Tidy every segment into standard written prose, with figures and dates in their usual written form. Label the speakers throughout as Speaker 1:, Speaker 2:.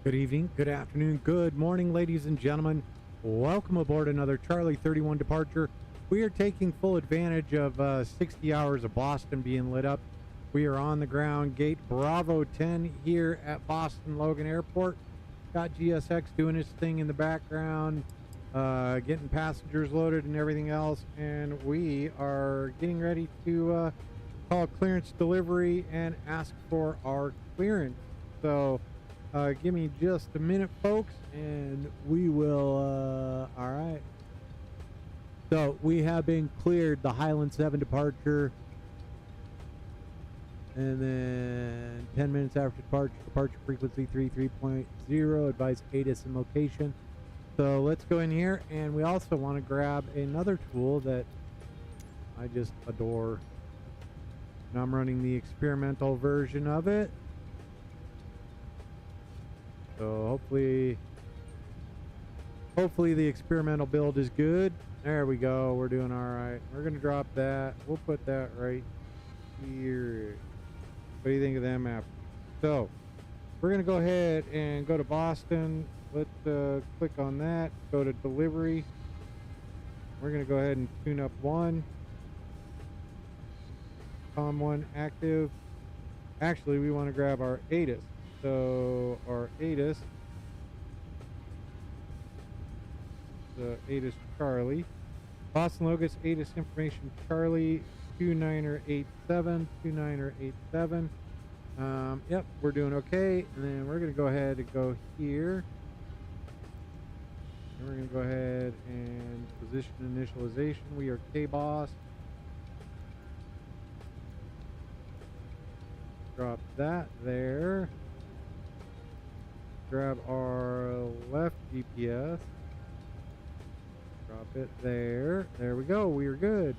Speaker 1: Good evening, good afternoon, good morning, ladies and gentlemen. Welcome aboard another Charlie 31 departure. We are taking full advantage of 60 hours of Boston being lit up. We are on the ground, gate Bravo 10 here at Boston Logan Airport. Got GSX doing its thing in the background, getting passengers loaded and everything else. And we are getting ready to call clearance delivery and ask for our clearance. So give me just a minute, folks, and we will, all right. So we have been cleared the Highland 7 departure. And then 10 minutes after departure frequency 33.0, advise ATIS and location. So let's go in here, and we also want to grab another tool that I just adore. And I'm running the experimental version of it. So hopefully the experimental build is good. There we go. We're doing all right. We're going to drop that. We'll put that right here. What do you think of that map? So we're going to go ahead and go to Boston. Let's click on that. Go to delivery. We're going to go ahead and tune up one. COM 1 active. Actually, we want to grab our ATIS. So our ATIS, the ATIS Charlie, Boston Logos ATIS information Charlie 2987. Yep, we're doing okay. And then we're going to go ahead and go here. And we're going to go ahead and position initialization. We are KBOS. Drop that there. Grab our left GPS. Drop it there. There we go. We are good.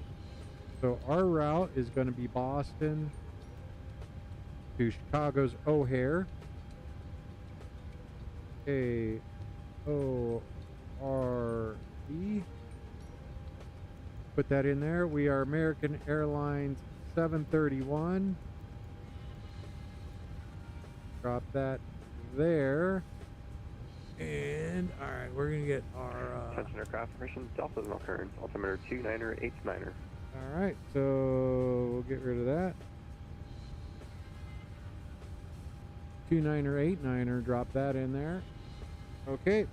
Speaker 1: So our route is going to be Boston to Chicago's O'Hare. A-O-R-E. Put that in there. We are American Airlines 731. Drop that there. And all right, we're gonna get our
Speaker 2: attention aircraft information, Delta no occurrence, altimeter 2989er.
Speaker 1: All right, so we'll get rid of that. 2989er, drop that in there. Okay.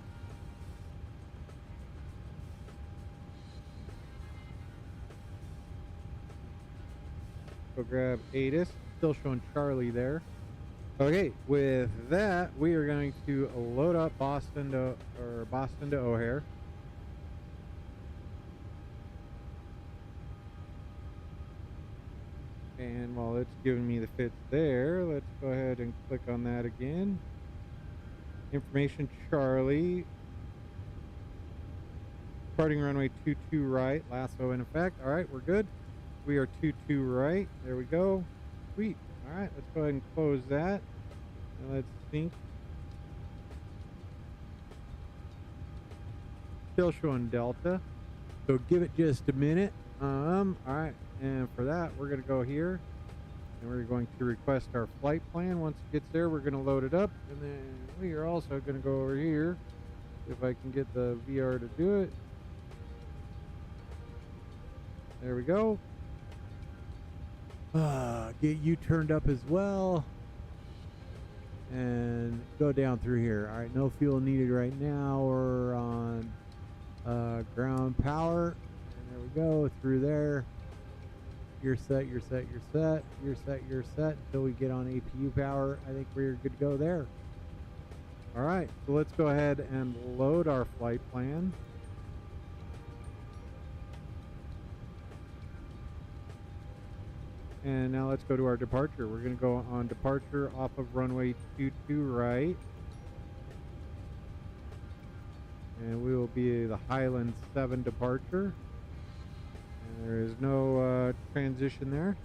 Speaker 1: Go grab ATIS, still showing Charlie there. Okay, with that, we are going to load up Boston to O'Hare. And while it's giving me the fits there, let's go ahead and click on that again. Information Charlie. Departing runway 22 right, lasso in effect. All right, we're good. We are 22 right. There we go. Sweet. All right, let's go ahead and close that, and let's sync. Still showing Delta, so give it just a minute. All right, and for that, we're gonna go here, and we're going to request our flight plan. Once it gets there, we're gonna load it up, and then we are also gonna go over here, if I can get the VR to do it. There we go. Get you turned up as well, and go down through here. All right, no fuel needed right now. We're on ground power, and there we go through there. You're set until we get on APU power. I think we're good to go there. All right, so let's go ahead and load our flight plan. And now let's go to our departure. We're going to go on departure off of runway 22 right. And we will be the Highland 7 departure. And there is no transition there.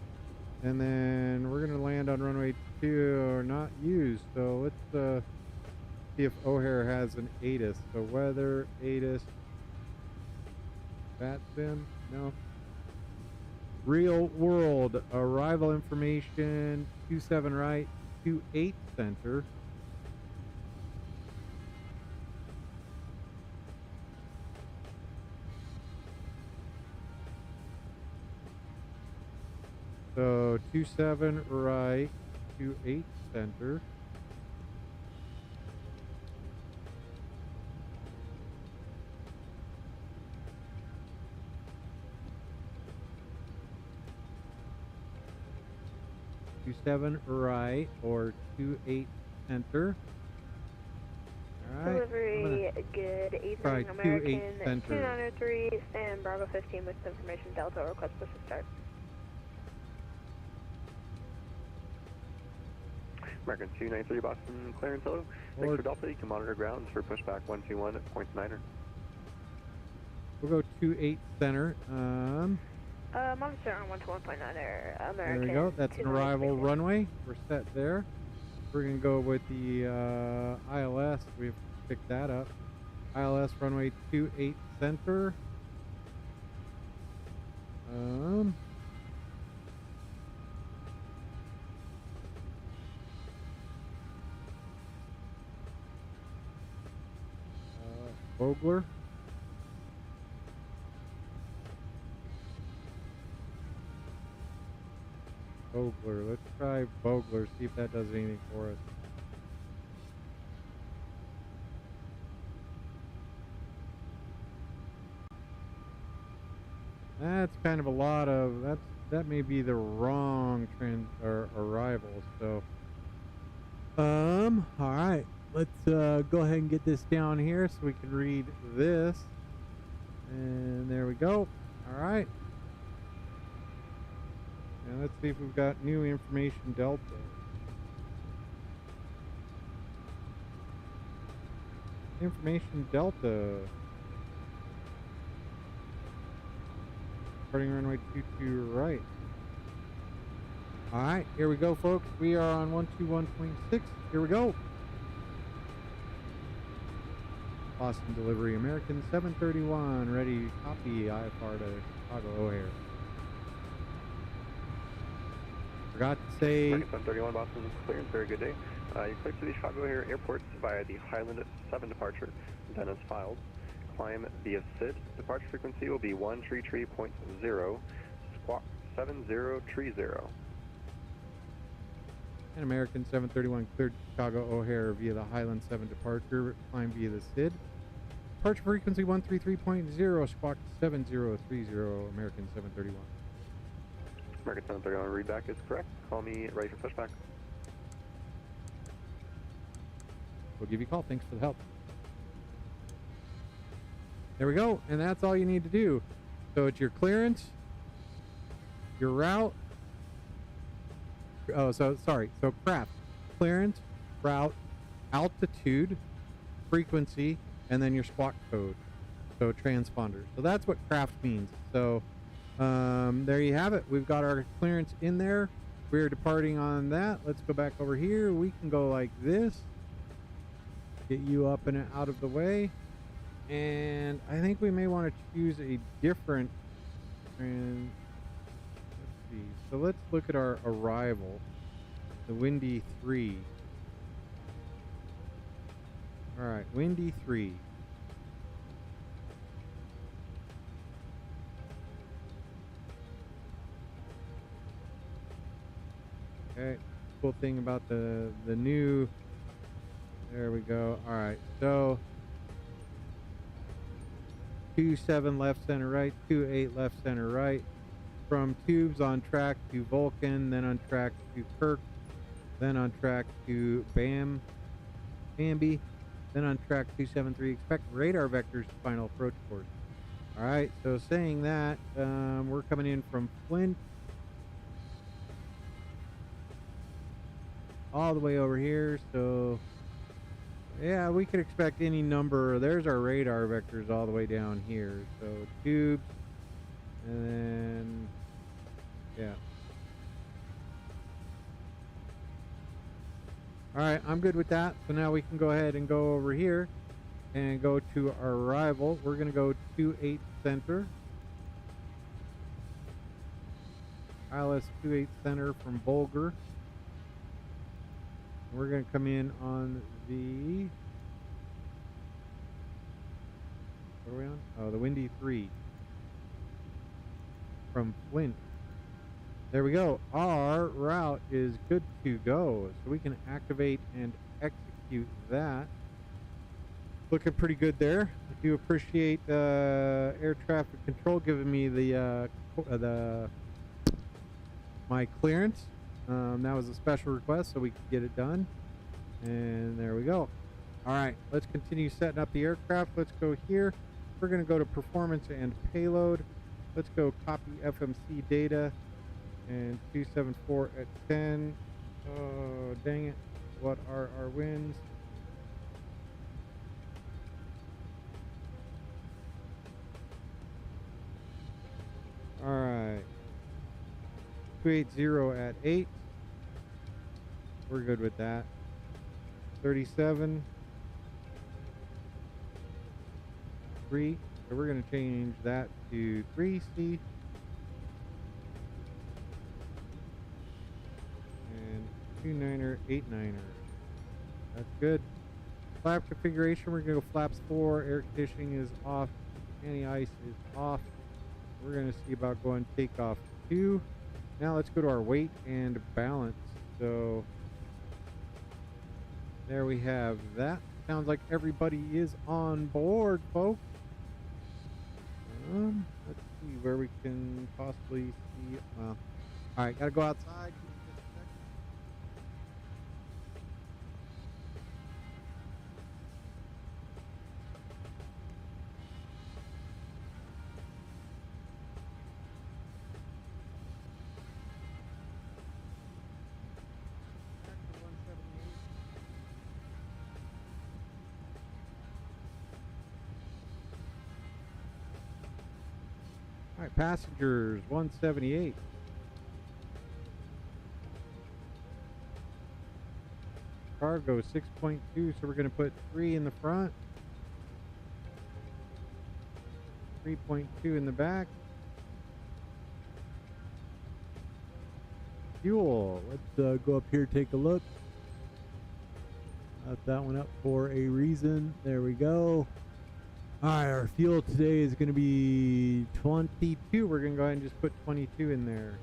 Speaker 1: And then we're going to land on runway 2, or not used. So let's see if O'Hare has an ATIS. So weather, ATIS, VATSIM, no. Real world arrival information 27 right, 28 center. So 27 right, 28 center. Two seven right or 28 center. All right.
Speaker 3: Delivery good
Speaker 1: try
Speaker 3: evening,
Speaker 1: 28
Speaker 3: American
Speaker 1: center.
Speaker 3: 2903, stand Bravo 15 with information Delta, request push to start.
Speaker 2: American 293 Boston, clearance, hello. Thanks for Delta, you can monitor grounds for pushback 121.9er.
Speaker 1: We'll go 28 center.
Speaker 3: Monitor on 121.9er, American.
Speaker 1: There we go. That's an arrival runway. We're set there. We're going to go with the ILS. We've picked that up. ILS runway 28 center. Vogler. Vogler. Let's try Vogler, see if that does anything for us. That's kind of a lot of, that may be the wrong arrival, so. All right. Let's go ahead and get this down here so we can read this. And there we go. All right. And let's see if we've got new information Delta. Information Delta. Departing runway 22 right. All right, here we go, folks. We are on 121.6. Here we go. Boston delivery, American 731, ready, copy, IFR to Chicago O'Hare. Forgot to say...
Speaker 2: American 731 Boston, clearance, very good day. You clear to the Chicago O'Hare airports via the Highland 7 departure, then as filed. Climb via SID. Departure frequency will be 133.0, squawk 7030.
Speaker 1: And American 731 cleared Chicago O'Hare via the Highland 7 departure, climb via the SID. Departure frequency 133.0, squawk 7030, American 731.
Speaker 2: American 731 readback is correct. Call me ready for pushback.
Speaker 1: We'll give you a call. Thanks for the help. There we go. And that's all you need to do. So it's your clearance, your route. Oh, so craft, clearance, route, altitude, frequency, and then your squawk code. So transponder. So that's what craft means. So there you have it. We've got our clearance in there. We're departing on that. Let's go back over here. We can go like this. Get you up and out of the way. And I think we may want to choose a different let's see. So let's look at our arrival. The Windy 3. All right, Windy 3. Okay, cool thing about the new, there we go. All right, so 27 left center right, 28 left center right. From Tubes on track to Vulcan, then on track to Kirk, then on track to Bambi, then on track 273. Expect radar vectors to final approach course. All right, so saying that, we're coming in from Flint all the way over here. So yeah, we could expect any number. There's our radar vectors all the way down here. So Tubes, and then yeah. All right, I'm good with that. So now we can go ahead and go over here and go to our arrival. We're going to go 28 center. ILS 28 center from Bulger. We're going to come in on the, what are we on? Oh, the Windy 3 from Flint. There we go. Our route is good to go. So we can activate and execute that. Looking pretty good there. I do appreciate air traffic control giving me my clearance. That was a special request so we could get it done. And there we go. All right, let's continue setting up the aircraft. Let's go here. We're going to go to performance and payload. Let's go copy FMC data and 274 at 10. Oh, dang it. What are our winds? All right. 280 at 8. We're good with that. 37. 3. So we're going to change that to 3C. And 29er, 89er. That's good. Flap configuration, we're going to go flaps 4. Air conditioning is off. Anti-ice is off. We're going to see about going takeoff 2. Now let's go to our weight and balance. So there we have that. Sounds like everybody is on board, folks. Let's see where we can possibly see. Well, all right, gotta go outside. All right, passengers 178. Cargo 6.2, so we're going to put 3 in the front, 3.2 in the back. Fuel, let's go up here, take a look. Left that one up for a reason. There we go. All right, our fuel today is going to be 22. We're going to go ahead and just put 22 in there.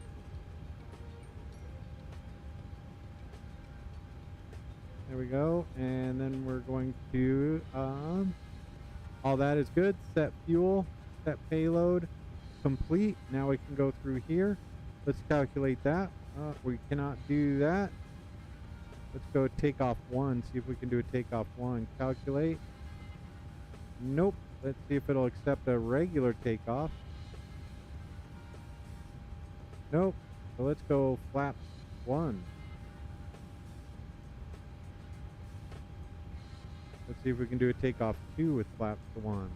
Speaker 1: There we go. And then we're going to, all that is good. Set fuel, set payload, complete. Now we can go through here. Let's calculate that. We cannot do that. Let's go takeoff 1. See if we can do a takeoff 1. Calculate. Nope. Let's see if it'll accept a regular takeoff. Nope. So let's go flaps 1. Let's see if we can do a takeoff 2 with flaps 1.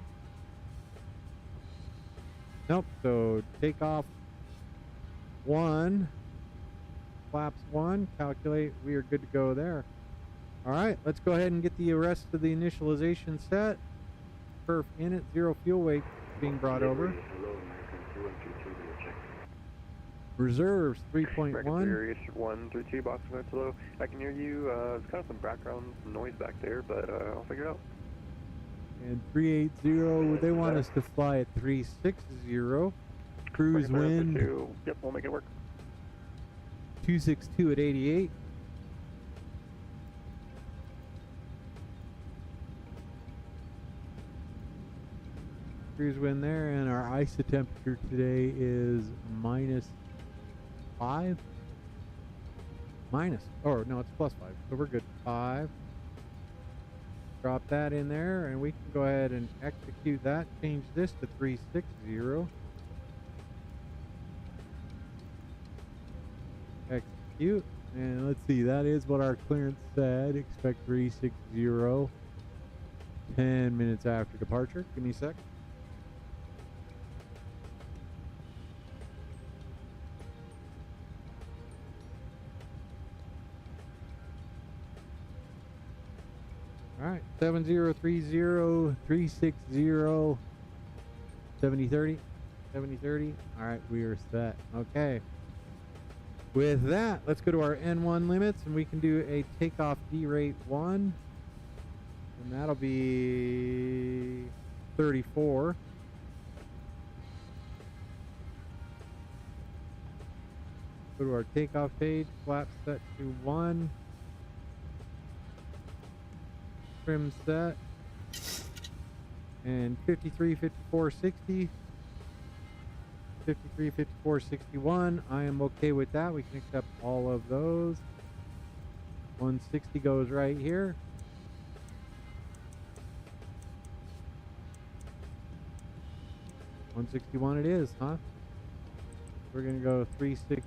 Speaker 1: Nope. So takeoff 1, flaps 1, calculate. We are good to go there. All right. Let's go ahead and get the rest of the initialization set. Perf in it, 0 fuel weight being brought over. Reserves 3.1.
Speaker 2: 132 box hello. I can hear you. There's kind of some background noise back there, but I'll figure it out.
Speaker 1: And 380, they want us to fly at 360. Cruise wind.
Speaker 2: Yep, we'll make it work.
Speaker 1: 262 at 88. Cruise wind there, and our ISO temperature today is -5. Oh no, it's +5, so we're good. 5. Drop that in there, and we can go ahead and execute that. Change this to 360. Execute, and let's see. That is what our clearance said. Expect 360. 10 minutes after departure. Give me a sec. All right, 7030 360 7030 7030. All right, we are set. Okay. With that, let's go to our N1 limits, and we can do a takeoff D rate 1, and that'll be 34. Go to our takeoff page, flap set to 1. Trim set. And 53, 54, 60. 53, 54, 61. I am okay with that. We can accept all of those. 160 goes right here. $161 it is, huh? We're gonna go 360.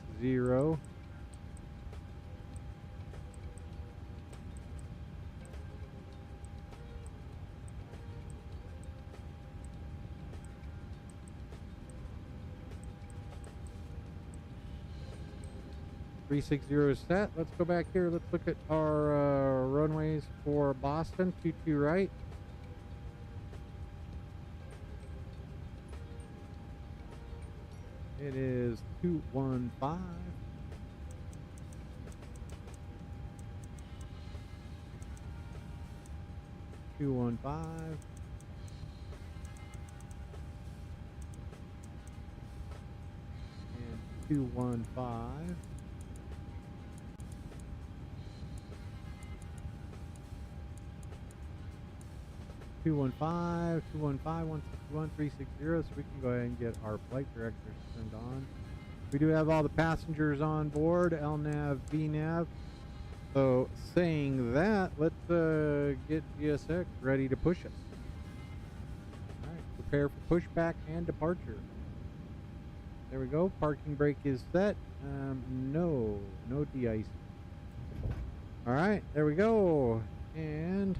Speaker 1: 360 is set. Let's go back here. Let's look at our runways for Boston. 22 right. It is 215. And 215. 215, 161, 360, so we can go ahead and get our flight directors turned on. We do have all the passengers on board, LNAV, VNAV. So saying that, let's get GSX ready to push us. Alright, prepare for pushback and departure. There we go, parking brake is set. No de-icing. Alright, there we go. And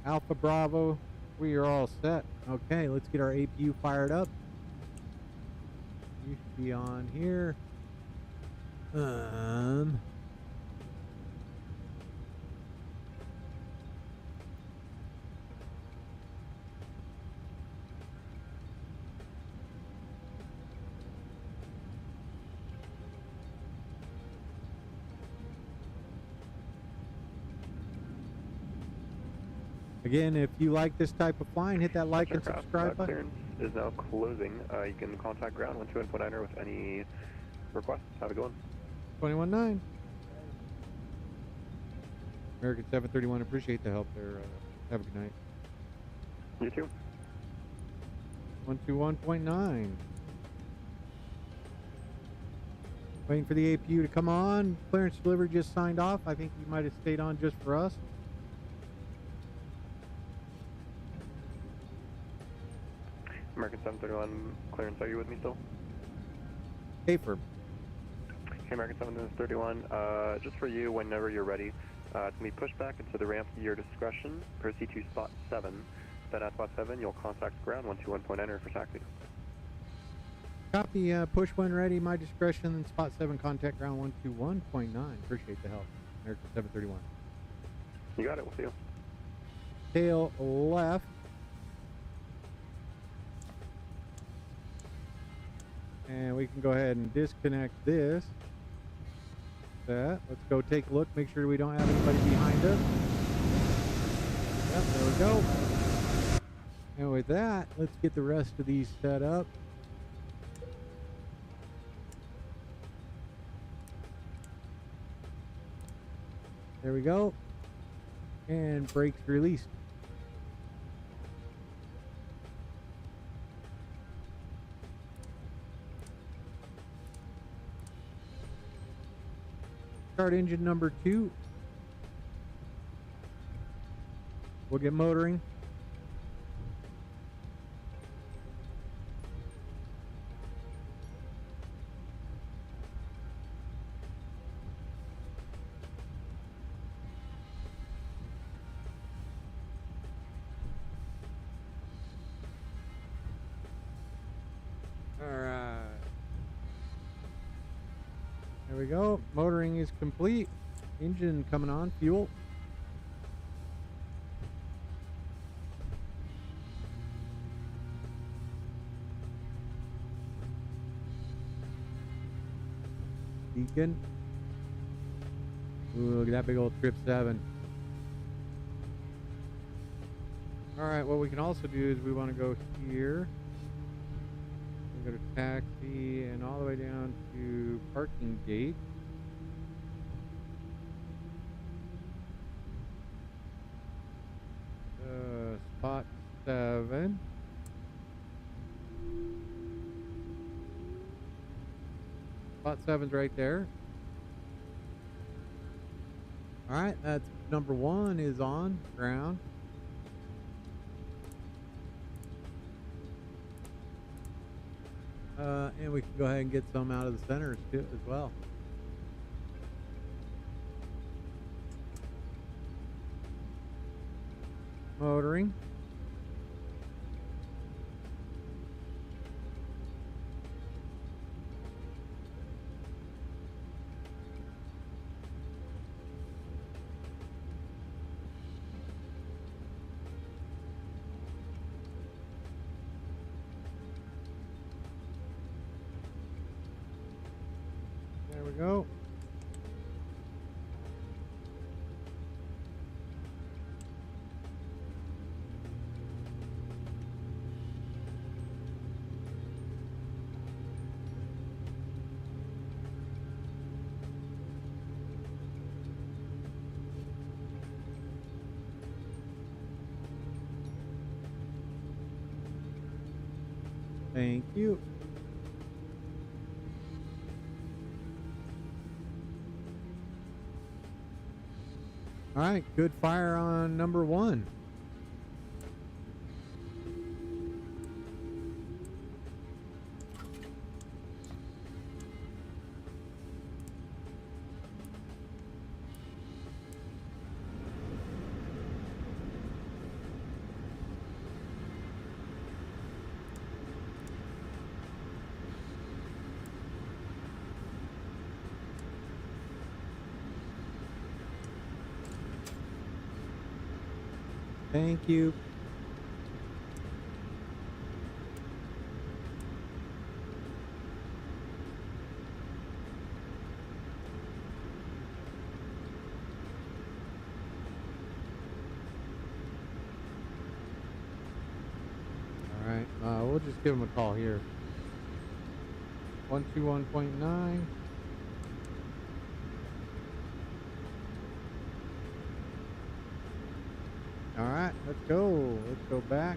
Speaker 1: Alpha Bravo, we are all set. Okay, let's get our APU fired up. You should be on here. Again, if you like this type of flying, hit that like and subscribe button.
Speaker 2: Clearance is now closing. You can contact ground 121.9 with any requests. Have a good one.
Speaker 1: 21.9. American 731, appreciate the help there. Have a good night.
Speaker 2: You too.
Speaker 1: 121.9. Waiting for the APU to come on. Clearance delivery just signed off. I think you might have stayed on just for us.
Speaker 2: American 731 clearance, are you with me still?
Speaker 1: Hey, for
Speaker 2: Okay, American 731, just for you, whenever you're ready, it's going to be pushed back into the ramp to your discretion. Proceed to spot 7. Then at spot 7, you'll contact ground 121.9 for taxi.
Speaker 1: Copy, push when ready, my discretion, and spot 7, contact ground 121.9. Appreciate the help. American 731.
Speaker 2: You got it, we'll see you.
Speaker 1: Tail left. And we can go ahead and disconnect this. That. Let's go take a look, make sure we don't have anybody behind us. Yep, there we go. And with that, let's get the rest of these set up. There we go. And brakes released. Start engine number 2. We'll get motoring. There we go. Motoring is complete. Engine coming on. Fuel. Beacon. Ooh, look at that big old Trip 7. Alright, what we can also do is we want to go here. We'll go to taxi and all the way down to parking gate. Spot 7. Spot 7's right there. Alright, that's number 1 is on ground. And we can go ahead and get some out of the centers too as well. Motoring. There we go. Thank you. All right, good fire on number 1. Thank you. All right, we'll just give him a call here. 121.9. All right, let's go. Let's go back.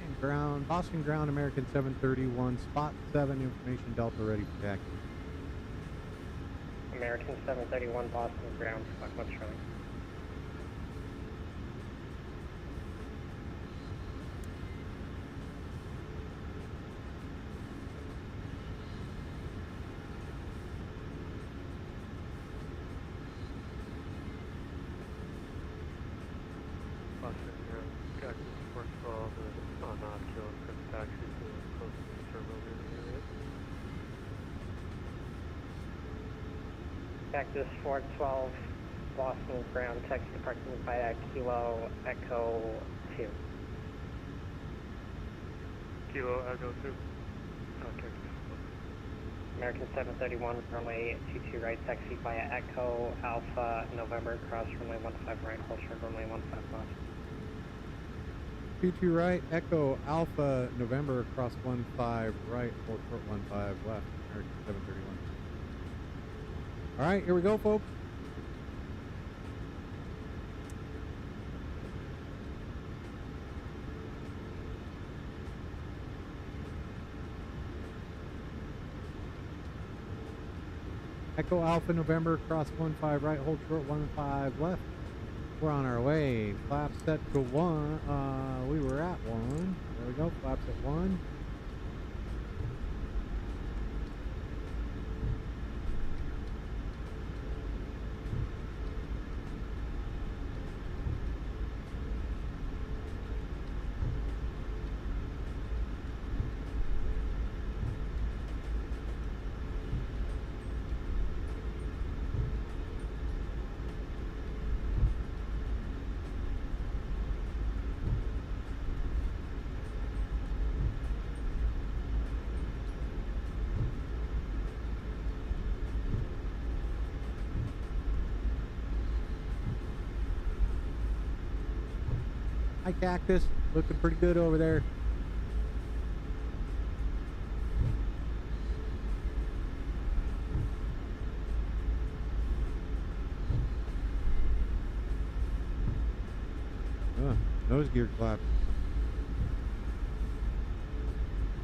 Speaker 1: And ground, Boston ground, American 731, spot 7, information Delta ready for taxi.
Speaker 4: American 731, Boston ground, spot 1 Charlie. Cactus 412, Boston ground, taxi departing via Kilo Echo 2.
Speaker 5: Kilo Echo 2. Okay.
Speaker 4: American 731, runway 22 right, taxi via Echo Alpha November, cross runway 15 right, hold short runway 15 left.
Speaker 1: 22 right, Echo Alpha November, cross 15 right, hold short 15 left, American 731. All right, here we go, folks. Echo Alpha November, cross 15 right, hold short 15 left. We're on our way. Flaps set to 1. We were at 1. There we go, flaps at 1. Hi, Cactus. Looking pretty good over there. Nose gear clap.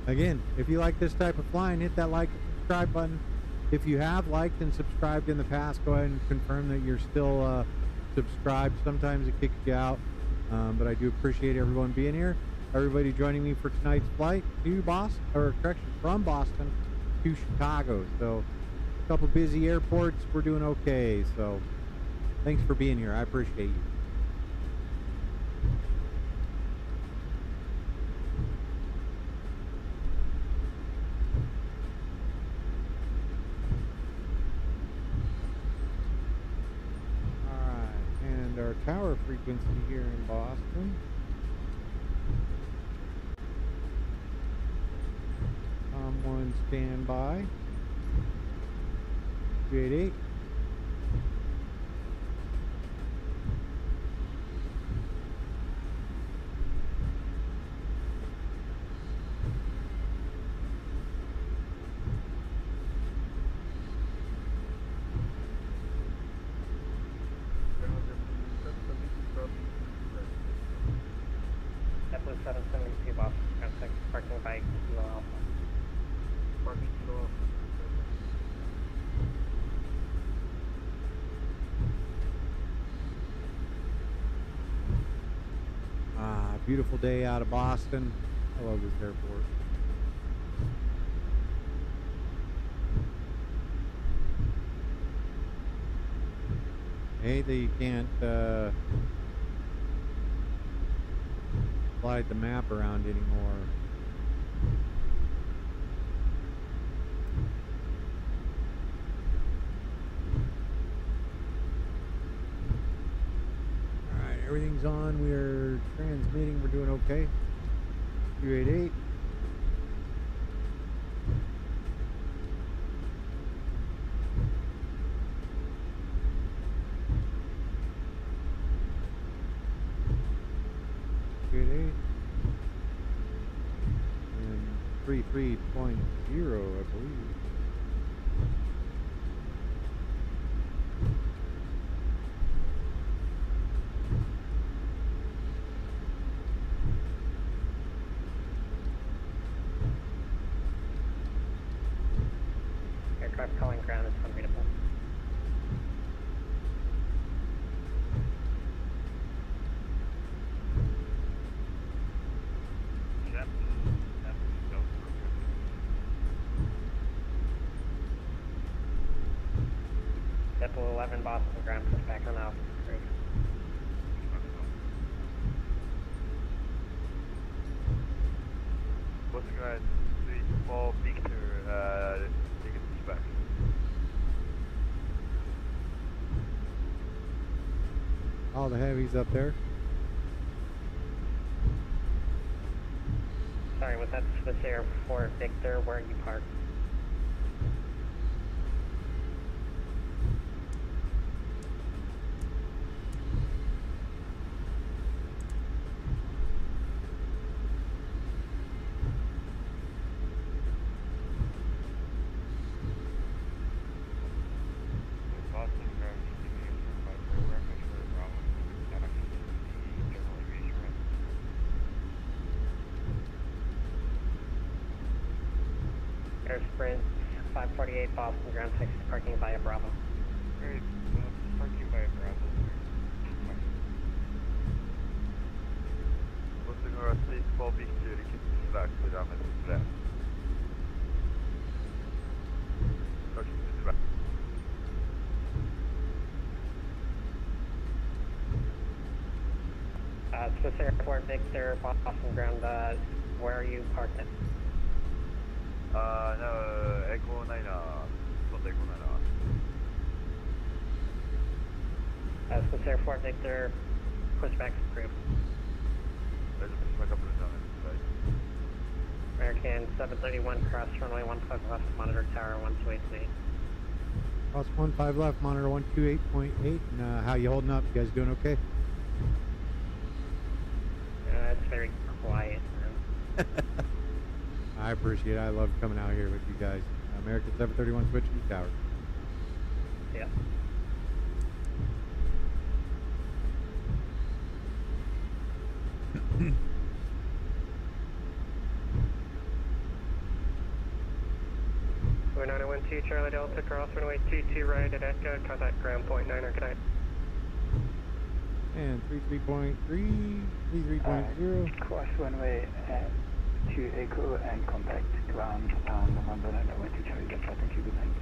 Speaker 1: Again, if you like this type of flying, hit that like and subscribe button. If you have liked and subscribed in the past, go ahead and confirm that you're still subscribed. Sometimes it kicks you out, but I do appreciate everyone being here. Everybody joining me for tonight's flight to Boston, or correction, from Boston to Chicago. So a couple busy airports. We're doing okay. So thanks for being here. I appreciate you. Our tower frequency here in Boston. One standby. 288.
Speaker 4: JetBlue 772 Boston, parking by Kilo Alpha.
Speaker 5: Parking Kilo Alpha.
Speaker 1: Beautiful day out of Boston. I love this airport. I hate that you can't slide the map around anymore. Alright, everything's on. We are transmitting. We're doing okay. 288. And 33.0, I believe.
Speaker 4: Aircraft calling ground is unreadable. JetBlue 11 Boston ground, push back on Alpha. Great.
Speaker 5: Boston ground 3-4 Victor, taking push back.
Speaker 1: All the heavies up there.
Speaker 4: Sorry, was that Swiss Air for Victor? Where are you parked? Air Sprint 548 Boston ground 6 parking via Bravo.
Speaker 5: Alright, parking by Bravo. Boston ground 3-4 Victor, l'équipe push back, mesdames et s'il vous plaît. Ok, push back.
Speaker 4: Swiss Airport Victor, Boston ground, where are you parked at?
Speaker 5: No, Echo 9, not Echo 9.
Speaker 4: Swiss Airport Victor, push back approved.
Speaker 5: There's a push back up and down inside.
Speaker 4: American 731 cross runway 15 left, monitor tower 128.8.
Speaker 1: Cross 15 left, monitor 128.8. And how you holding up? You guys doing okay?
Speaker 4: quiet, man.
Speaker 1: I appreciate it. I love coming out here with you guys. American 731 switching to tower.
Speaker 4: Yeah. We're 912 Charlie Delta, cross runway 22 right at Echo, contact ground point 9er, good night.
Speaker 1: And 33.0.
Speaker 6: Cross runway 2 Echo and contact ground November 912 Charlie Delta. Thank you, good night.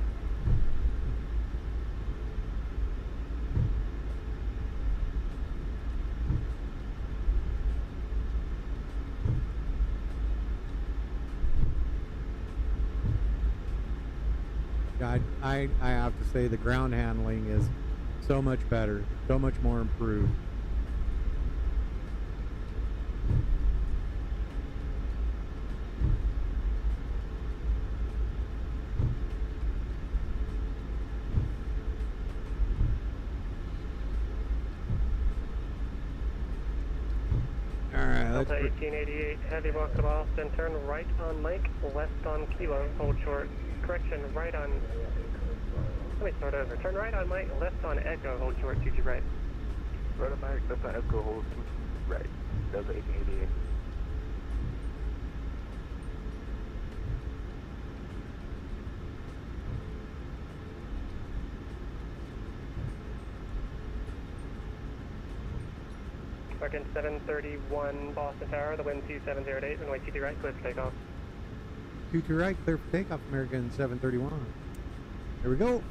Speaker 1: I have to say the ground handling is so much better, so much more improved.
Speaker 4: Delta 1888, heavy walk to Boston, turn right on Mike, left on Kilo, hold short. Correction, right on, let me start over. Turn right on Mike, left on Echo, hold short, 22 right.
Speaker 2: Right on Mike, left on Echo, hold 22 right. Delta 1888.
Speaker 4: American 731 Boston Tower, the wind 2708, runway 22 right, clear for takeoff.
Speaker 1: 22 right, clear for takeoff, American 731. There we go.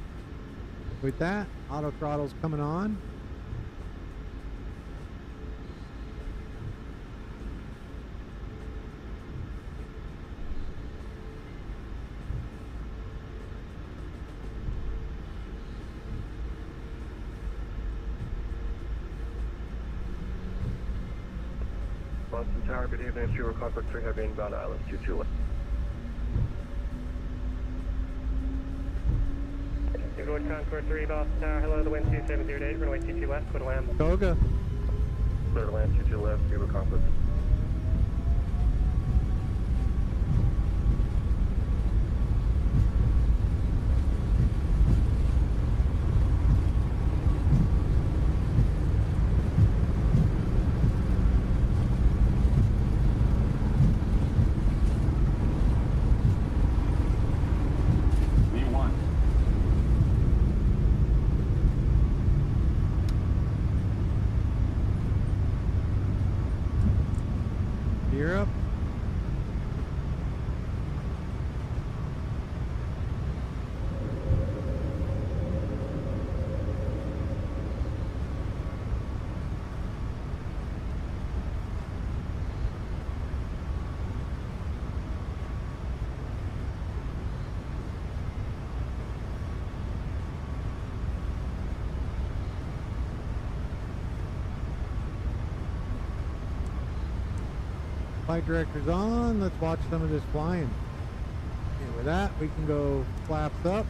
Speaker 1: With that, auto throttle's coming on.
Speaker 2: Boston Tower, good evening. It's Fuel Concord 3 Heavy inbound Islands 22 left.
Speaker 4: Good Concord 3 Boston Tower, hello, the wind 2708, runway 22 left, clear to land.
Speaker 1: Toga.
Speaker 2: Clear to land 22 left, Fuel Concord.
Speaker 1: Europe. Flight director's on. Let's watch some of this flying. And with that, we can go flaps up.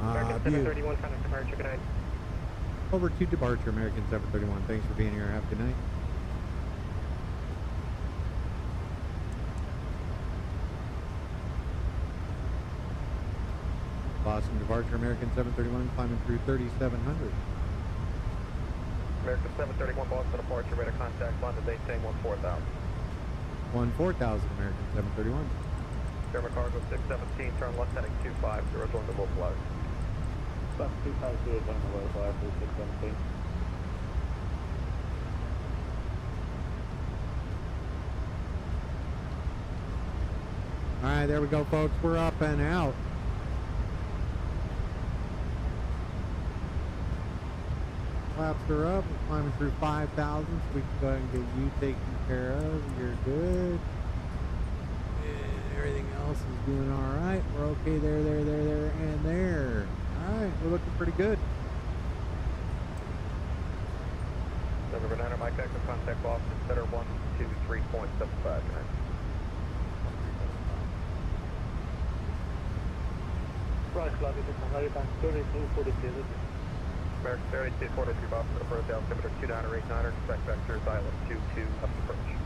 Speaker 4: American 731, contact departure, good night.
Speaker 1: Over to departure, American 731. Thanks for being here. Have a good night. Boston departure, American 731, climbing through 3700.
Speaker 2: American 731 Boston departure, radar contact, London, maintain 14,000.
Speaker 1: 14,000, American 731.
Speaker 2: German cargo 617, turn left heading 250 on the low flag.
Speaker 6: Bus 250 is on the low flag for 617.
Speaker 1: Alright, there we go, folks. We're up and out. Flaps are up. We're climbing through 5,000, so we can go ahead and get you taken care of. You're good. Everything else is doing all right. We're okay there, and there. All right, we're looking pretty good.
Speaker 2: November 9, Mike Echo, contact Boston Center 123.75.
Speaker 6: Right, Flavio, this is American 3243.
Speaker 2: American 3243 Boston approach, altimeter 2989, expect vectors island 22 left approach.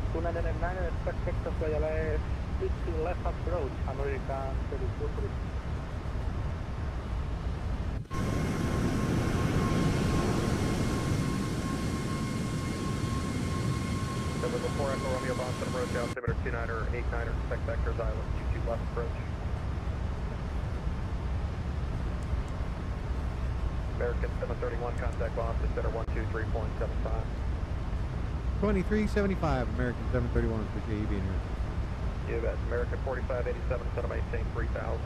Speaker 6: 2989, expect vector fly 22 left approach, American 3243.
Speaker 2: November 4 Echo Romeo Boston approach, altimeter 2989, expect vectors island 22 left approach. American 731, contact Boston Center 123.75.
Speaker 1: 2375, American 731. Appreciate you being here.
Speaker 2: You bet. American 4587, center maintain 3000.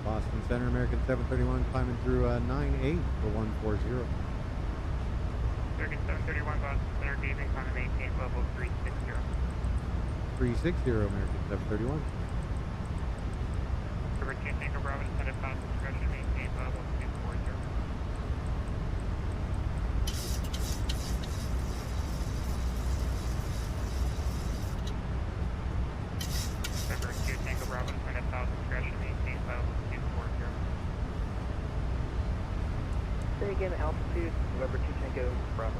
Speaker 1: Boston Center, American 731, climbing through 98 for 140.
Speaker 4: American 731, Boston Center, gazing, climbing maintain level 360.
Speaker 1: 360, American 731.
Speaker 4: River 2 Tango Bravo, descended fast discretion, maintain level 240. River 2 Tango Bravo, descended fast discretion, maintain level 240.
Speaker 3: Say again, altitude.
Speaker 2: November 2 Tango Bravo.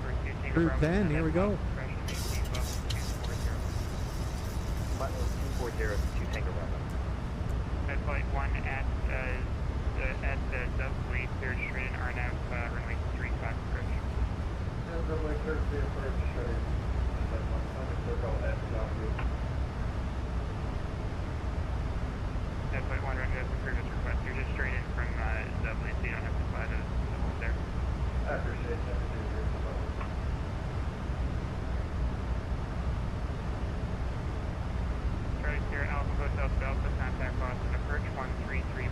Speaker 4: River 2 Tango
Speaker 1: Route
Speaker 4: Bravo,
Speaker 1: 10, here we go.
Speaker 4: discretion, maintain level 240.
Speaker 2: Flight level 240, 2 Tango Bravo.
Speaker 4: At flight 1 at the subway, cleared straight in RNAV, runway 35 approach.
Speaker 5: Runway 33 approach, straight. Circle at Southwood.
Speaker 4: At flight 1 runway as the previous request. You're just straight in from subway, so you don't have to fly the hold there.
Speaker 5: I appreciate that.
Speaker 4: Charlie Sierra Alpha Hotel Delta, contact Boston approach 133.06.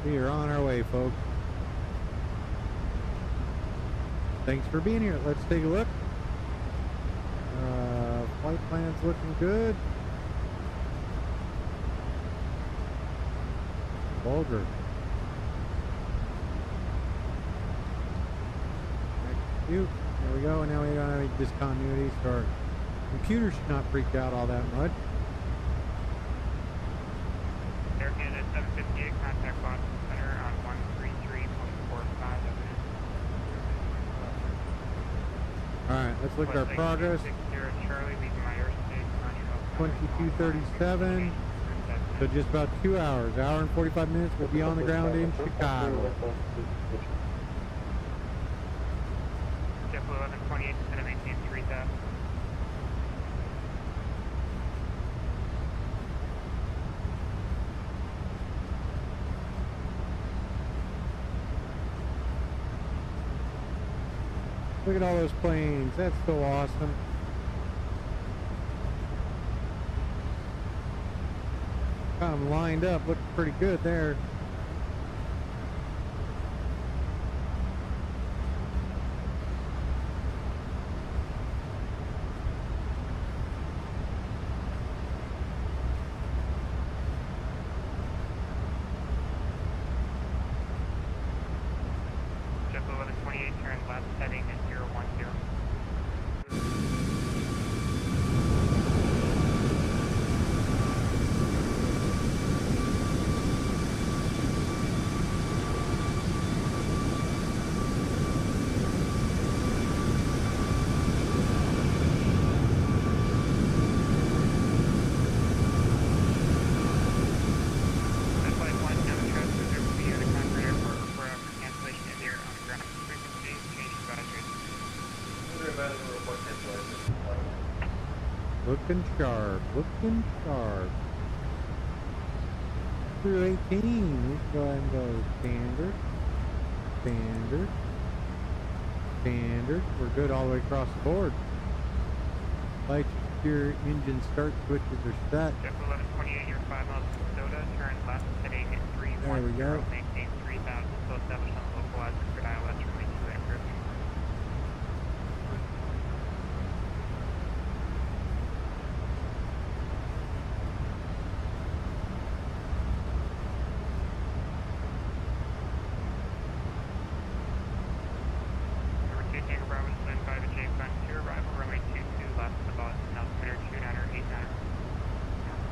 Speaker 1: We are on our way, folks. Thanks for being here. Let's take a look. Flight plan's looking good. Vulgar. Execute. There we go. Now we don't have any discontinuity, so our computer should not freak out all that much.
Speaker 4: Air Canada 758, contact Boston Center on 133.45.
Speaker 1: Alright, let's look at our progress.
Speaker 4: 60 Charlie, leaving my airspace.
Speaker 1: 2237. So just about 2 hours. Hour and 45 minutes. We'll be on the ground in Chicago.
Speaker 4: JetBlue 1128, descend maintain 3000.
Speaker 1: Look at all those planes. That's so awesome. Got them lined up. Looking pretty good there.
Speaker 4: JetBlue 1128, turn left heading at 010.
Speaker 1: Looking sharp. Looking sharp. Through 18. Let's go ahead and go standard. Standard. Standard. We're good all the way across the board. Light secure engine start switches are set.
Speaker 4: Jeff 1128, you're 5 miles from Soda. Turn left heading 310.
Speaker 1: There we go.
Speaker 4: Maintain 3000. Still established on the localized for ILS runway 2 aircraft. Number 2, Tango Bravo, stand by the James Bond 2 arrival, runway 22 left to Boston, altimeter 29er 89er.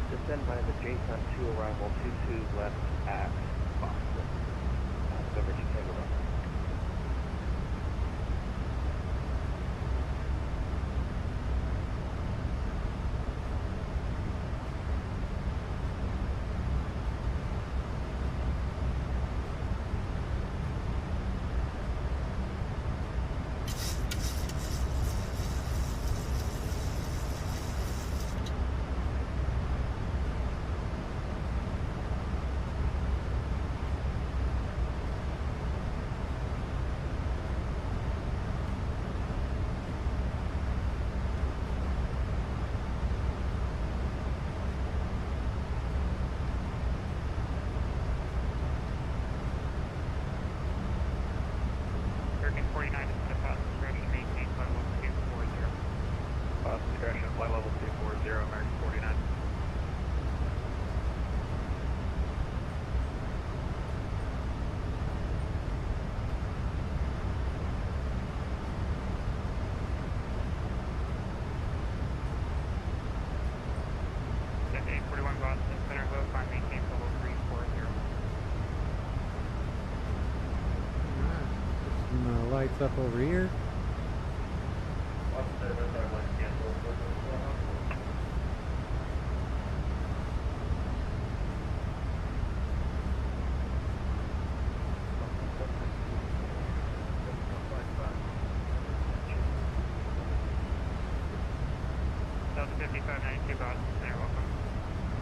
Speaker 2: Descend by the JSON 2 arrival 22 left at Boston. Over to Tango Bravo.
Speaker 4: American 49 is the Boston ready to maintain flight level 240.
Speaker 2: Boston correction, flight level 240, American 49.
Speaker 4: Jet 841 Boston, center low, climb maintain level 340.
Speaker 1: Some lights up over here.
Speaker 4: Delta 5592 Boston, center welcome.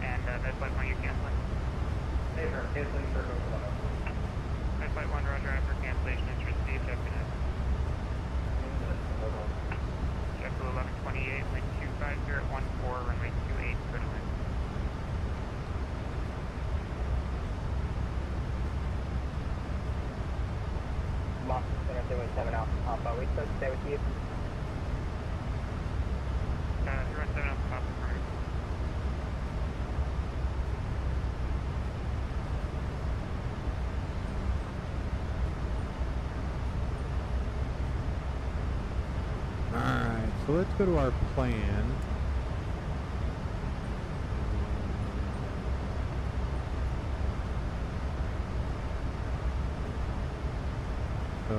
Speaker 4: And that flight 1 you're canceling.
Speaker 7: Hey, sir, canceling for
Speaker 4: That flight 1 roger after cancellation is received. Jeff Jeff 1128, wind 250 at 14, runway 28, clear to land.
Speaker 7: Boston Center 017 Alpha. We supposed to stay with you?
Speaker 4: 017 off the top of the runway.
Speaker 1: Alright, so let's go to our plan. So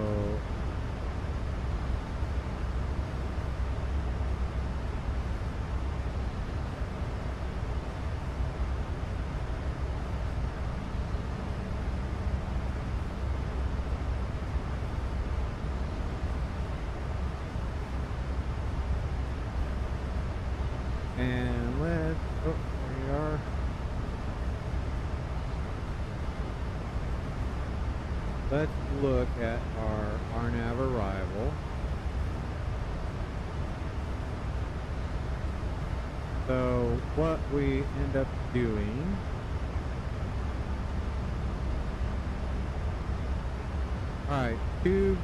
Speaker 1: and let's, oh, there we are. Let's look at our RNAV arrival. So what we end up doing alright, tubes,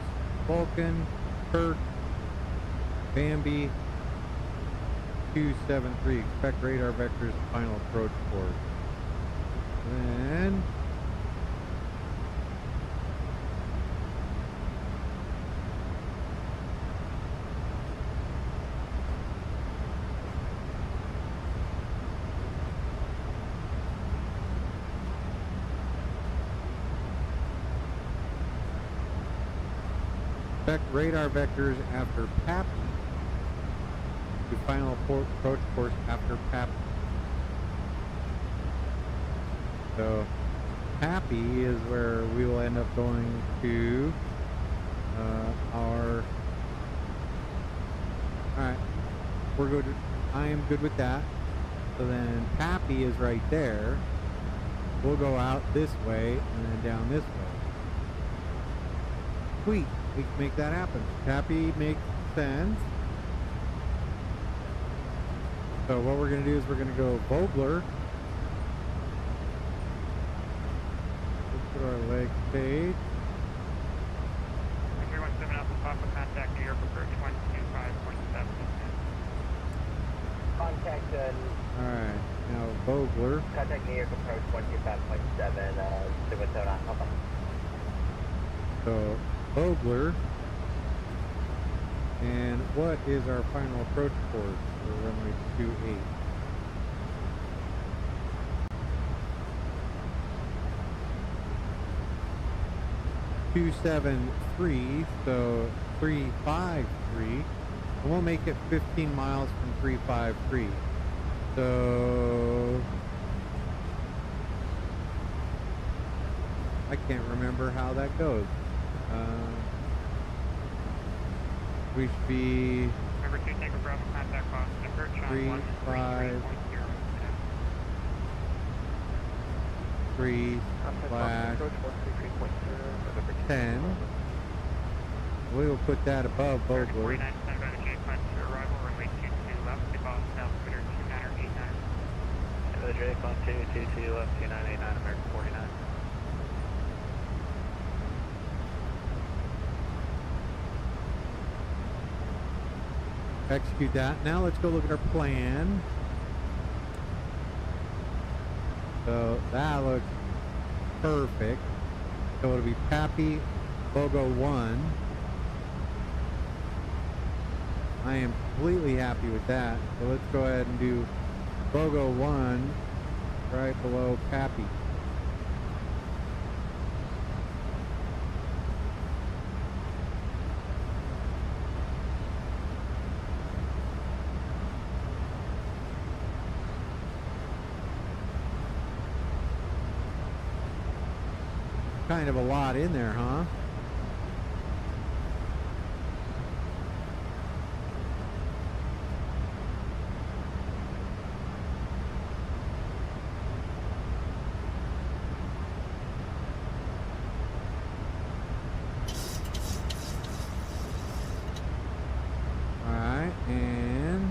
Speaker 1: Vulcan, Kirk, Bambi, 273, expect radar vectors final approach course. Then expect radar vectors after PAPI to final approach course after PAPI. So PAPI is where we will end up going to our, alright, we're going to I am good with that. So then Pappy is right there. We'll go out this way and then down this way. Sweet, we can make that happen. Pappy makes sense. So what we're gonna do is we're gonna go Vogler. Let's put our leg stage.
Speaker 4: 317 Alpha Papa, contact New York approach 125.7.
Speaker 7: Contact,
Speaker 1: Alright, now Vogler.
Speaker 7: contact New York approach 125.7, Sarasota, Alpha.
Speaker 1: So Vogler. And what is our final approach course for runway 28? .273, so 353, and we'll make it 15 miles from 353. So I can't remember how that goes. We should be
Speaker 4: Number 2, take a Bravo, contact Boston approach on
Speaker 1: 3, 5, 3 slash 10. We will put that above Vogler.
Speaker 4: 49 stand by the J-Punch to arrival, runway 22 left, the Boston altimeter 2989.
Speaker 2: And the J-Punch 222 left, 2989, American 49.
Speaker 1: Execute that. Now let's go look at our plan. So that looks perfect. So it'll be Pappy, Bogo 1. I am completely happy with that. So let's go ahead and do Bogo 1 right below Pappy. Kind of a lot in there, huh? All right, and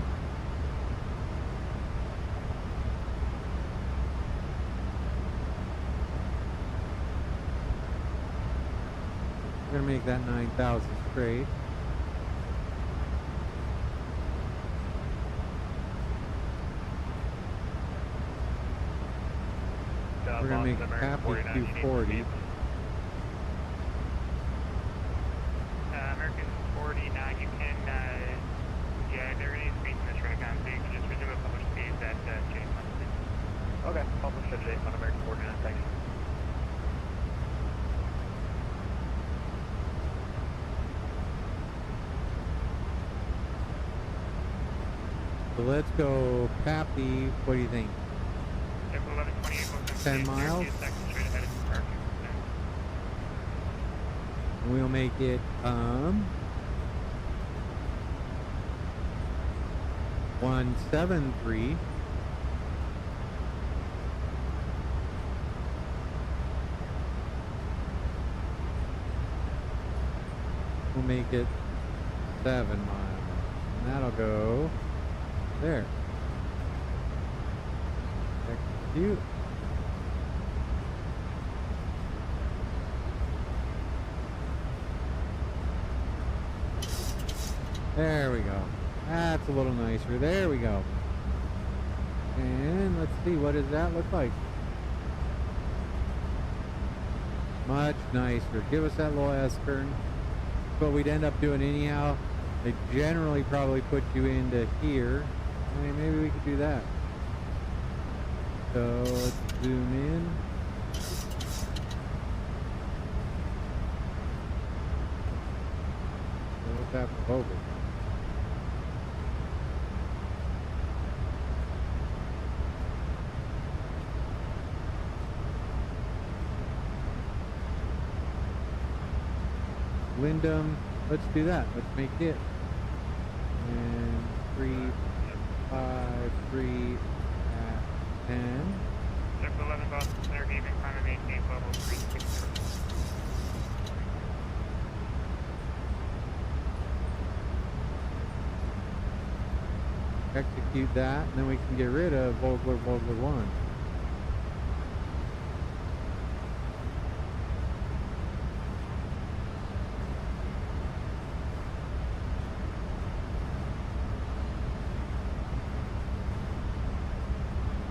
Speaker 1: we're gonna make that 9,000 straight. We're gonna make Pappy 240.
Speaker 4: American 49, you can, yeah, there is space in this recon, so you can just resume a published speeds at J-Punch.
Speaker 2: Okay, published at J-Punch, American 49, thanks.
Speaker 1: So let's go Pappy. What do you think? 10 miles? We'll make it 173. We'll make it 7 miles. And that'll go there. Execute. There we go. That's a little nicer. There we go. And let's see, what does that look like? Much nicer. Give us that little S-turn. What we'd end up doing anyhow. They generally probably put you into here. I mean, maybe we could do that. So let's zoom in. So what's that for Vogel? Wyndham, let's do that. Let's make it. And 3, 53 at 10.
Speaker 4: Circle 11 Boston Center, gave in climb and maintain level 360.
Speaker 1: Execute that, and then we can get rid of Vogler 1.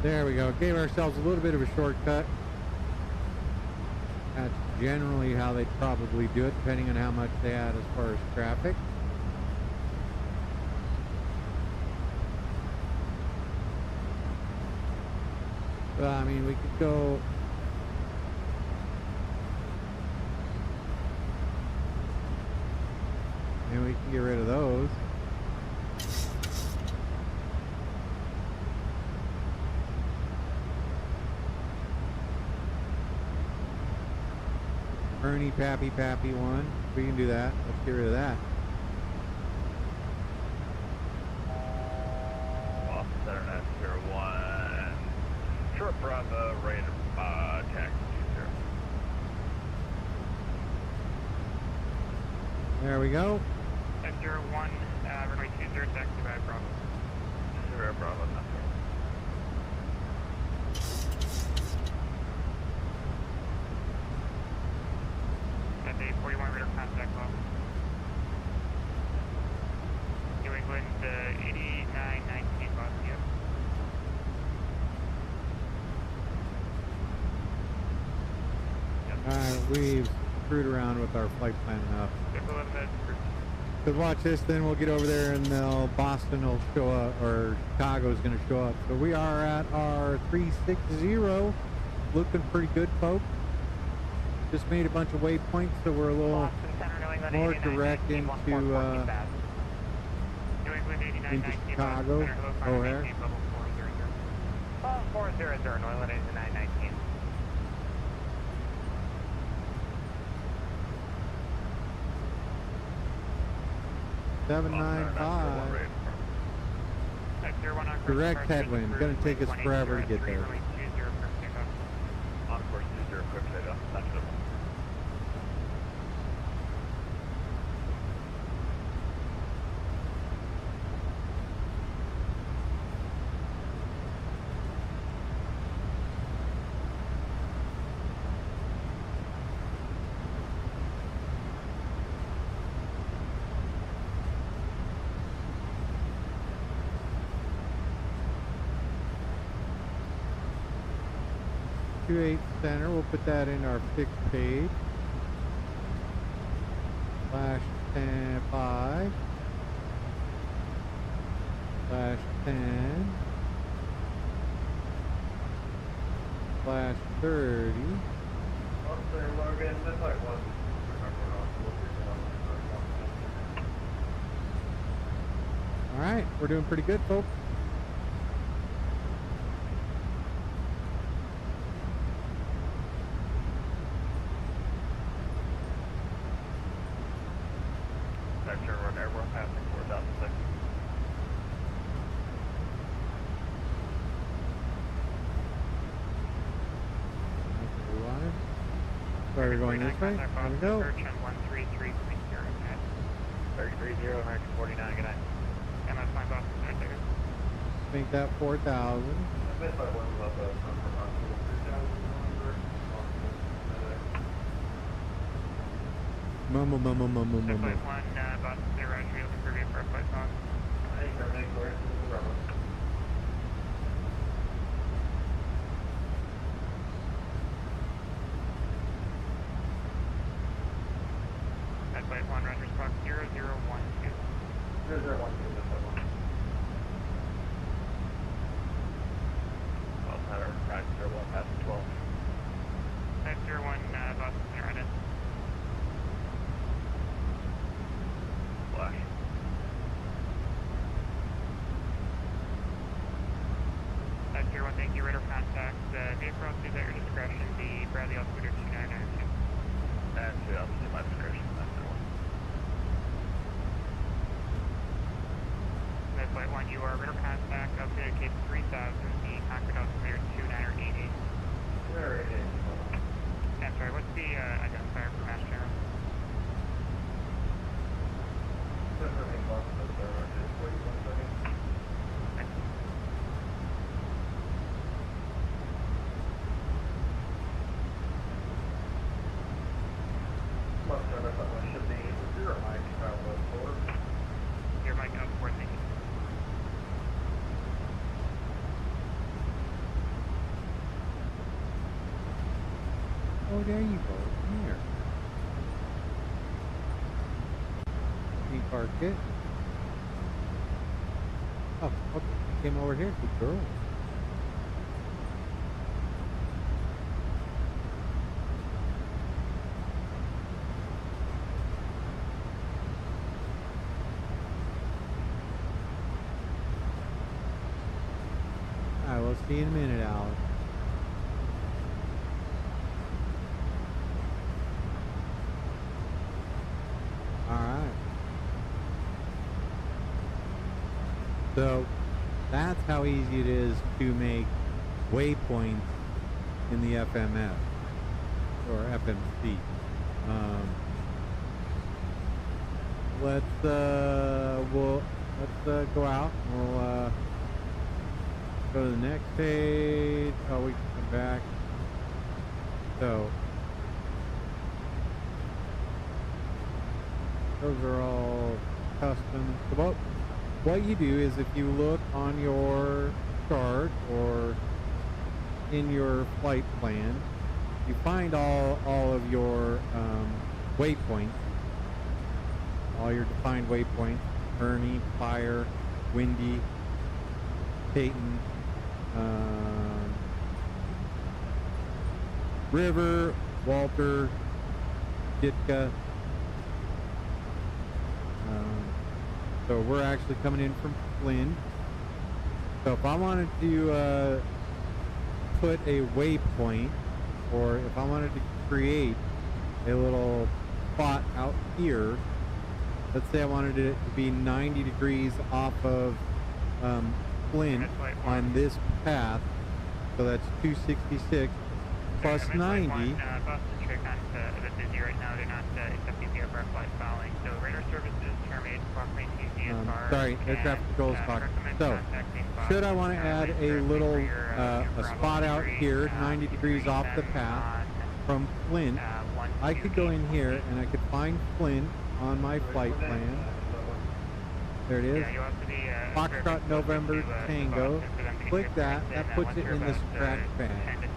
Speaker 1: There we go. Gave ourselves a little bit of a shortcut. That's generally how they probably do it, depending on how much they had as far as traffic. But, I mean, we could go... and we can get rid of those. Ernie Pappy 1. We can do that. Let's get rid of that.
Speaker 5: Off center, that's 01. Short Bravo, radar, taxi 20.
Speaker 1: There we go.
Speaker 4: F01, runway 20, taxi by Bravo.
Speaker 5: 0 Bravo, nothing.
Speaker 4: At a 41 radar contact off. New England 8919 Boston.
Speaker 1: Alright, we've screwed around with our flight plan enough. Because watch this, then we'll get over there and Boston will show up, or Chicago's going to show up. So we are at our 360, looking pretty good, folks. Just made a bunch of waypoints, so we're a little more direct into Chicago. O'Hare.
Speaker 7: 400, New England 8919.
Speaker 1: Seven, 9, 5. Direct headwind. Gonna take us forever to get there.
Speaker 5: On course 20, quick data, not to the 1.
Speaker 1: Center, we'll put that in our fixed page. Slash 10, 5. Slash 10. Slash 30. Alright, we're doing pretty good, folks. Sorry, we're going this way. There we go.
Speaker 4: 133.0.
Speaker 7: 33.0, American 49, good night.
Speaker 4: MSI Boston Center, take it.
Speaker 1: Make that 4,000. Mumble.
Speaker 4: Flight 1, Boston Center, Roger, you're looking for a for a flight log. At flight 1, Roger, Squawk 0012.
Speaker 7: 0012,
Speaker 5: Well, center, right, 01, passing 12.
Speaker 4: At 01, Boston Center, right in.
Speaker 5: Flash.
Speaker 4: At 01, thank you, radar contact. Vehicle altitude at your discretion, the Bradley altimeter 2992.
Speaker 5: And 2, altitude, my discretion, that's the 1.
Speaker 4: At flight 1, you are radar contact
Speaker 8: altimeter Cape 3000, the Concord altimeter 2988. I'm sorry, what's the identifier for Mass General? Your mic up for thinking.
Speaker 1: Oh, there you go. Come here. Can you park it? Oh, okay. You came over here. Good girl. Alright, we'll see you in a minute, Alex. Alright. So, that's how easy it is to make waypoints in the FMF, or FMC. Let's go out. We'll, go to the next page. Oh, we can come back. So, those are all custom. So what you do is if you look on your chart or in your flight plan, you find all of your waypoints, all your defined waypoints, Ernie, Fire, Windy, Peyton, River, Walter, Ditka. So we're actually coming in from Flynn. So if I wanted to put a waypoint, or if I wanted to create a little spot out here, let's say I wanted it to be 90 degrees off of Flynn on this path, so that's 266 plus 90.
Speaker 8: Boston Tricon's a bit busy right now. They're not accepting the aircraft flight following. So radar services terminate, clock maintain DSR.
Speaker 1: Sorry, air traffic control is talking. So, should I want to add a little a spot out here, 90 degrees off the path from Flint, I could go in here and I could find Flint on my flight plan. There it is. Foxtrot November Tango. Click that. That puts it in this track band.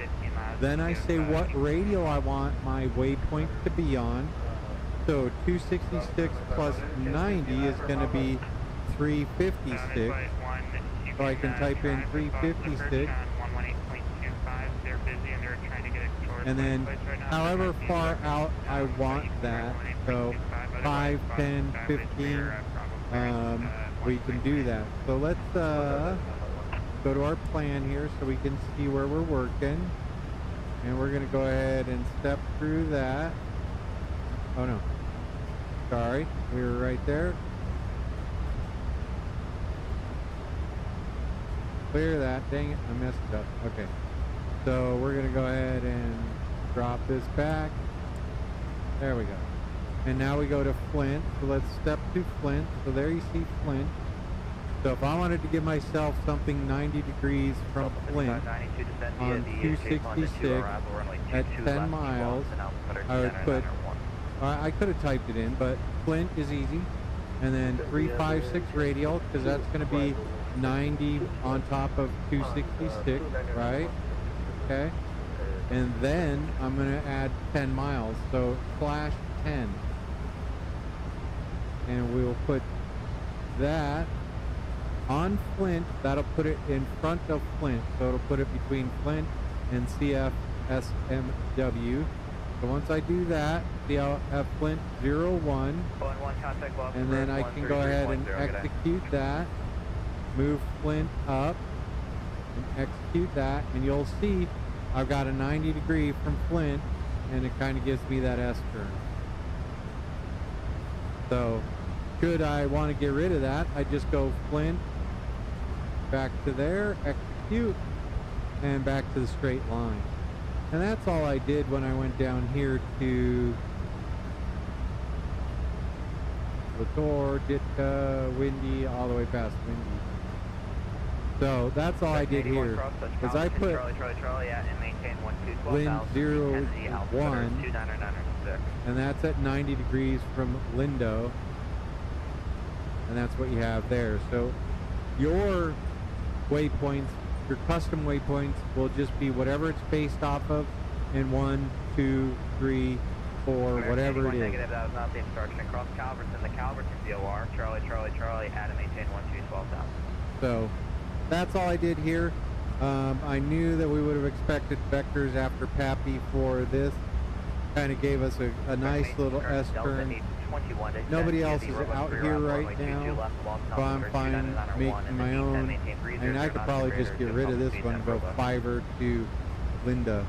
Speaker 1: Then I say what radio I want my waypoint to be on. So 266 plus 90 is going to be 356. So I can type in 356. And then however far out I want that. So 5, 10, 15. We can do that. So let's go to our plan here so we can see where we're working. And we're going to go ahead and step through that. Oh no. Sorry, we were right there. Clear that. Dang it, I messed it up. Okay. So we're going to go ahead and drop this back. There we go. And now we go to Flint. So let's step to Flint. So there you see Flint. So if I wanted to give myself something 90 degrees from Flint on 266 at 10 miles, I would put, I could have typed it in, but Flint is easy. And then 356 radial, because that's going to be 90 on top of 266, right? Okay. And then I'm going to add 10 miles. So slash 10. And we'll put that on Flint. That'll put it in front of Flint. So it'll put it between Flint and CFSMW. So once I do that, CF Flint 01. And then I can go ahead and execute that. Move Flint up and execute that. And you'll see I've got a 90 degree from Flint, and it kind of gives me that S-turn. So should I want to get rid of that, I just go Flint back to there, execute, and back to the straight line. And that's all I did when I went down here to Latour, Ditka, Windy, all the way past Windy. So that's all I did here. Is I put wind 0-1, and that's at 90 degrees from Lindo, and that's what you have there. So your waypoints, your custom waypoints, will just be whatever it's based off of in 1, 2, 3, 4, whatever it is.
Speaker 7: Negative, that was not the instruction. Across Calverton, the Calverton VOR, Charlie, add and maintain 12,000.
Speaker 1: So that's all I did here. I knew that we would have expected vectors after Pappy for this. Kind of gave us a nice little S-turn. Nobody else is out here right now, so I'm fine making my own. And I could probably just get rid of this one and go Fire to Linda.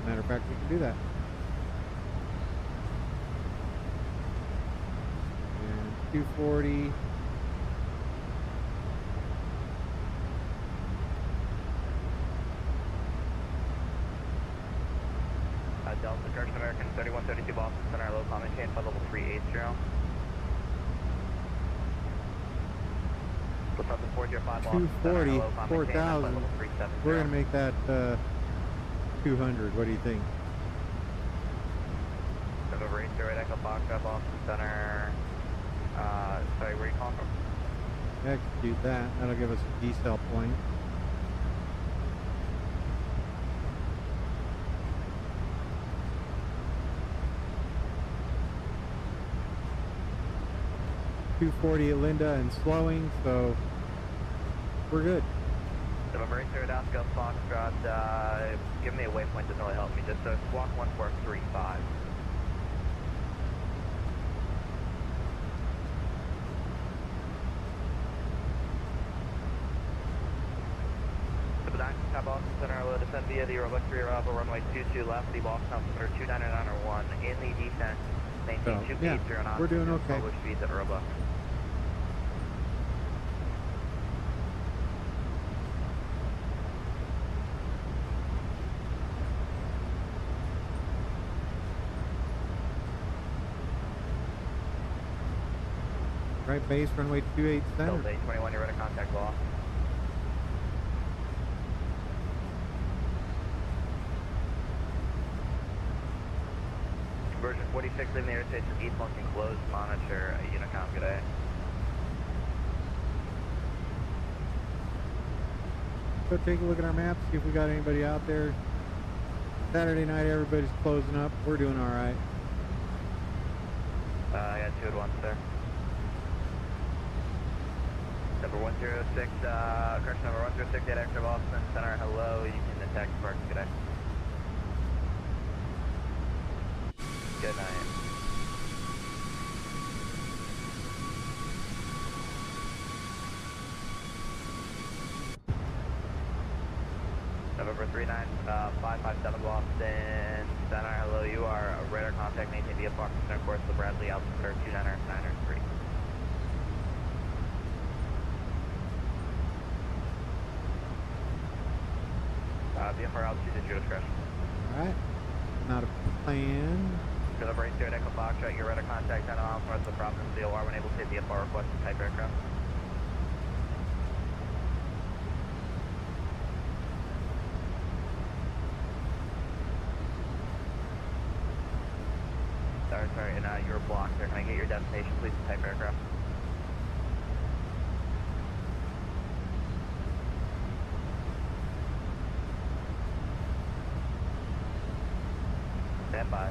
Speaker 1: Matter of fact, we can do that. And 240.
Speaker 7: Delta, correction, American 3132 Boston Center, low common chain, flight level 380. What's up, the 405 Boston
Speaker 1: 240,
Speaker 7: Center, low common
Speaker 1: 4,000.
Speaker 7: chain, flight level 370.
Speaker 1: We're going to make that 200. What do you think?
Speaker 7: November 8, right, Echo Foxtrot, Boston Center. Sorry, where are you calling from?
Speaker 1: Execute that. That'll give us a decel point. .240 at Linda and slowing, so we're good.
Speaker 7: November 8, Oscar Foxtrot, give me a waypoint, doesn't really help me, just squawk 1435. Boston Center, low descend via the Roebuck 3 Bravo, runway 22 left, the Boston Center 29901 in the descent, maintain 280 knots.
Speaker 1: We're doing okay.
Speaker 7: Published speeds at Roebuck.
Speaker 1: Right base, runway 28 center.
Speaker 7: Delta 821, you're ready to contact law. Conversion 46, leaving the airspace from east function closed, monitor Unicom, good day.
Speaker 1: Go take a look at our maps, see if we got anybody out there. Saturday night, everybody's closing up. We're doing all right.
Speaker 7: I got 2 at once there. Number 106, correction, number 106, 8 extra Boston Center, hello, you can attack park, good day. Good night. November 39, 557 Boston Center, hello, you are radar contact, maintain via Fox Center course, the Bradley altimeter 29993. VFR altitude at your discretion.
Speaker 1: Alright. Not a plan.
Speaker 7: November 8, Echo Foxtrot, your radar contact 10 miles north of the Providence VOR when able to take VFR request and type aircraft. Sorry, and you're blocked there. Can I get your destination, please, and type aircraft? Stand by.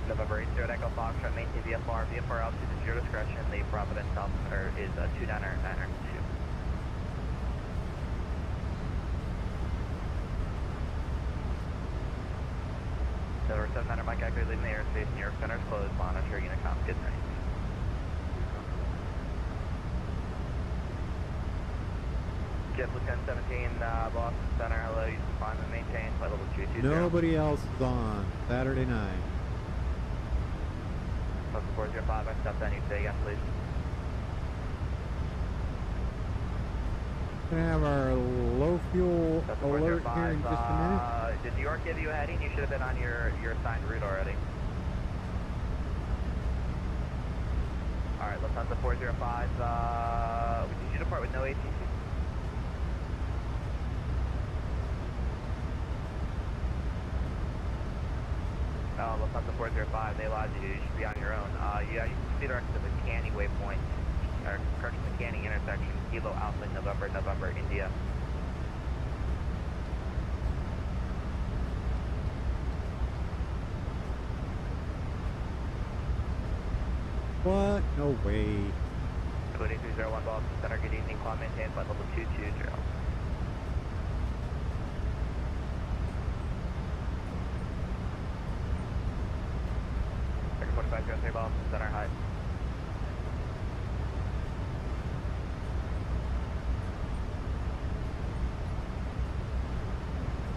Speaker 7: November 8, Echo Foxtrot, maintain VFR. VFR altitude at your discretion. The Providence altimeter is 29992. November 700, Mike Echo, leaving the airspace. New York Center is closed. Monitor Unicom. Good night. JetBlue 1017, Boston Center, hello, you can find and maintain flight level 220.
Speaker 1: Nobody else is on Saturday night.
Speaker 7: Delta 405, I stepped on you today, yes please.
Speaker 1: Gonna have our low fuel
Speaker 7: Delta
Speaker 1: alert
Speaker 7: 405,
Speaker 1: here in just a minute.
Speaker 7: did New York give you a heading? You should have been on your assigned route already. Alright, Lufthansa 405, did you depart with no ATC? Lufthansa 405, they lied to you. You should be on your own. Yeah, you can see directed to the Canny waypoint, or correction, the Canny intersection, Kilo Alpha, November, November, India.
Speaker 1: What? No way.
Speaker 7: 2301 Boston Center, good evening, climb maintain flight level 220. Second 4503 Boston Center, hi.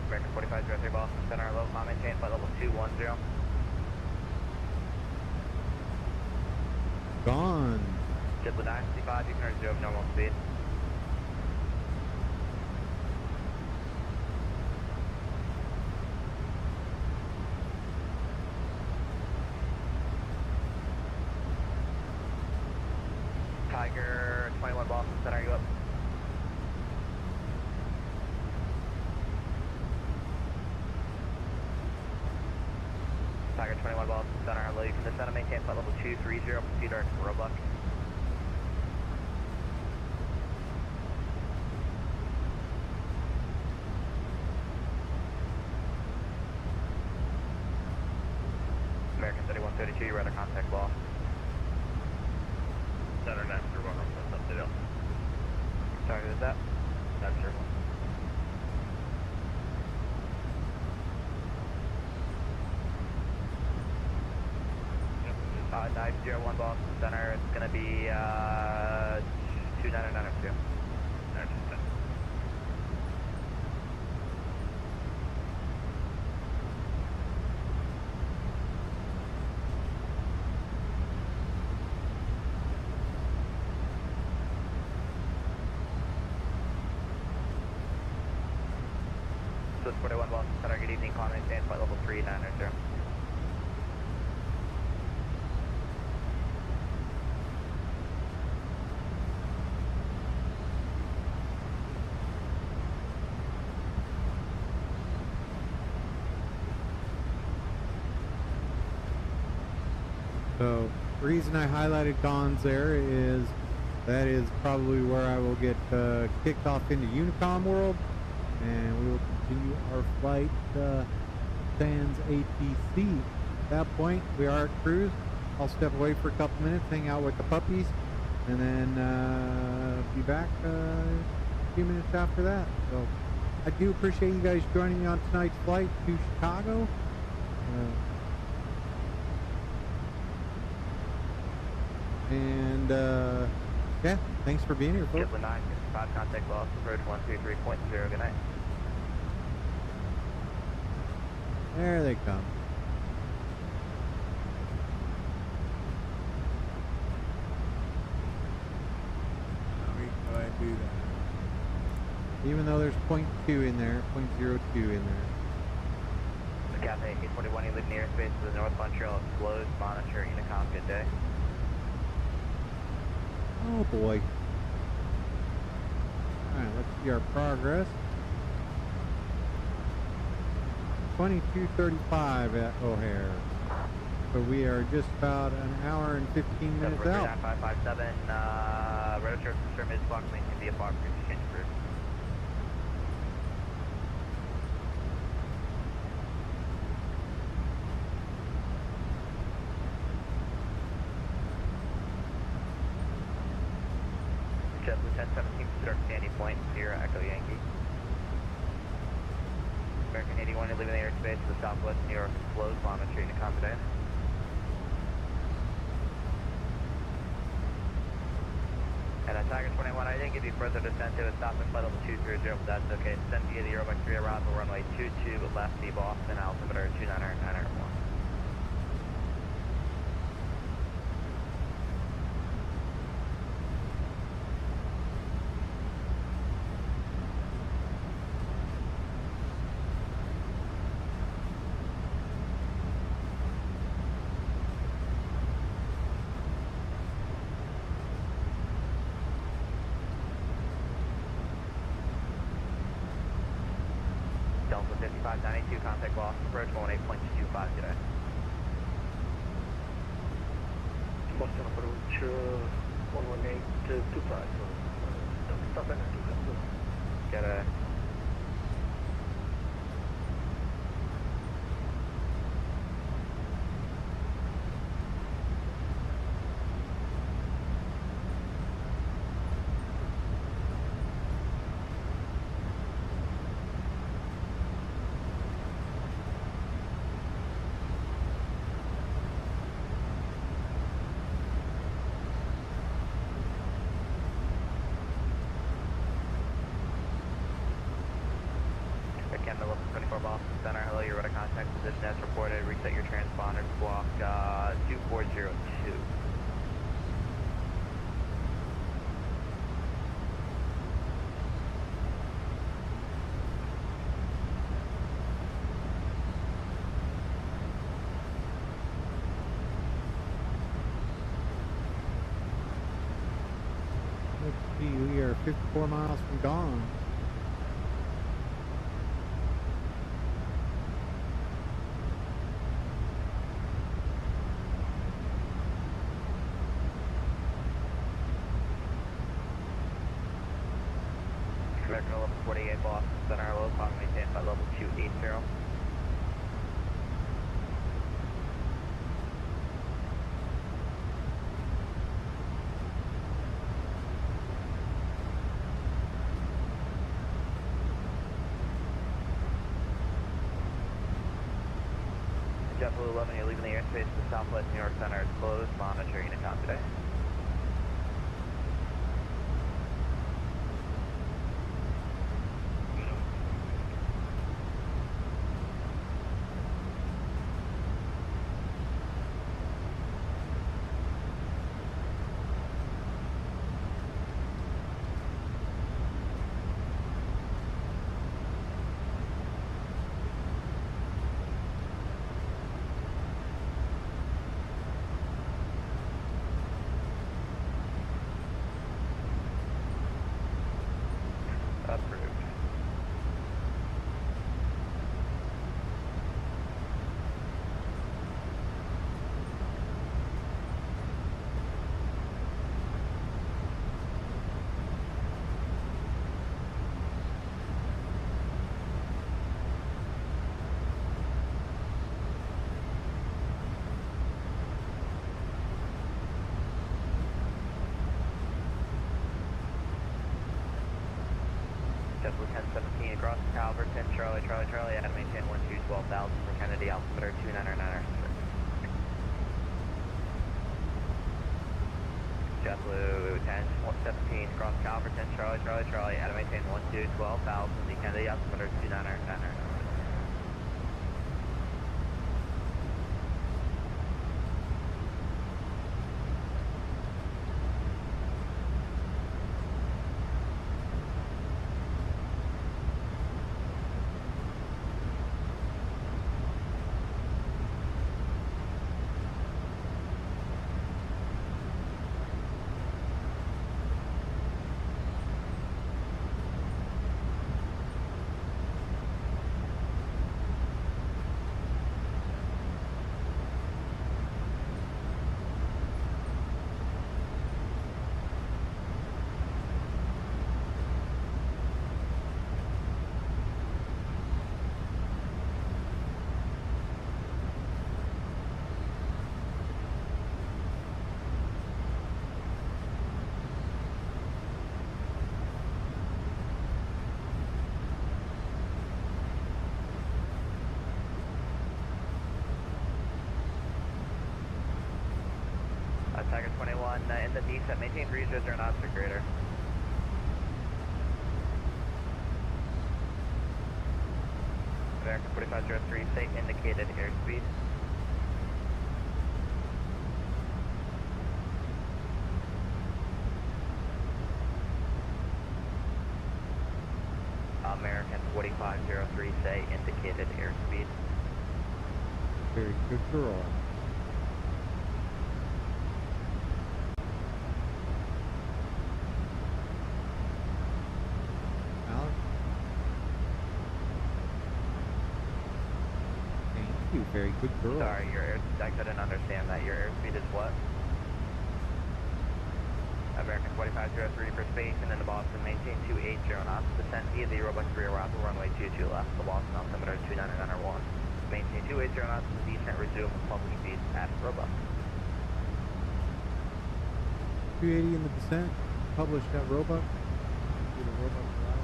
Speaker 7: American 4503 Boston Center, low, climb maintain flight level 210.
Speaker 1: Gone.
Speaker 7: JetBlue 965, you can resume normal speed. Tiger 21 Boston Center, are you up? Tiger 21 Boston Center, hello, you can descend and maintain flight level 230, proceed direct to Roebuck. American 3132, you're under contact lost. Center 901, what's up to do? Sorry, who's that? 901. 901 Boston Center, it's going to be 29902. So 41 Boston Center, good evening, climb maintain flight level 3900.
Speaker 1: So the reason I highlighted Gons there is that is probably where I will get kicked off into Unicom world, and we will continue our flight sans ATC. At that point, we are at cruise. I'll step away for a couple minutes, hang out with the puppies, and then be back a few minutes after that. So I do appreciate you guys joining me on tonight's flight to Chicago. Yeah, thanks for being here, folks.
Speaker 7: JetBlue 965, contact lost, approach 133.0, good night.
Speaker 1: There they come.
Speaker 9: How do I do that?
Speaker 1: Even though there's 0.2 in there, 0.02 in there.
Speaker 7: The Cathay 841, you leave the airspace to the North Montreal, closed, monitor, Unicom, good day.
Speaker 1: Oh boy. Alright, let's see our progress. 22:35 at O'Hare. So we are just about an hour and 15 minutes out.
Speaker 7: 9557, radar chart confirm is block link in VFR, exchange group. JetBlue 1017, start Sandy Point, Sierra Echo Yankee. American 81, you're leaving the airspace to the southwest New York, closed, monitor, Unicom today. And Tiger 21, I didn't give you further descent to a stop and flight level 230, but that's okay. Descend via the Airline 3 arrival runway 22 left V Boston, altimeter 29901. 592, contact lost, approach 18.25 today.
Speaker 4: Boston approach 118.25, stop at 2.
Speaker 7: Got a Canada level 24 Boston Center, hello, you're out of contact position as reported, reset your transponder to block 2402.
Speaker 1: Let's see, we are 54 miles from dawn.
Speaker 7: American level 48 Boston Center, hello, call maintained by level 280. JetBlue 11, you're leaving the airspace to the Southwest New York Center. It's closed. Monitor Unicom today. Approved. JetBlue 1017 across Calverton, Charlie, at maintain 12,000 for Kennedy, altimeter 299er. JetBlue 1017 across Calverton, Charlie, at maintain 12,000, the Kennedy, altimeter 299er. Tiger 21 in the descent, maintain breezers or an obstacle greater. American 4503, say indicated airspeed. American 4503, say indicated airspeed.
Speaker 1: Very good girl. you. Very good girl.
Speaker 7: Sorry, I couldn't understand that. Your airspeed is what? American 4503 for space, and then the Boston maintain 280 knots. Descent via the Robux 3 arrival runway 22 left. The Boston altimeter 29901. Maintain 280 knots. The descent resume with public speed at Robux.
Speaker 1: 280 in the descent. Published at Roebuck. Do the Roebuck arrival.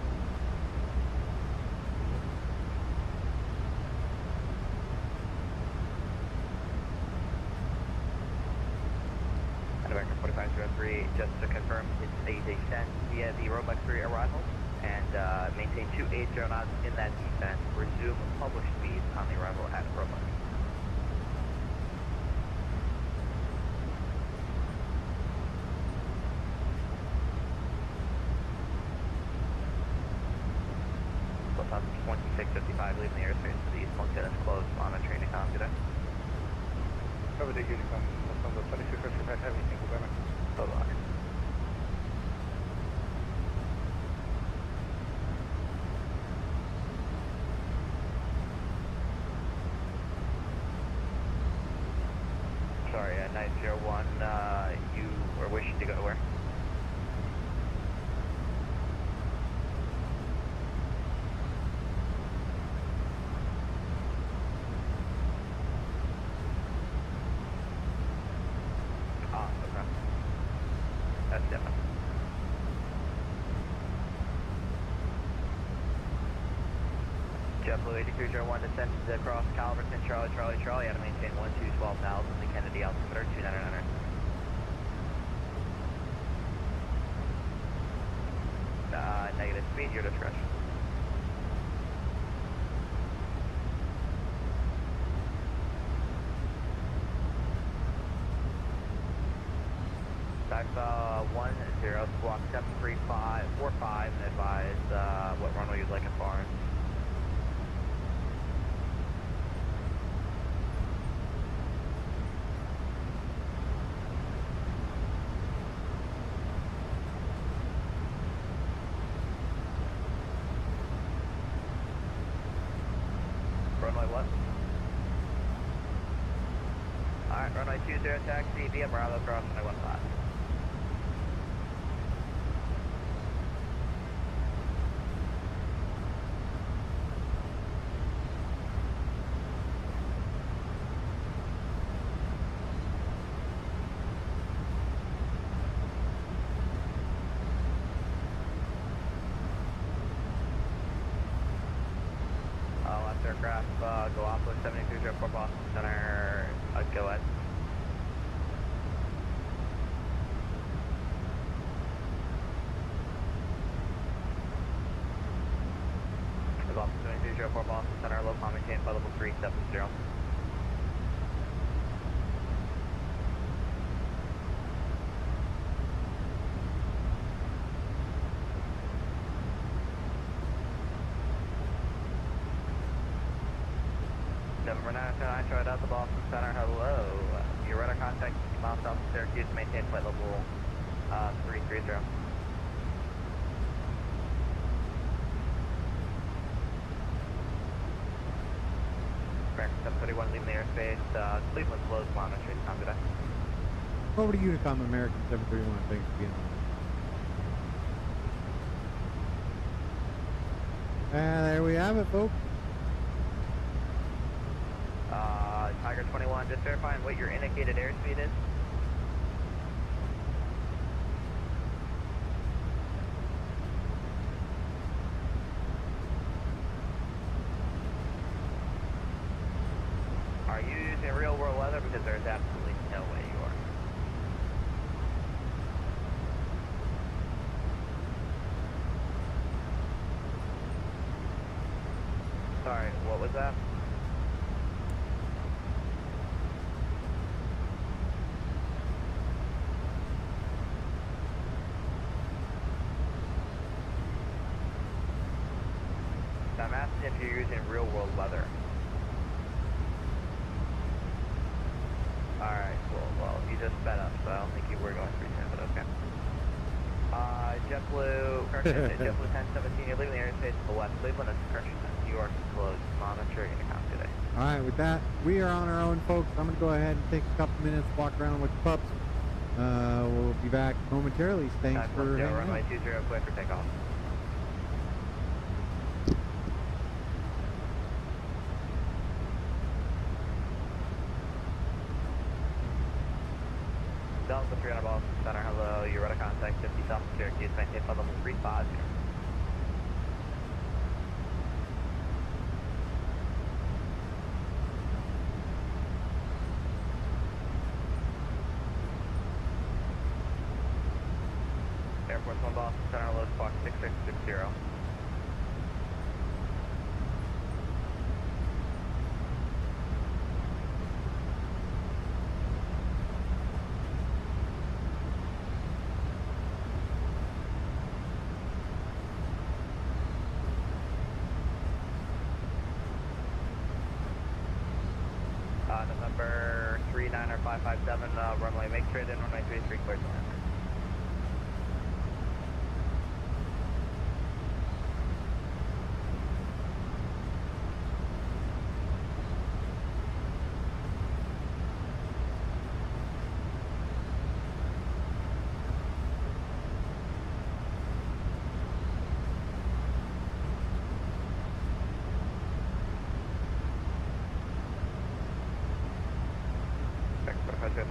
Speaker 7: American 4503, just to confirm, it's a descent via the Roebuck 3 arrival, and maintain 280 knots in that descent. Resume published speed on the arrival at Roebuck. Lufthansa 2655, leaving the airspace to the east. Montana is closed. Monitoring to com today.
Speaker 2: Cover the Unicom. Lufthansa 2655, have anything to better?
Speaker 7: Hold on. Sorry, 901, you are wishing to go where? Okay. That's different. JetBlue 8301 descends across Calverton, Charlie, Charlie, Charlie, out to maintain 12,000, the Kennedy altimeter 299. Negative speed, your discretion. Type 10, squawk 73545, and advise what runway you'd like in foreign. Runway what? Alright, runway 20 taxi via Bravo cross runway 15. Aircraft, go off with 7204 Boston Center, go ahead. Go off 7204 Boston Center, low comm maintain by level 370. Number 909, tried out the Boston Center, hello. Your radar contact 50 miles south of Syracuse, maintain flight level 330. American 731, leaving the airspace, Cleveland closed, monitoring, time today.
Speaker 1: Over to Unicom, American 731, thanks for being on. And there we have it, folks.
Speaker 7: Tiger 21, just verifying what your indicated airspeed is. Are you using real world weather? Because there's absolutely no way you are. Sorry, what was that? I'm asking if you're using real world weather. Alright, cool. Well, you just sped up, so I don't think you were going 310, but okay. JetBlue, correction, JetBlue 1017, you're leaving the airspace to the west. Cleveland is correction. New York is closed. Monitor intercom today.
Speaker 1: All right, with that, we are on our own, folks. I'm going to go ahead and take a couple minutes, walk around with the pups. We'll be back momentarily. Thanks for hanging out.
Speaker 7: Runway 20, clear for takeoff. Delta 300 Boston Center, hello, you're at a contact 50 South Syracuse, maintain flight level 350. Air Force 1 Boston Center, hello, Squawk 6660. November 39557, runway make straight in, runway 33, clear to land.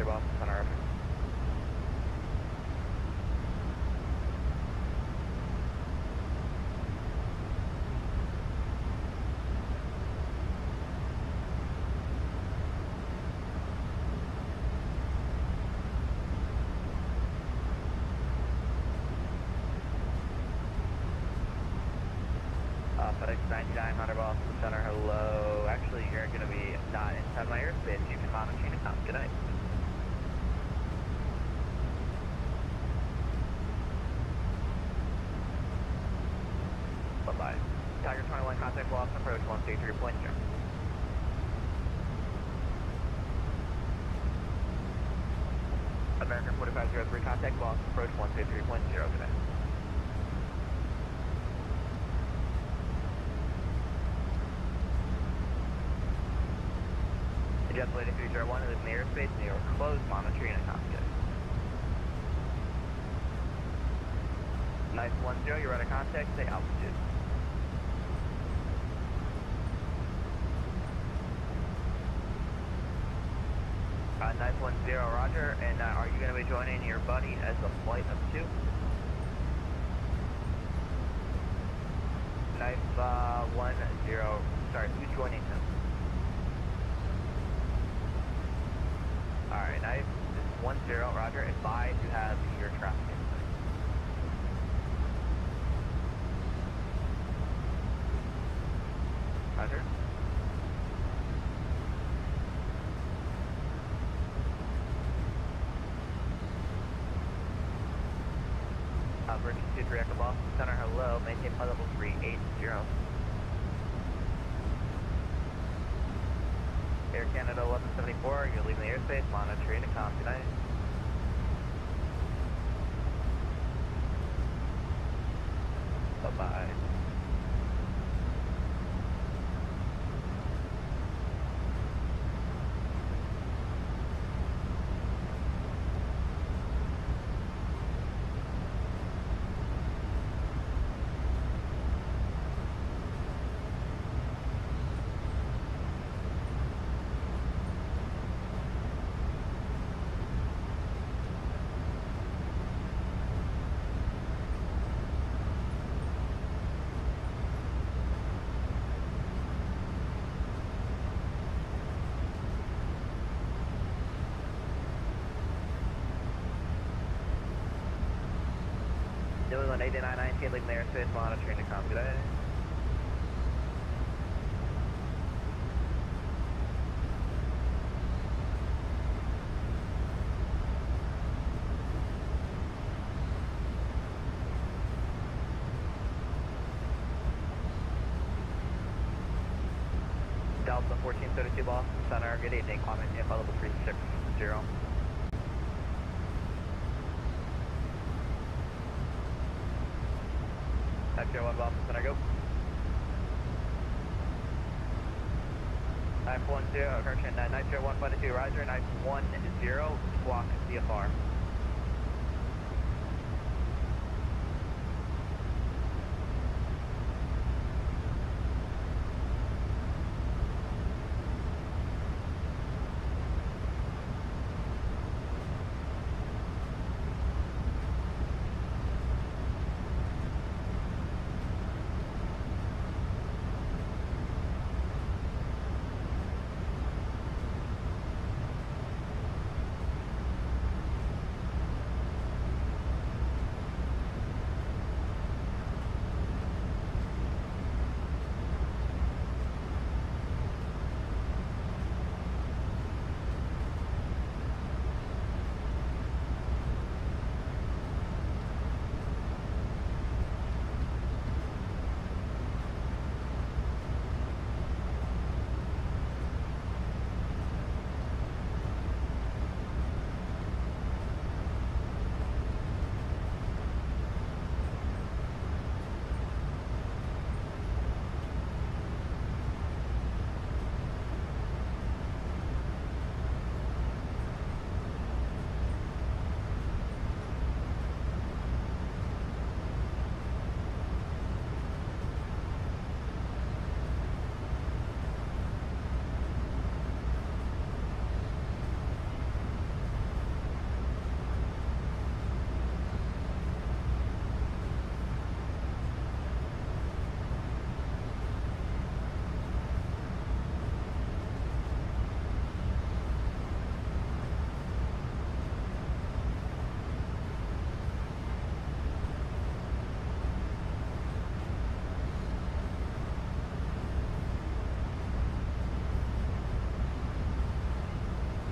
Speaker 7: Boston Center. FedEx 9900 Boston Center, hello. Actually, you're going to be not inside my airspace. You can mount a chain of command. Good night. Bye-bye. Tiger 21, contact Boston, approach 133.0. American 4503, contact Boston, approach 133.0 today. Jet Lady 301 is in the airspace, New York closed, monitoring and cockpit. Nice 10, you're out of contact, stay altitude. Nice 10, roger, and are you going to be joining your buddy as a flight of 2? Nice 10, sorry, who's joining him? Alright, nice. 10, roger. Advise you have your traffic insight. Roger. Virgin 23 Echo Boston Center, hello. Maintain flight level 380. Air Canada 1174, you're leaving the airspace, monitoring the comm. Good night. Bye-bye. New England 8919, leaving the airspace, monitoring the comm. Good day. Delta 1432 Boston Center, good evening, comment info level 360. X-Ray 1 Boston Center, go. Knife 10, correction, Knife 152, Roger, Knife 10, squawk CFR.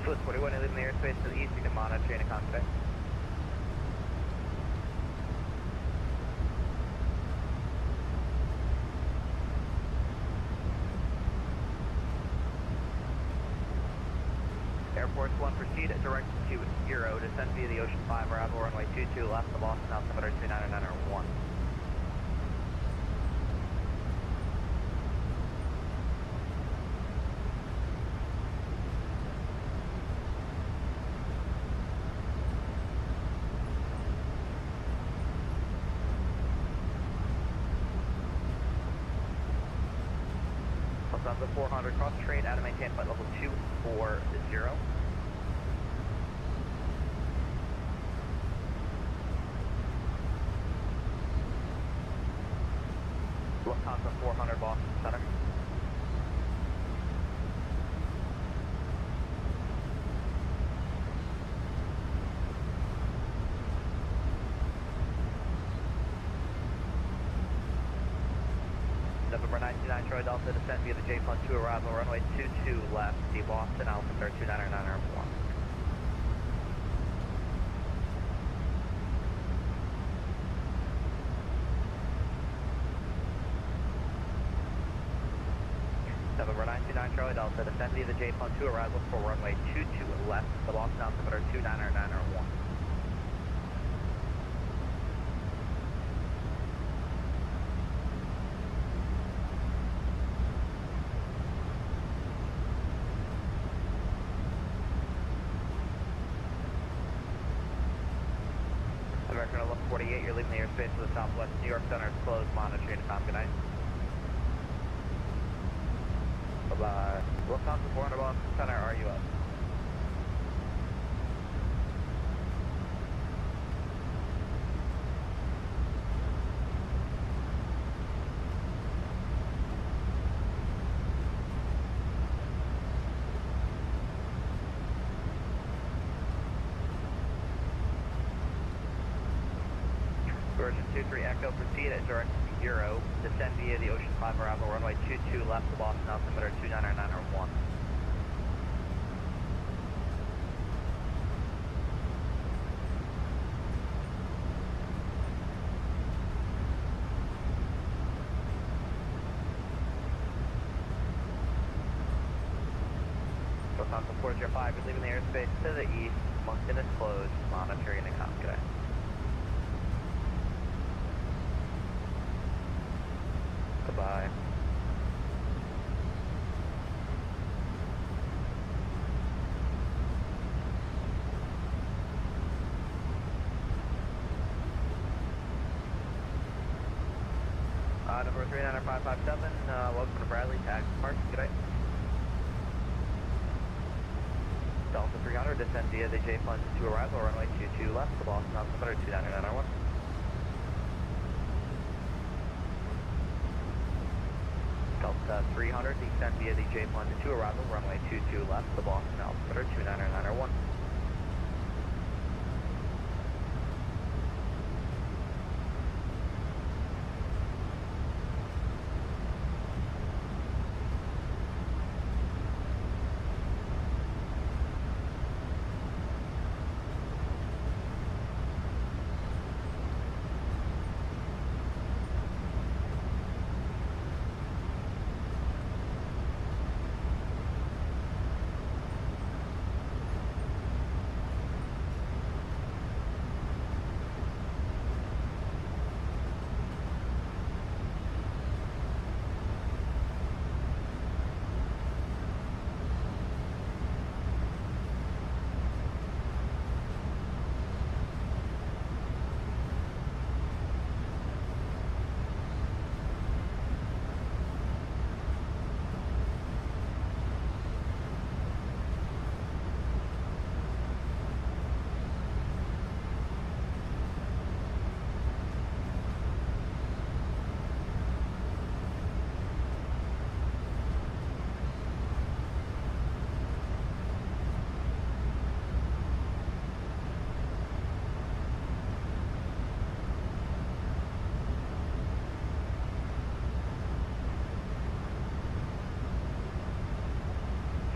Speaker 7: Swiss 41, leaving the airspace to the east, you can monitor chain of contact. Airports 1, proceed direct to Euro, descend via the Ocean 5, arrival runway 22 left, the Boston altimeter 299 Lufthansa 400, cross trade, out of maintain flight level 240. Lufthansa 400, Boston Center. November 99, Troy Delta, descend via the J-2 arrival, runway 22 left, the Boston altimeter 299 November 99, Charlie Delta, descend via the J-2 arrival for runway 22 left, the Boston altimeter 299 American 1148, you're leaving the airspace to the southwest. New York Center is closed. Monitoring to Tom. Good night. Bye-bye. Lufthansa 400 Boston Center, are you up? Version 23 Echo, proceed at direct Euro, descend via the Ocean 5 arrival, runway 22 left, the Boston altimeter 299 Lufthansa 405, you're leaving the airspace to the east, Moncton is closed, monitoring the com. Good day. Goodbye. Number 39557, welcome to Bradley, tax park, good day. Delta 300, descend via the J plunge to arrival, runway 22 left, the Boston altimeter 299R1. Delta 300, descend via the J plunge to arrival, runway 22 left, the Boston altimeter 299R1.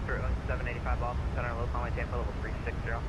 Speaker 7: Spirit 785 Boston Center, low runway Tampa, level 360.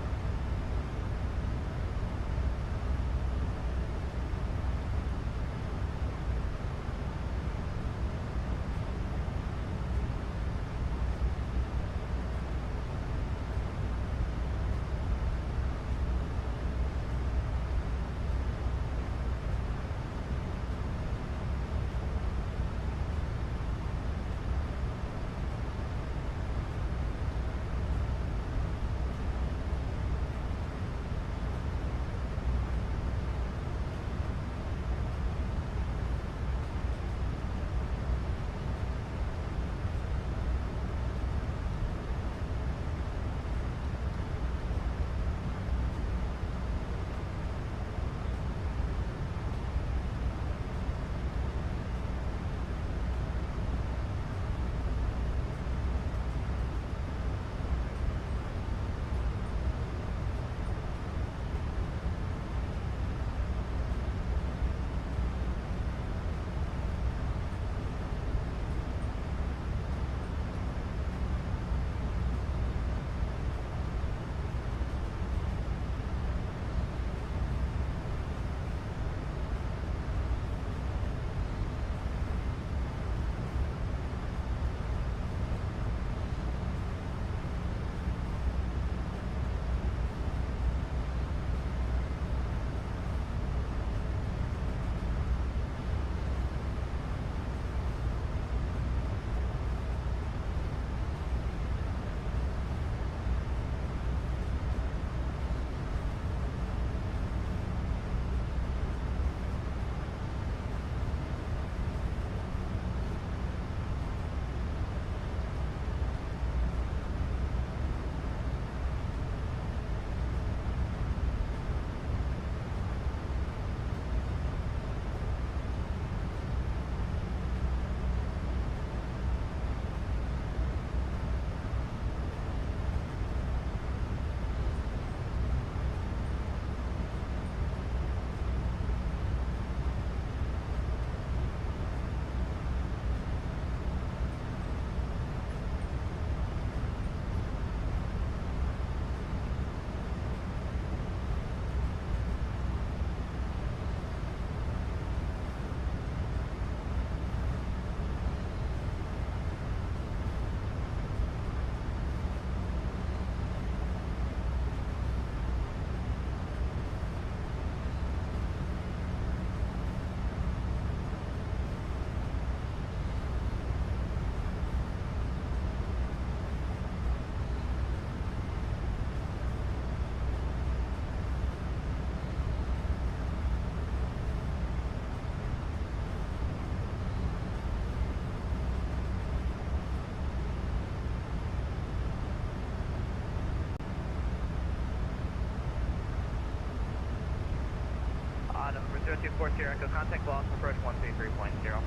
Speaker 7: 0240 Echo, contact Boston approach 133.0.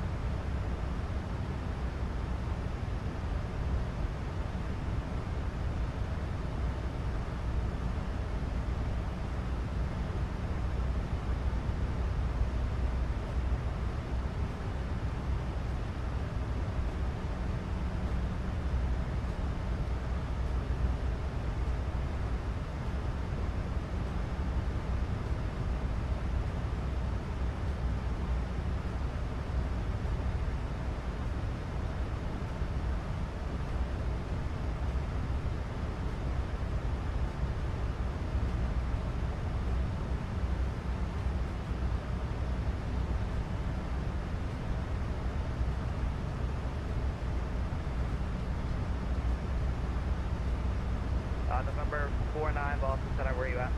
Speaker 7: November 49 Boston Center, where are you at?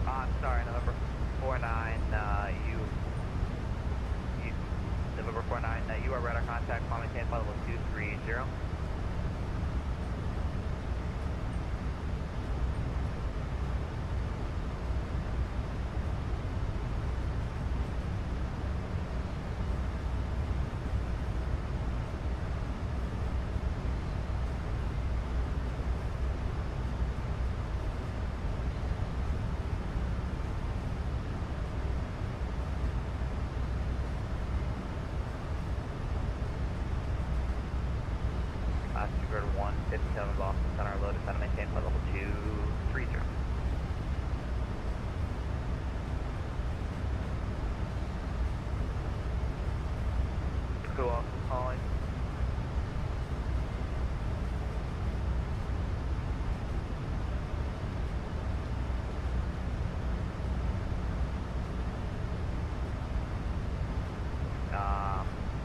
Speaker 7: I'm sorry, November 49, November 49, you are radar contact, call maintain flight level 230. Stuttgart 157 Boston Center, low descent, maintain flight level 230. Who else is calling?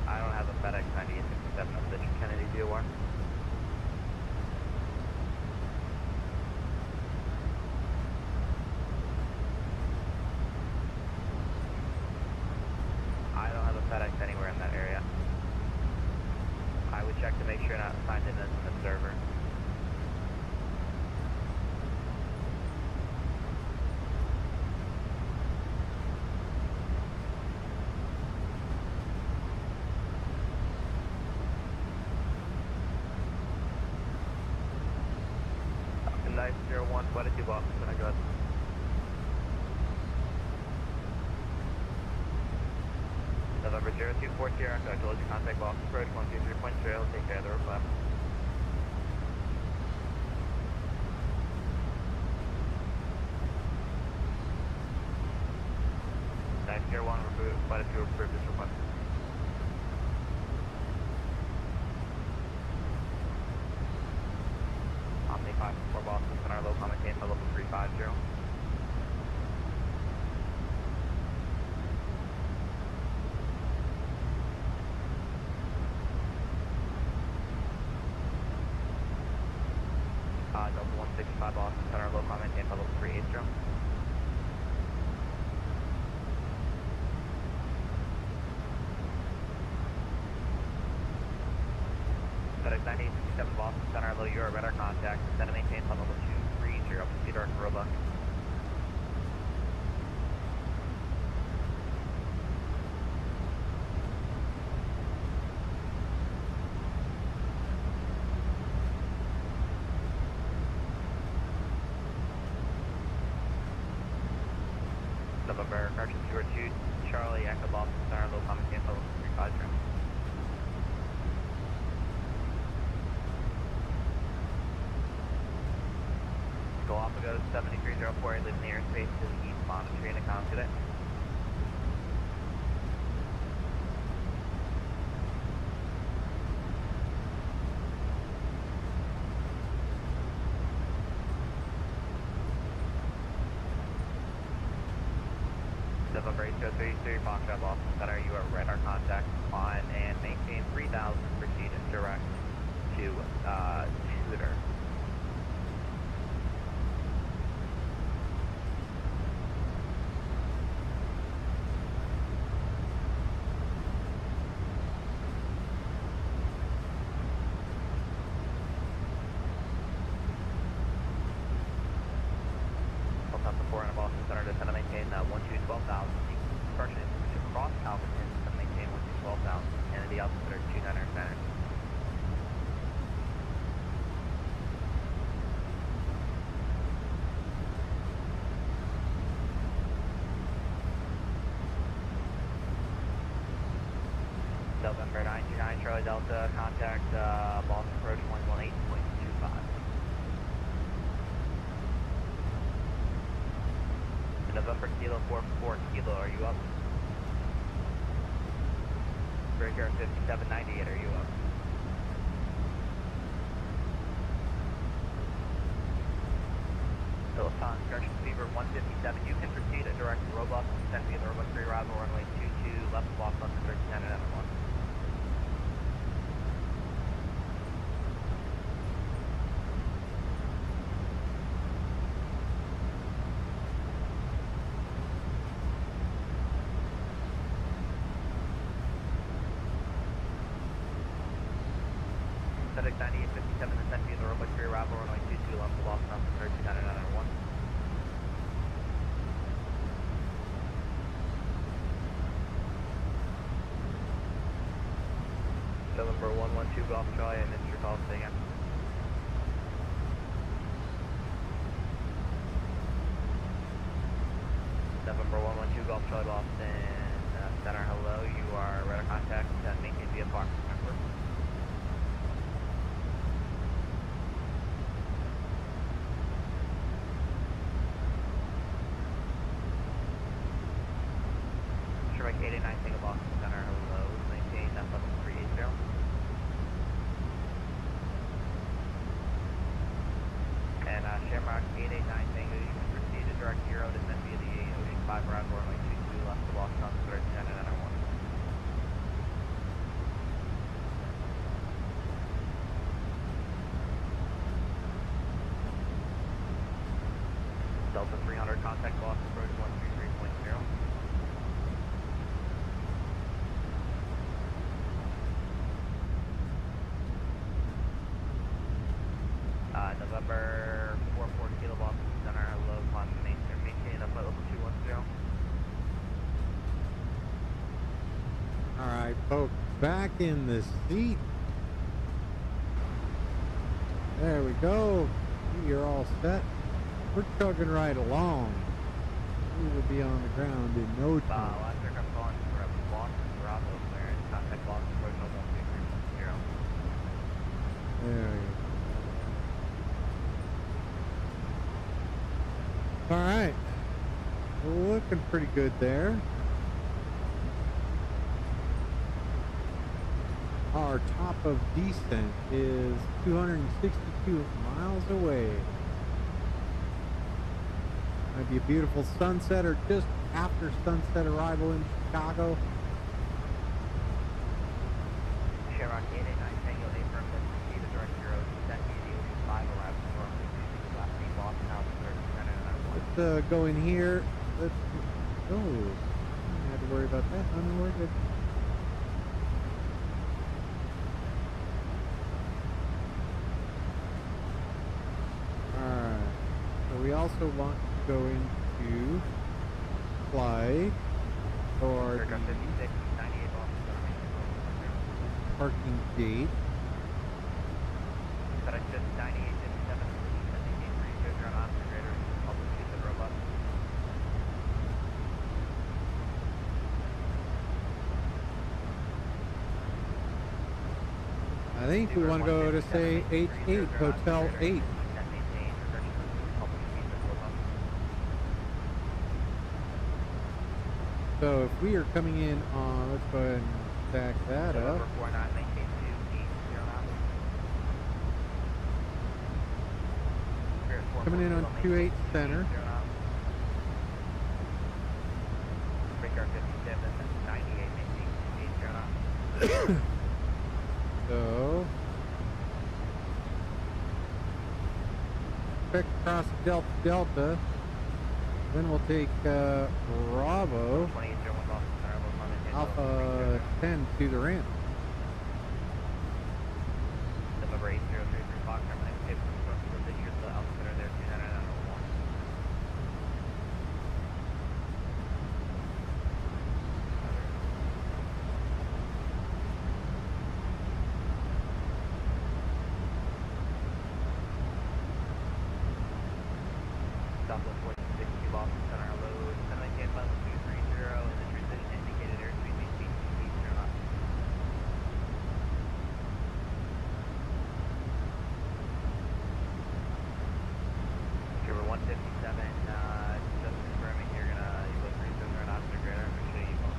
Speaker 7: I don't have a FedEx 9867 of Richard Kennedy DOR. I don't have a FedEx anywhere in that area. I would check to make sure you're not signed in as an observer. Nice 01, 22 Boston, I go ahead. November 0240 Echo, I told you contact Boston approach 123.0, take care of the request. Nice 01, flight to approve this request. Omni 54 Boston Center, low comment maintain level 350. Delta 165 Boston Center, low comment maintain level 380. FedEx 9867 Boston Center, low Euro radar contact, descend and maintain level 230, proceed to Aruba. November, correction 02, Charlie, Echo Boston Center, low comment maintain level 350. Galapagos 7304, leaving the airspace to the east, monitoring and account today. November 8033, Foxtrot Boston Center, you are radar contact, climb and maintain 3000, proceed direct to Tudor. in 12,000. Departure to cross Calverton to maintain 12,000 and the altimeter 2900 center. November 929 Charlie Delta, contact Boston approach 118.25. November Kilo 44 Kilo, are you up? Breaker 5798, are you up? Philippine, correction Fever 157, you can proceed a direct robust, descent via the robust 3 arrival runway 22, left block on the 1310 and M1. Pacific 9857, descent via the robust 3 arrival runway 22, left block on the 1310 and M1. November 112 Golf Charlie, I missed your call, say again. November 112 Golf Charlie, Boston Center, hello, you are radar contact, maintain via Fox, remember? Sherman 889 Single Boston Center, hello, maintain level 380. And Shamrock 889 Tango, you can proceed to direct Euro descent via the Ocean 5 route runway 22 left to Boston on 1310 and NR1. Delta 300, contact Boston approach 133.0. November 44 Kilo Boston Center, hello, climb maintain up at level 210.
Speaker 1: Alright, folks, back in the seat. There we go. You're all set. We're chugging right along. We will be on the ground in no time.
Speaker 7: Last aircraft calling for Boston, Bravo, clearance, contact Boston approach 133.0.
Speaker 1: There we go. Alright, looking pretty good there. Our top of descent is 262 miles away. Might be a beautiful sunset or just after sunset arrival in Chicago.
Speaker 7: Shamrock 889 Tango, they firm that proceed to direct Euro descent via the Ocean 5 arrival runway 22 left to Boston out to 1310 and NR1.
Speaker 1: Let's go in here. Let's go. Don't have to worry about that. I mean, we're good. Alright. So we also want to go into fly for the
Speaker 7: Aircraft 56, 98 Boston Center,
Speaker 1: parking gate.
Speaker 7: but I just 98, 57, descending gate 3, shows you're on option grader, public use of robust.
Speaker 1: I think we want to go to say H8, Hotel 8. So if we are coming in on, let's go ahead and stack that up. Coming in on 28 center. So expect across Delta Delta. Then we'll take Bravo Alpha 10 to the ramp.
Speaker 7: November 8033 Fox, terminate tape from the altimeter there, 2901. Southwest 1462 Boston Center, load, Sunlight Tampa 230, and the transition indicated airspeed maintain 280 knots. Trooper 157, just confirming you're gonna go 37 knots or greater, make sure you go.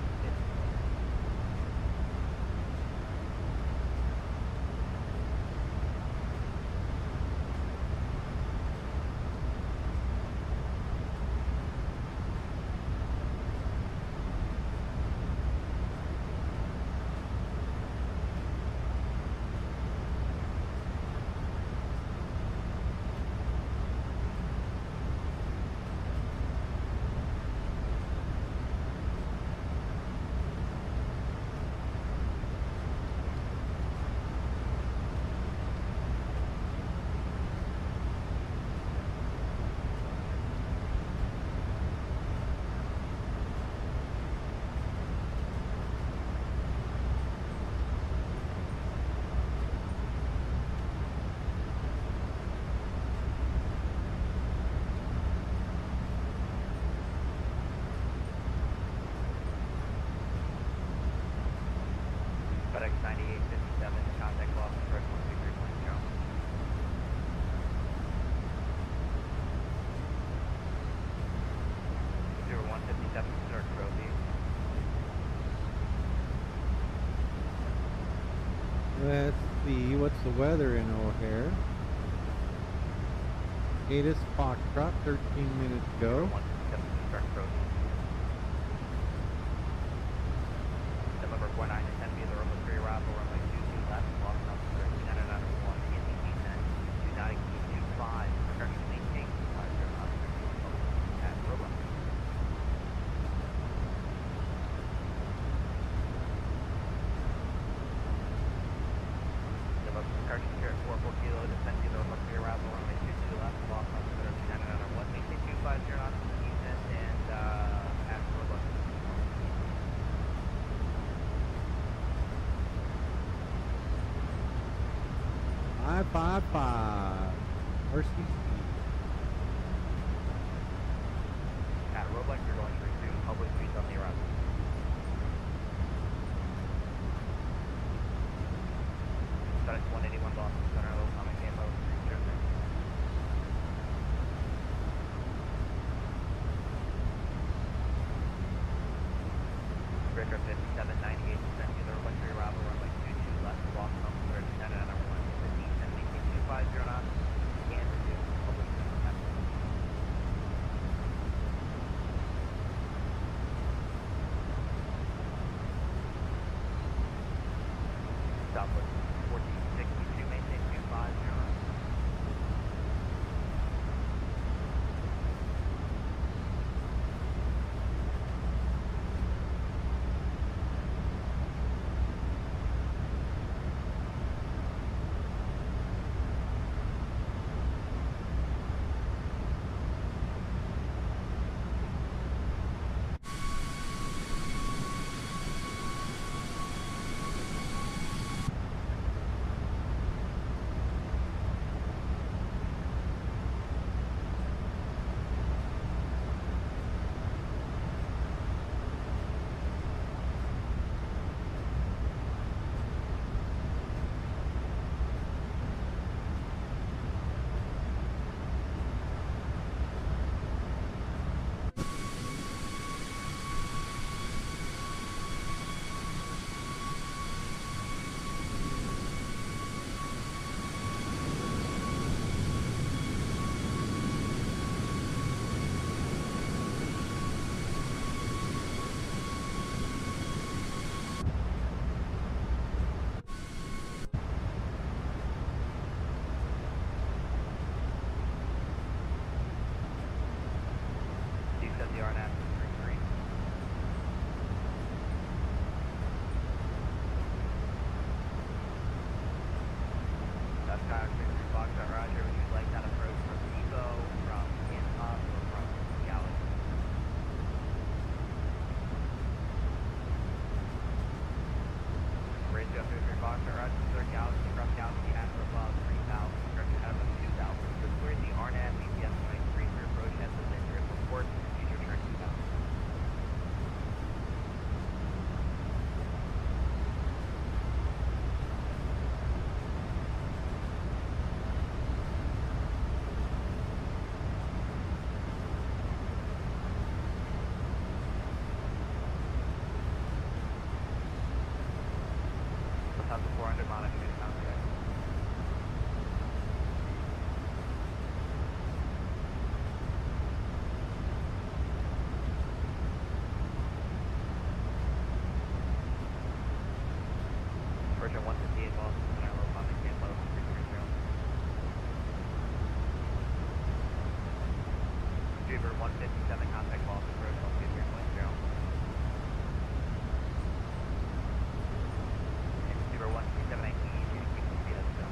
Speaker 7: FedEx 9857, contact loss on first 123.0. Zero 157, start trophy.
Speaker 1: Let's see, what's the weather in O'Hare? Atis Foxtrot, 13 minutes ago.
Speaker 7: 157, start trophy. November 49 to 10, be the Robo 3 arrival, runway 22 left, lost on 39 and under 1, TNT 10, do not exceed 25, progression maintain 50 knots, at Robo. November progression here at 44 kilo, descend be the Robo 3 arrival, runway 22 left, lost on 39 and under 1, maintain 250 knots, and at Robo.
Speaker 1: I-55 RCC.
Speaker 7: At Roblox, you're going to resume public speech on the arrival. FedEx 181 Boston Center, low coming KBOS 306. Breaker 57, 98%, either Roblox or arrival, runway 22 left, Boston, 39 and under 1, 15, 10, maintain 250 knots, and resume public Receiver 157, contact loss approach 123.0. And receiver 137, I need you to keep the speed up still.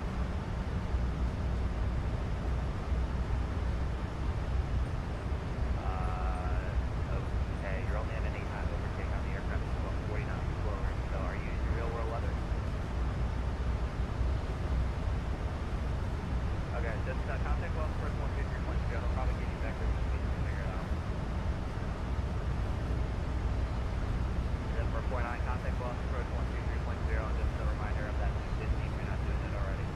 Speaker 7: Okay, you're only at an 8-knot overtake on the aircraft, it's about 40 knots slower. So are you using real world weather? Okay, just contact loss approach 123.0. They'll probably get you back there when we can figure it out. Then for 49, contact loss approach 123.0. And just a reminder of that 215 if you're not doing it already.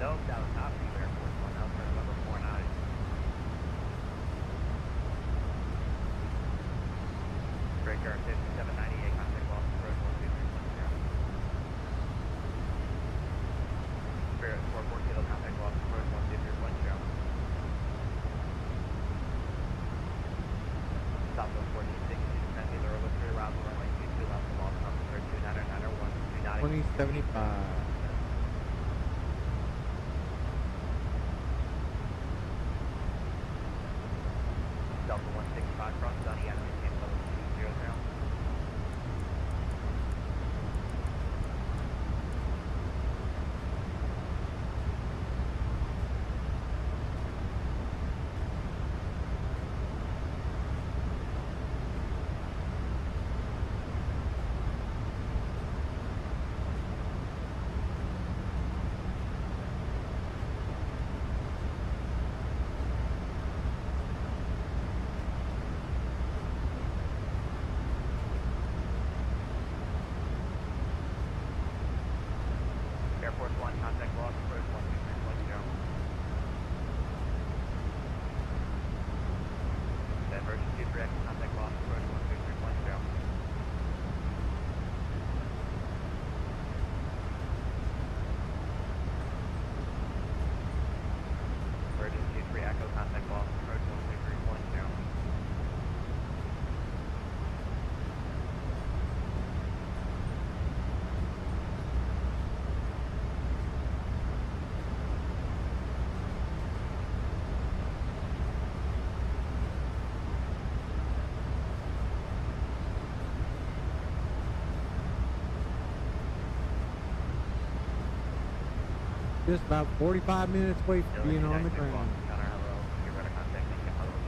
Speaker 7: Nope, that was not for you, Air Force One. That was for number 49. Breaker 5798, contact loss approach 123.0. Spirit 44 kilo, contact loss approach 123.0. Southwest 1460, descend either over 3 routes, runway 22 left, the loss number 29901,
Speaker 1: 2075.
Speaker 7: Delta 165 cross Sunny, and maintain level 200. Air Force One, contact loss approach 123.0. Denver 23X, contact loss approach 123.0. Virgin 23 Echo, contact loss approach 123.0.
Speaker 1: Just about 45 minutes away from being on the ground.
Speaker 7: Counter hello, you're ready to contact me, hello 20.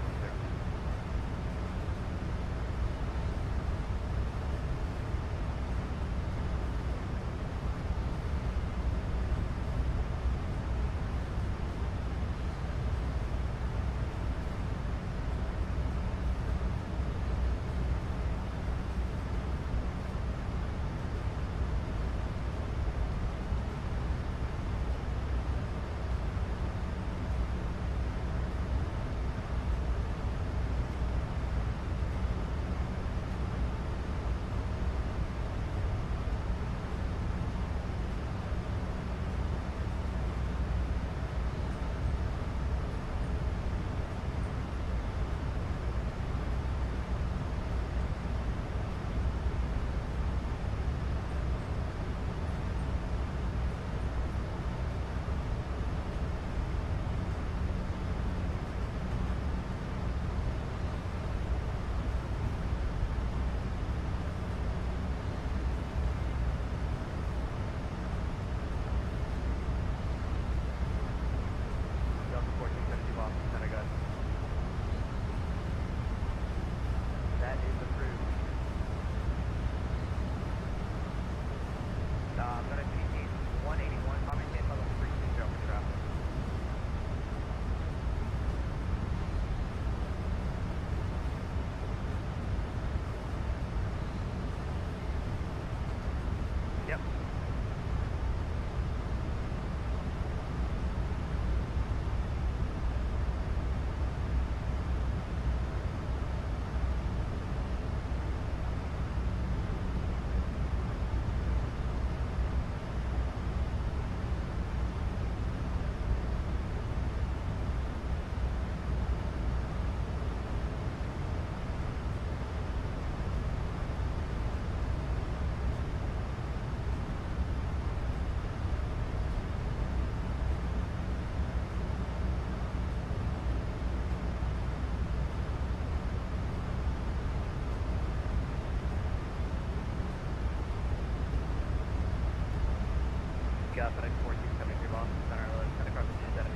Speaker 7: got FedEx 1473 Boston Center, send across the 217.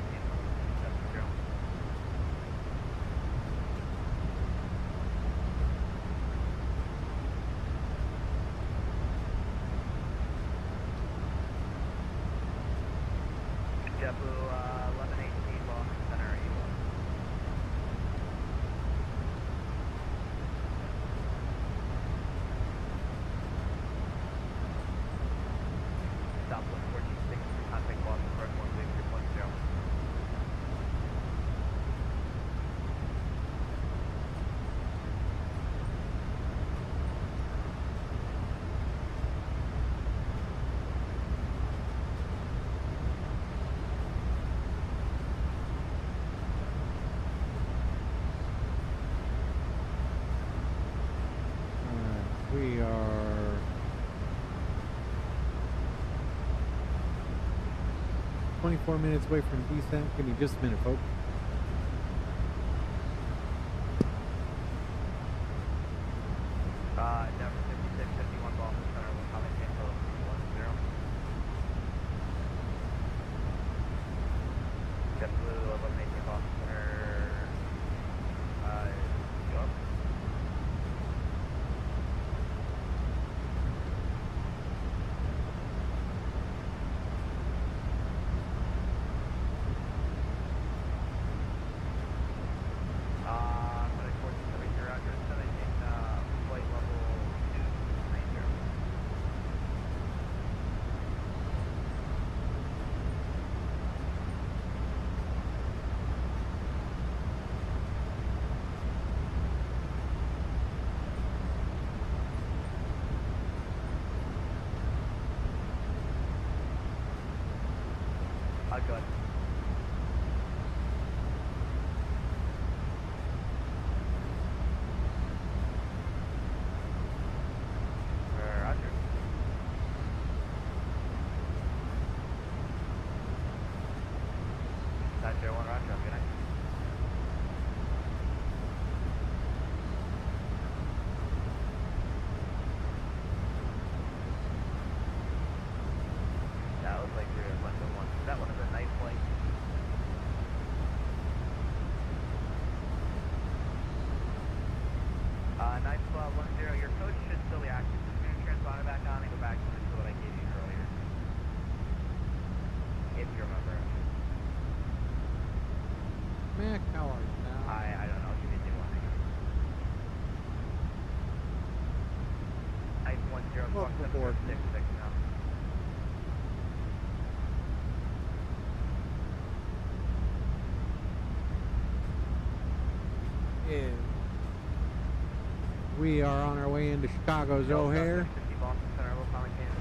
Speaker 7: That's zero. JetBlue 1118 Boston Center, E1. Southwest 146, contact Boston, correct 163.0.
Speaker 1: We are 24 minutes away from descent. Give me just a minute, folks.
Speaker 7: Denver 5651 Boston Center, will come in Philip 10. JetBlue 1118 Boston Center, go up. FedEx 1473, Roger, 17, flight level 290. Go ahead. Roger. That's 01, Roger. Have a good night. That looks like you're at London 1. Is that one of the night flights? Night 1210, your code should still be active. Just going to transponder back on and go back to the code I gave you earlier. If you remember.
Speaker 1: Mac, how are you now?
Speaker 7: I don't know. I'll give you a new one. Night 10,
Speaker 1: Welcome aboard.
Speaker 7: 66 now.
Speaker 1: And we are on our way into Chicago's O'Hare.
Speaker 7: Boston Center, low common cadence,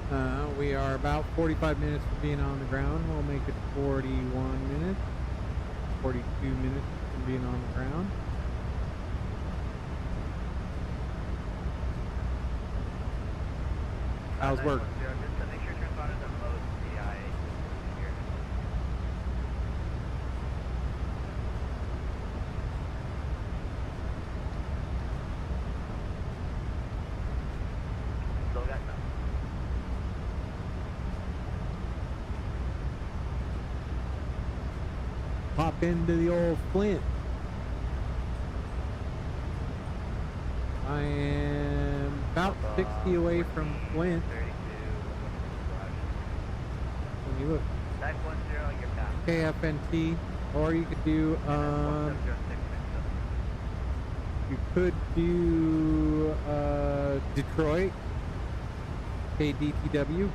Speaker 7: 16,000.
Speaker 1: We are about 45 minutes from being on the ground. We'll make it 41 minutes, 42 minutes from being on the ground. How's work?
Speaker 7: Just to make sure transponders on load CI here. Still got some.
Speaker 1: Pop into the old Flint. I am about 60 away from Flint.
Speaker 7: 32.
Speaker 1: When you look
Speaker 7: 910, you're back.
Speaker 1: KFNT, or you could do you could do Detroit KDTW.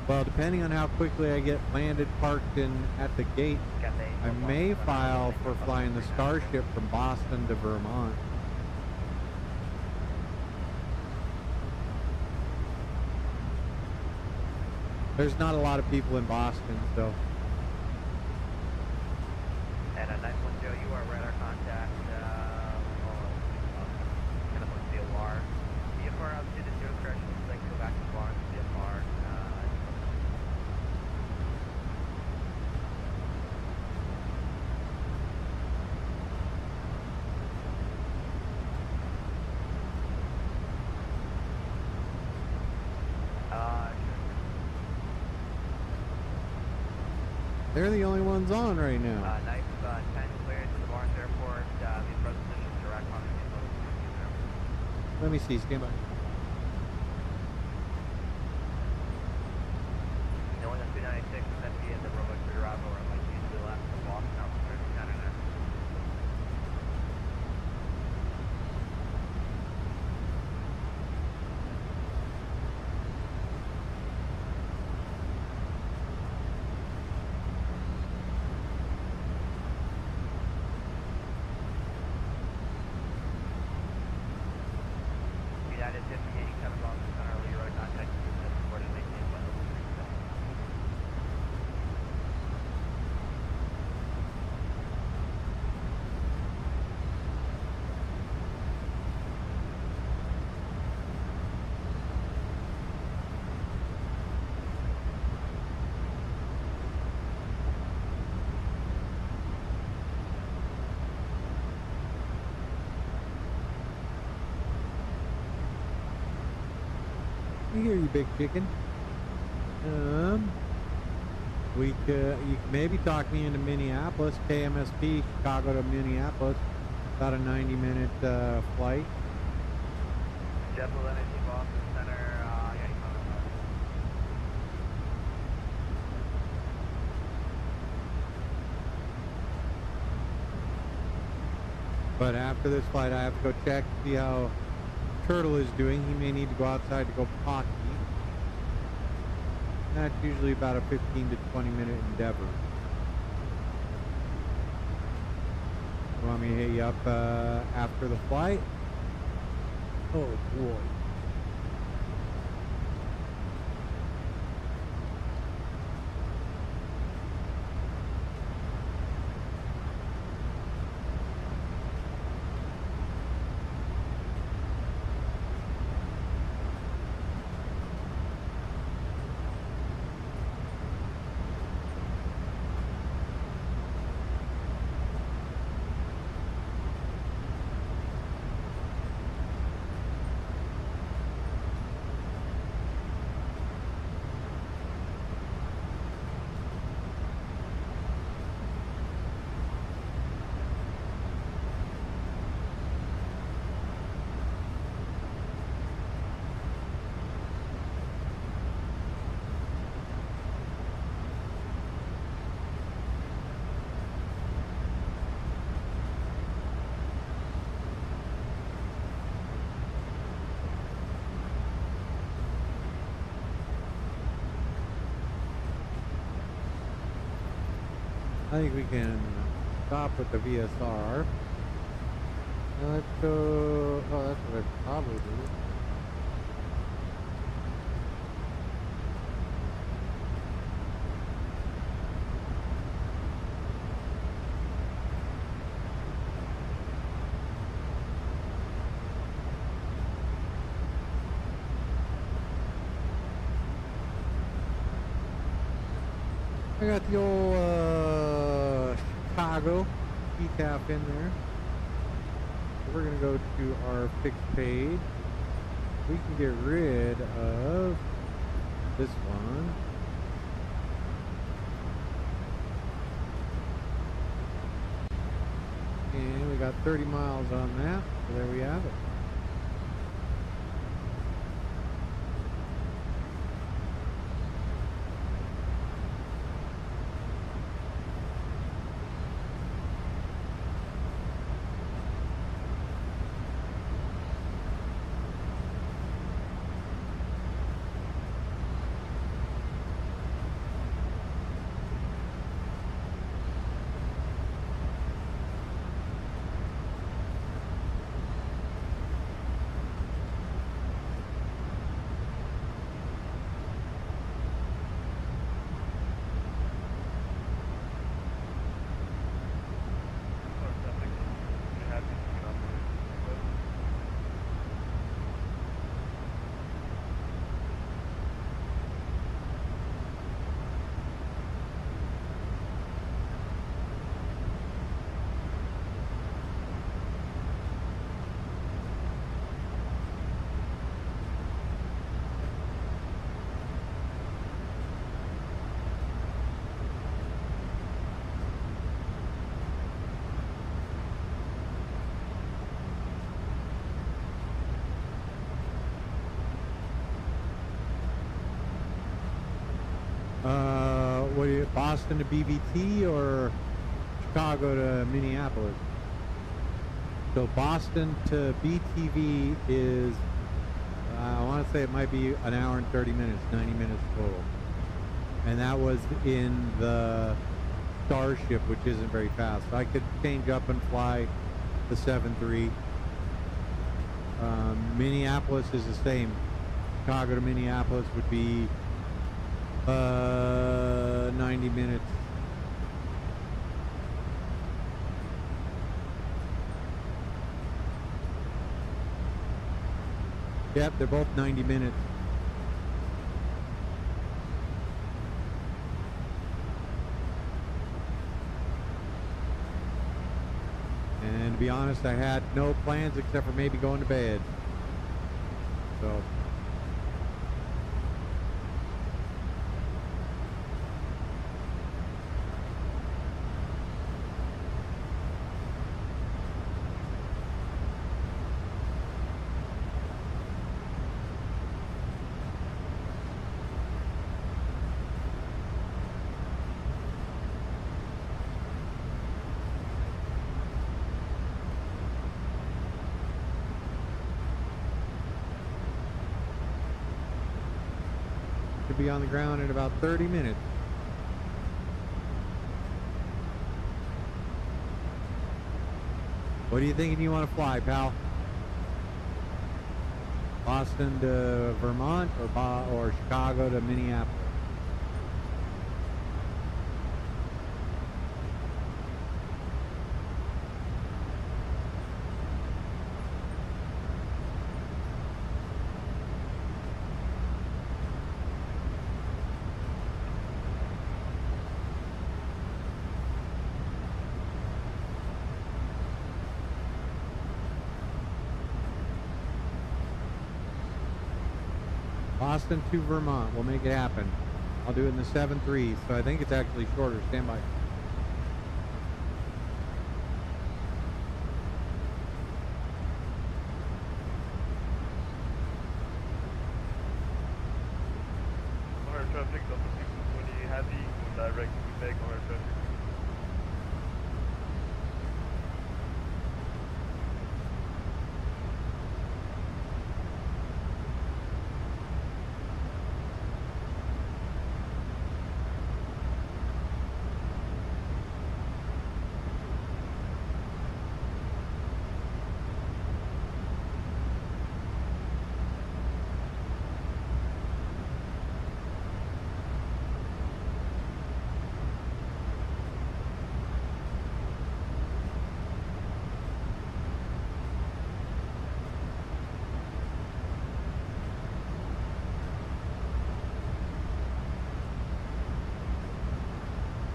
Speaker 1: Well, depending on how quickly I get landed, parked, and at the gate, I may file for flying the Starship from Boston to Vermont. There's not a lot of people in Boston, so.
Speaker 7: And 910, you are radar contact. Kind of like VFR. VFR altitude is 0 correction. Looks like go back to Florence. VFR.
Speaker 1: They're the only ones on right now.
Speaker 7: Knife 10 cleared to the Barnes Airport. These present positions direct on the
Speaker 1: Let me see. Stand by.
Speaker 7: No one at 296 is empty at the Roebuck Street arrival or like usually left the Boston altitude 299. United 5087 Boston Center, early road contact is reported maintained by the 37.
Speaker 1: I hear you, big chicken. You can maybe talk me into Minneapolis, KMSP, Chicago to Minneapolis, about a 90-minute flight.
Speaker 7: JetBlue Energy Boston Center, yeah, you can
Speaker 1: But after this flight, I have to go check, see how Turtle is doing. He may need to go outside to go potty. That's usually about a 15 to 20 minute endeavor. You want me to hit you up after the flight? Oh boy. I think we can stop with the VSR. Now let's go. Oh, that's what I probably do. I got the old Chicago PTAP in there. So we're going to go to our fixed page. We can get rid of this one. And we got 30 miles on that. So there we have it. what do you, Boston to BVT or Chicago to Minneapolis? So Boston to BTV is, I want to say it might be an hour and 30 minutes, 90 minutes total. And that was in the Starship, which isn't very fast. So I could change up and fly the 7.3. Minneapolis is the same. Chicago to Minneapolis would be 90 minutes. Yep, they're both 90 minutes. And to be honest, I had no plans except for maybe going to bed. So be on the ground in about 30 minutes. What are you thinking you want to fly, pal? Boston to Vermont or Chicago to Minneapolis? Boston to Vermont. We'll make it happen. I'll do it in the 7.3, so I think it's actually shorter. Stand by.
Speaker 5: O'Hare traffic, Delta 620 Heavy, direct to Quebec, O'Hare traffic.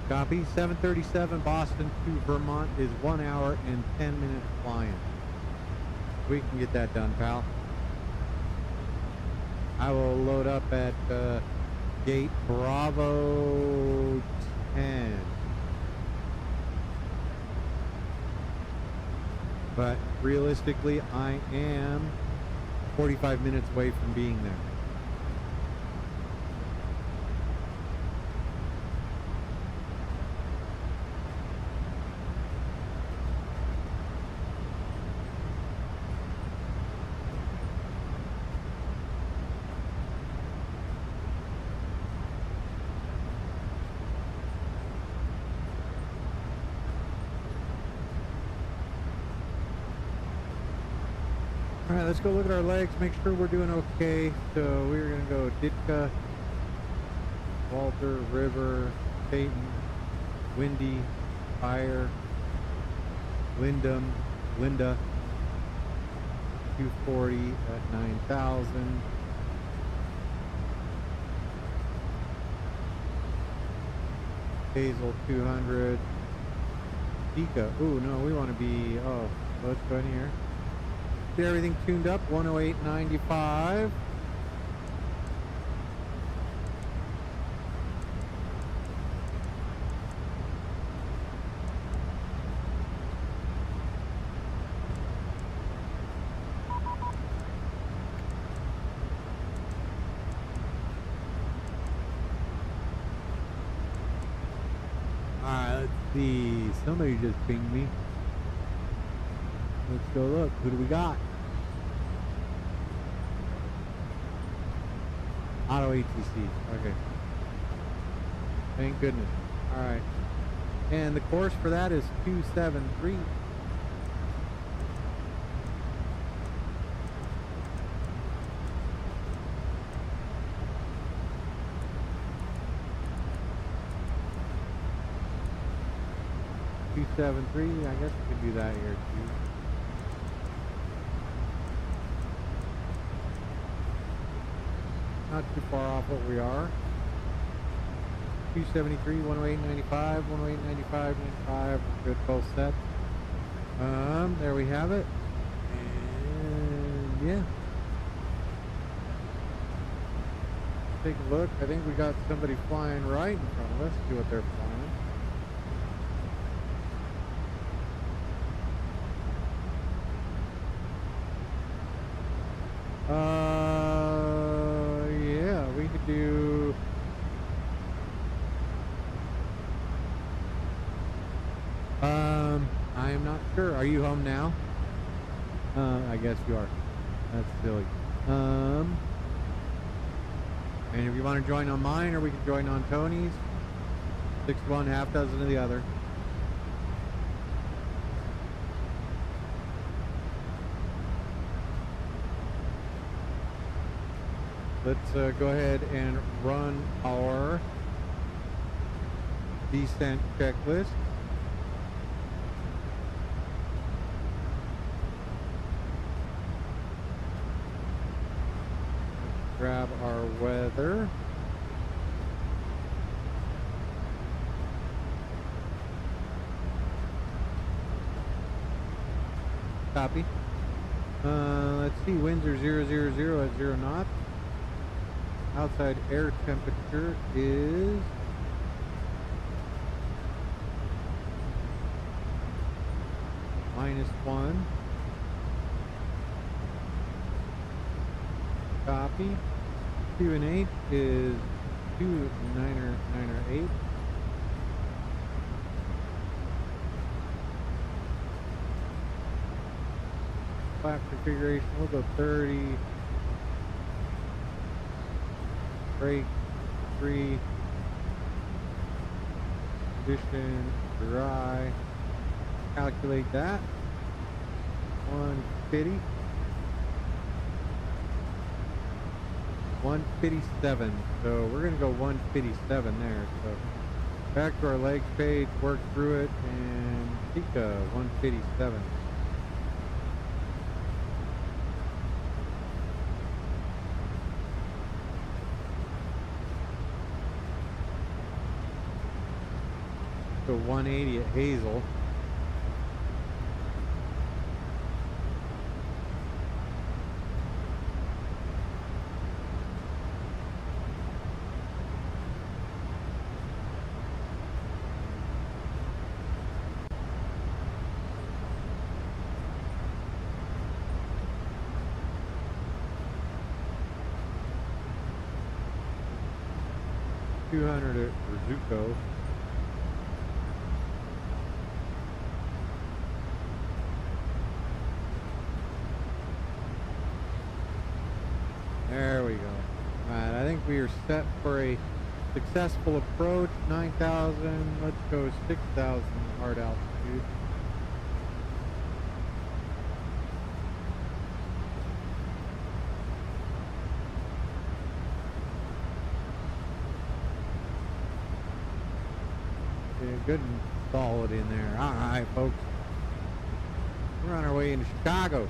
Speaker 1: Copy. 737 Boston to Vermont is 1 hour and 10 minutes flying. We can get that done, pal. I will load up at gate Bravo 10. But realistically, I am 45 minutes away from being there. All right, let's go look at our legs, make sure we're doing okay. So we're gonna go Ditka, Walter, River, Peyton, Windy, Fire, Linda, 240 at 9,000. Hazel 200. Ika, ooh no, we want to be, oh, let's go in here. Get everything tuned up, 108.95. see. Somebody just pinged me. Let's go look. Who do we got? Auto ATC. Okay. Thank goodness. Alright. And the course for that is 273. I guess we can do that here too. Not too far off what we are. 273, 108.95, 108.95, 95. Good, both set. There we have it. And yeah. Take a look. I think we got somebody flying right in front of us. See what they're flying. Yeah, we could do. I am not sure. Are you home now? I guess you are. That's silly. And if you want to join on mine, or we can join on Tony's. 6 of one, half dozen of the other. Let's go ahead and run our descent checklist. Let's grab our weather. Copy. Let's see, winds are 000 at 0 knots. Outside air temperature is -1. Copy. Q&H is 29908. Flap configuration, we'll go 30. Brake, 3. Condition, dry. Calculate that. 150. 157. So we're gonna go 157 there. So back to our legs page, work through it, and Tika 157. So 180 at Hazel. $200 at Rizuko. There we go. Alright, I think we are set for a successful approach. 9,000. Let's go 6,000 hard altitude. Okay, good and solid in there. Alright, folks. We're on our way into Chicago.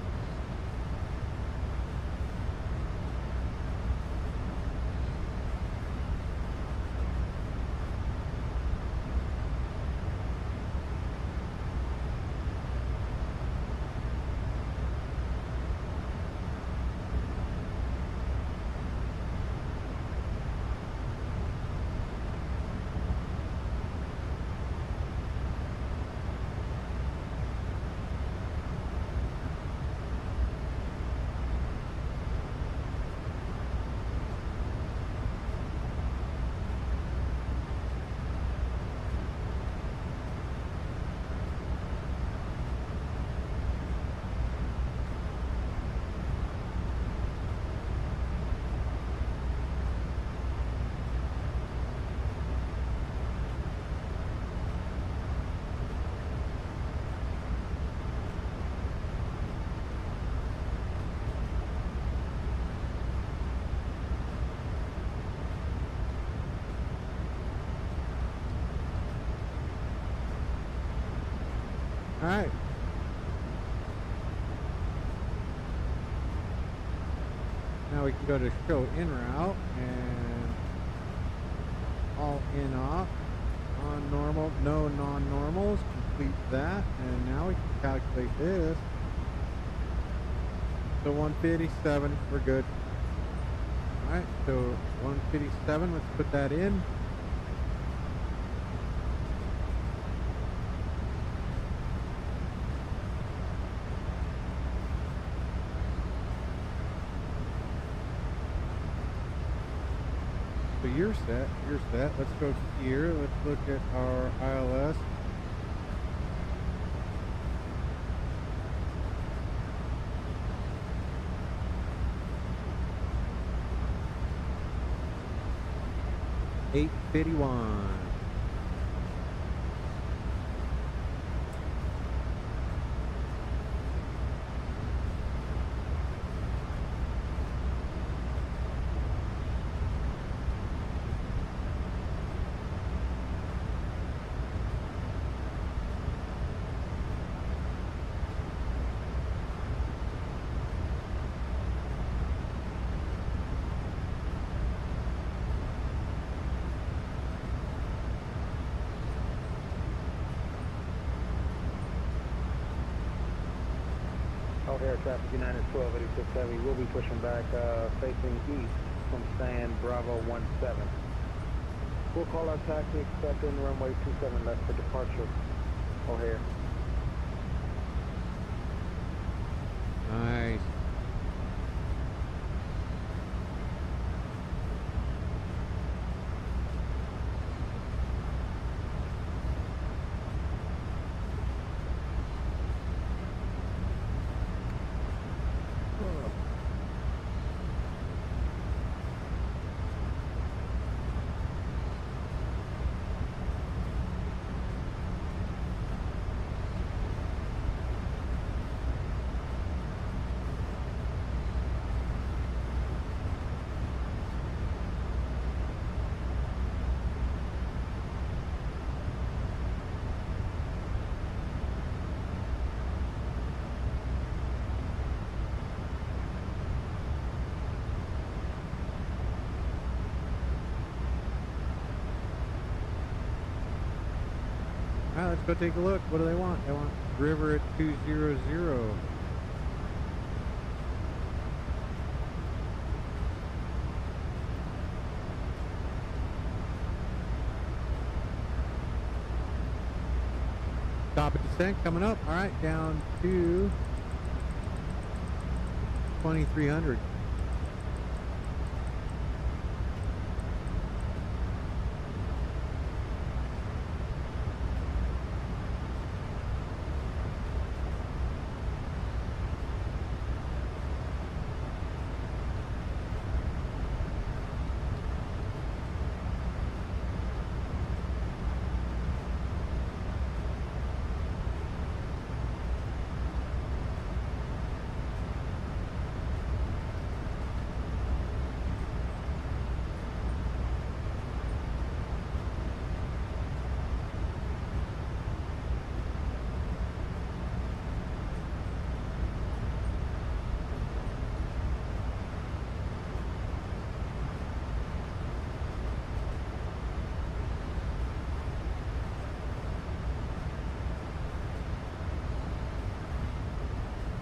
Speaker 1: Alright. Now we can go to show en route and all in off. On normal, no non-normals. Complete that. And now we can calculate this. So 157, we're good. Alright, so 157, let's put that in. So you're set, you're set. Let's go here, let's look at our ILS. $851.
Speaker 10: Air traffic United 1286 Heavy. We'll be pushing back facing east from San Bravo 17. We'll call our taxi expecting runway 27 left for departure. O'Hare.
Speaker 1: Nice. Alright, let's go take a look. What do they want? They want river at 200. Stop at descent coming up. Alright, down to 2300.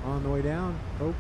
Speaker 1: On the way down. Oh.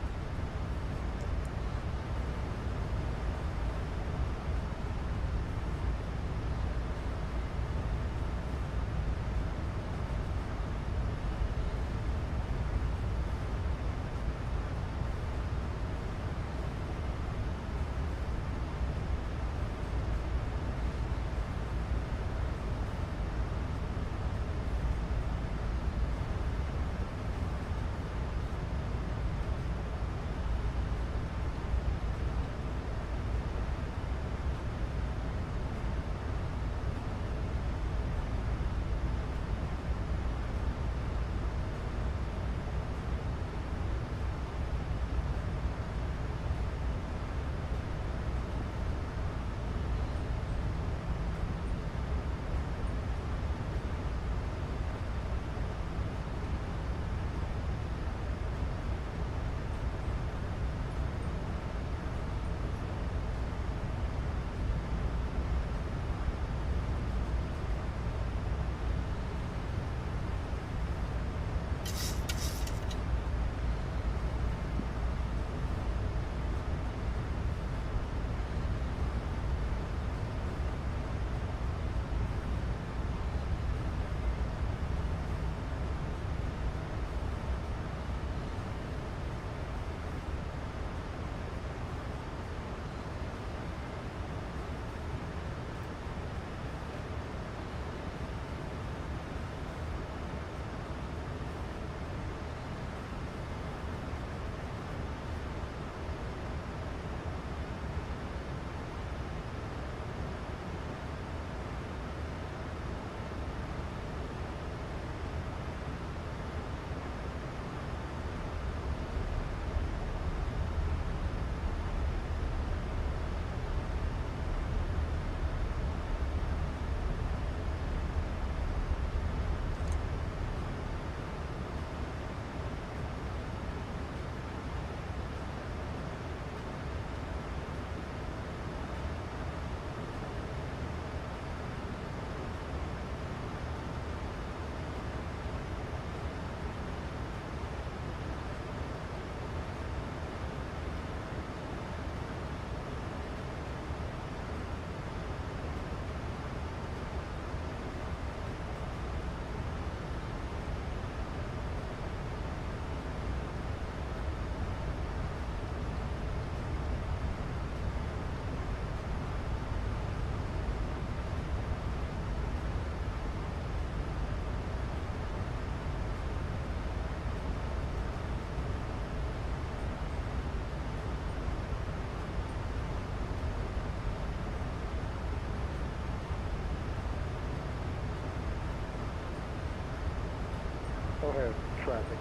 Speaker 10: O'Hare traffic,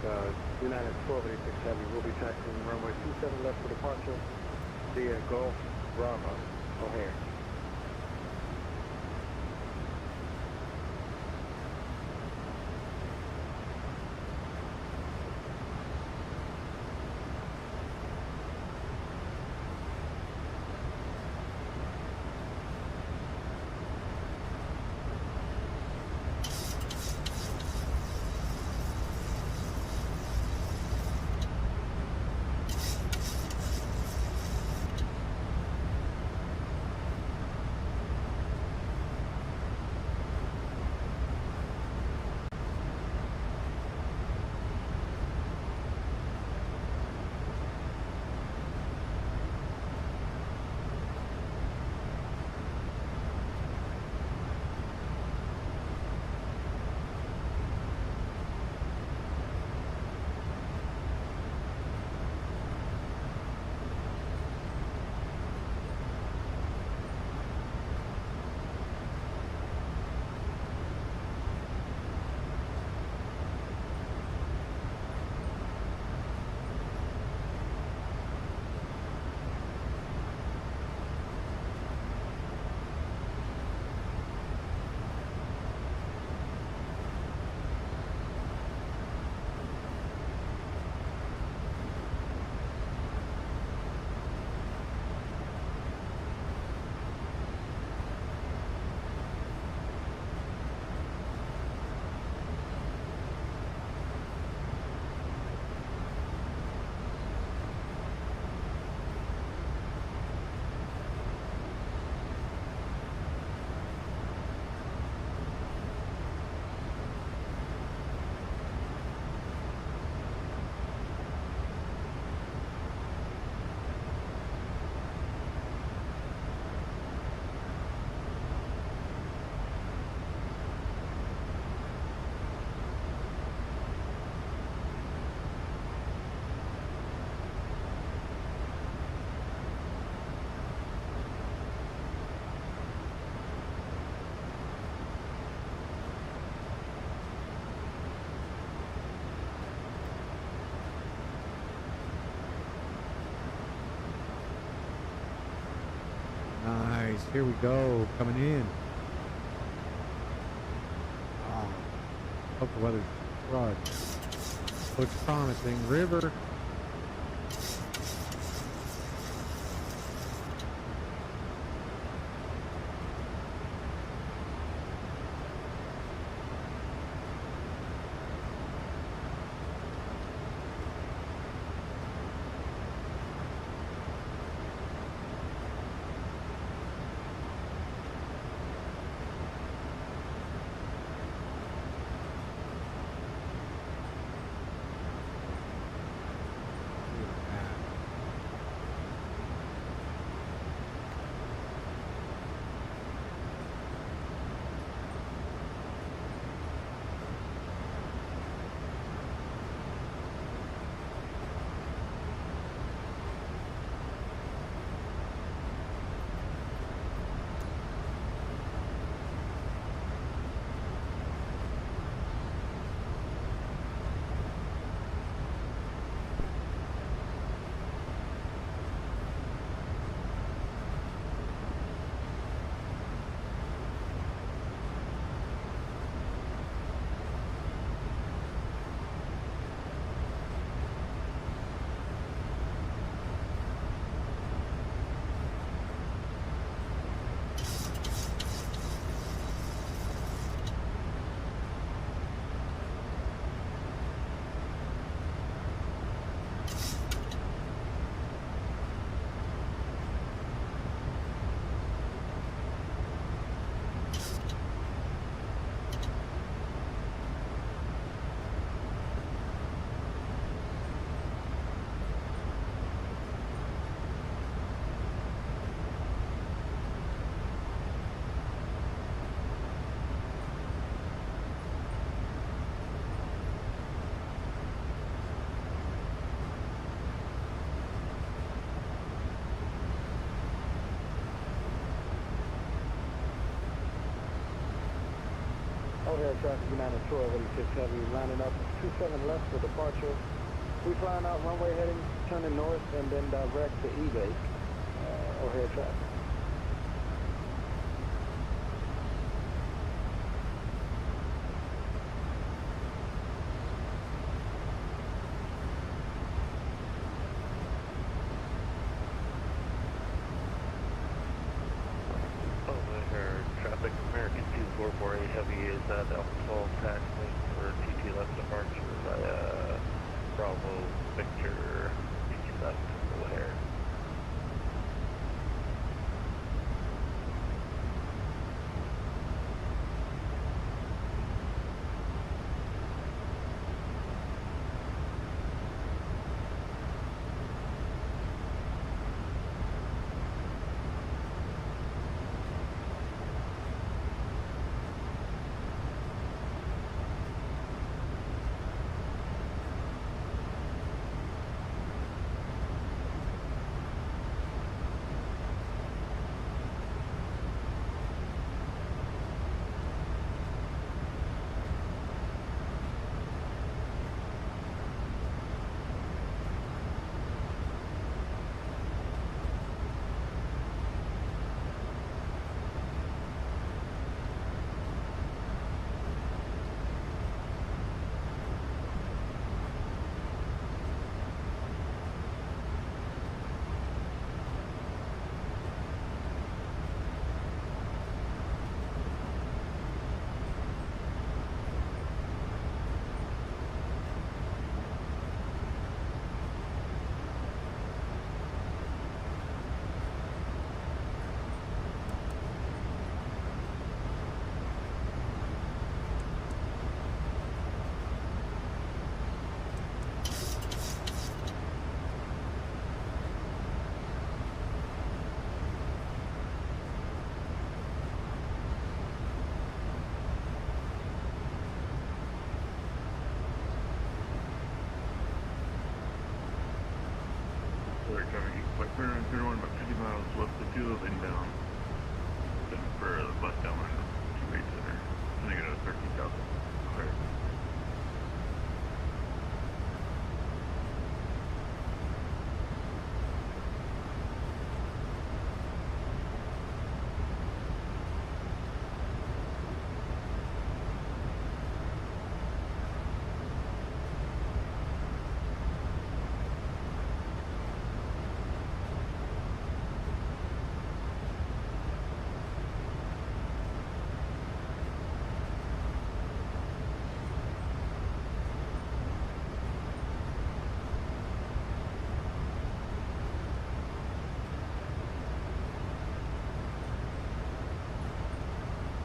Speaker 10: United 1286 Heavy. We'll be taxiing runway 27 left for departure via Gulf Bravo, O'Hare.
Speaker 1: Nice. Here we go. Coming in. Oh, hope the weather's right. Looks promising. River.
Speaker 10: O'Hare traffic, United 1286 Heavy, lining up 27 left for departure. We flying out runway heading, turning north, and then direct to E-base, O'Hare traffic.
Speaker 5: Traffic American 2448 Heavy is at Alpha 12 taxiing for TT left departure via Bravo Victor TT left O'Hare. Like 331, about 50 miles west of 2 inbound. Then for the bus downwind of 28 center. Negative 13,000. Clear.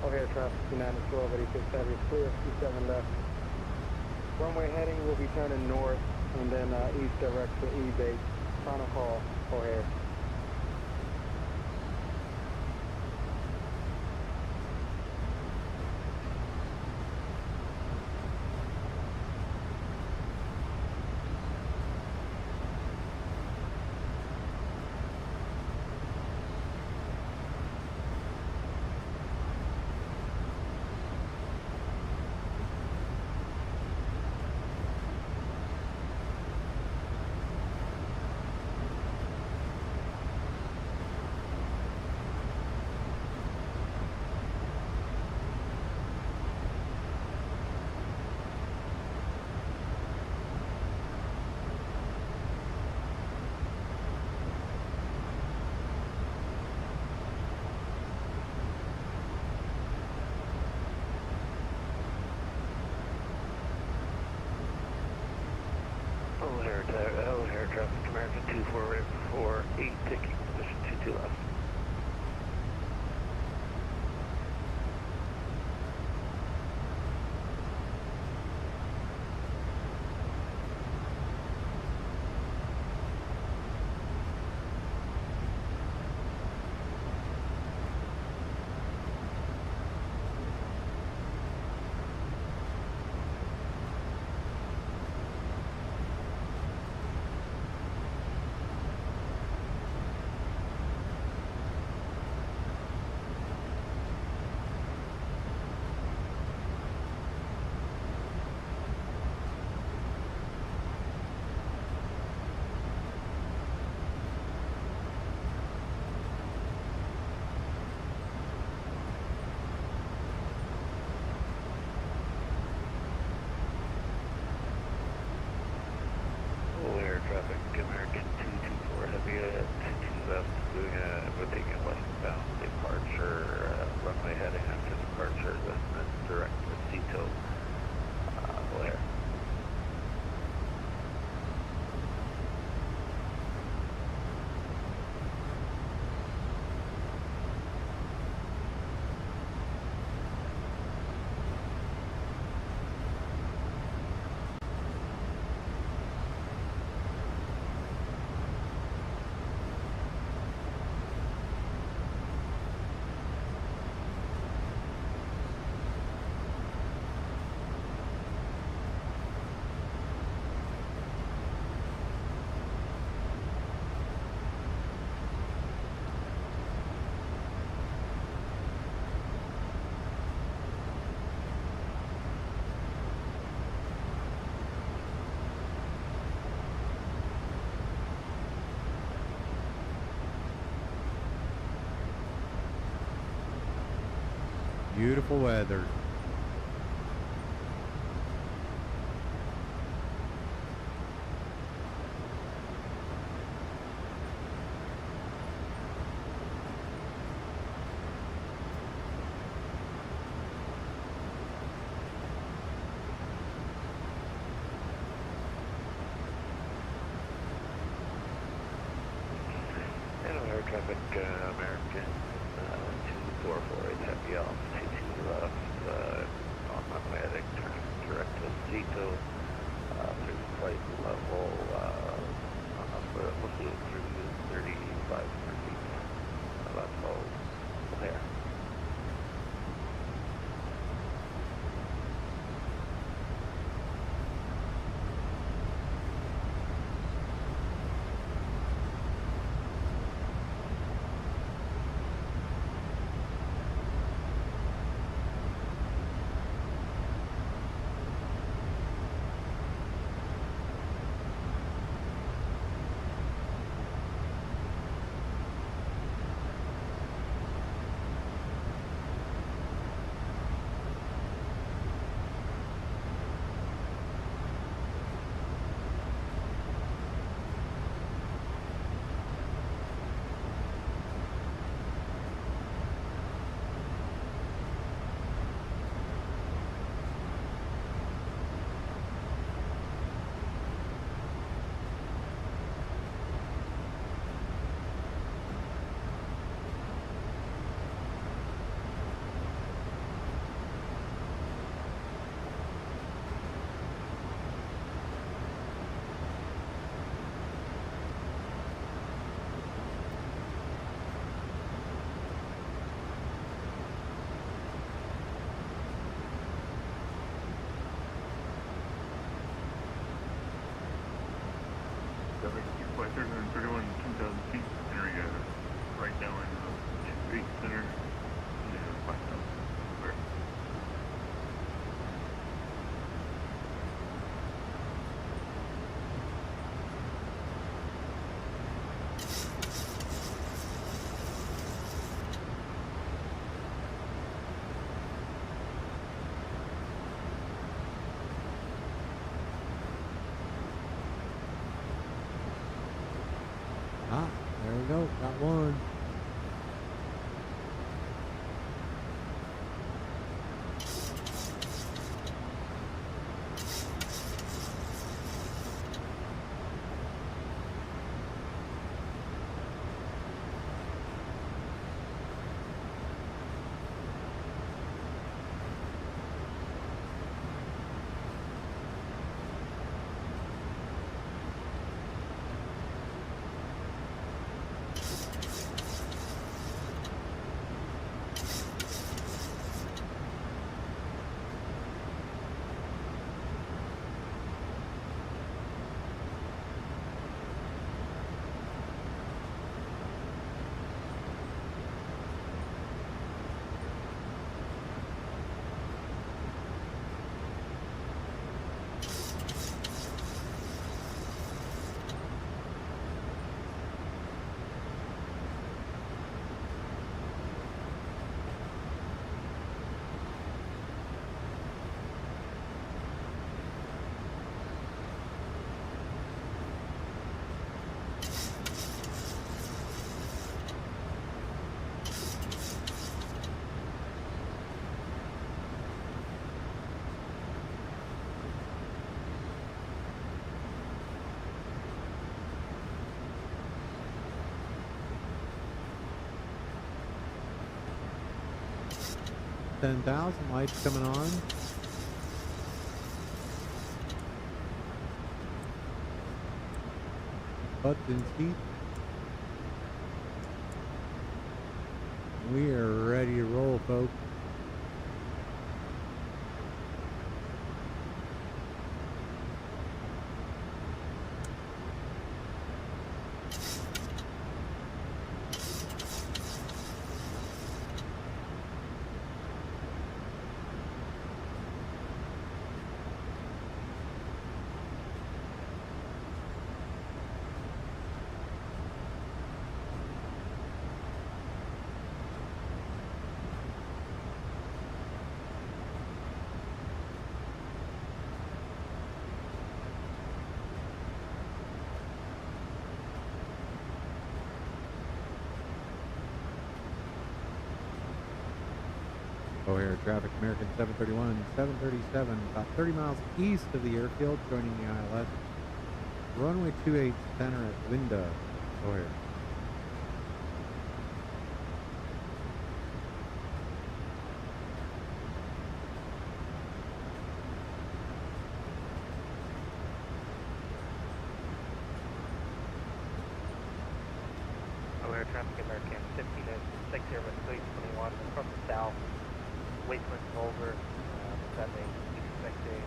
Speaker 10: O'Hare traffic, United 12, 86 Heavy is clear, 27 left. Runway heading, we'll be turning north and then east direct to E-base. Final call, O'Hare. O'Hare traffic, American 2448, taking position 22 left.
Speaker 1: beautiful weather.
Speaker 5: Air traffic, American 2448 heavy off, 22 left, on automatic, turn direct to Zito, through flight level, mostly through 3500 feet, about 12 there.
Speaker 11: Flight 331, 10,000 feet, area right now in Base Center, 5,000 square.
Speaker 1: Ah, there we go. Got one. $10,000 lights coming on. Butts and seats. We are ready to roll, folks. O'Hare traffic, American 731, 737, about 30 miles east of the airfield, joining the ILS. Runway 28 center at Linda, O'Hare.
Speaker 4: O'Hare traffic, American 50-60 with 321 from the south. Wasteland's over, descending, expecting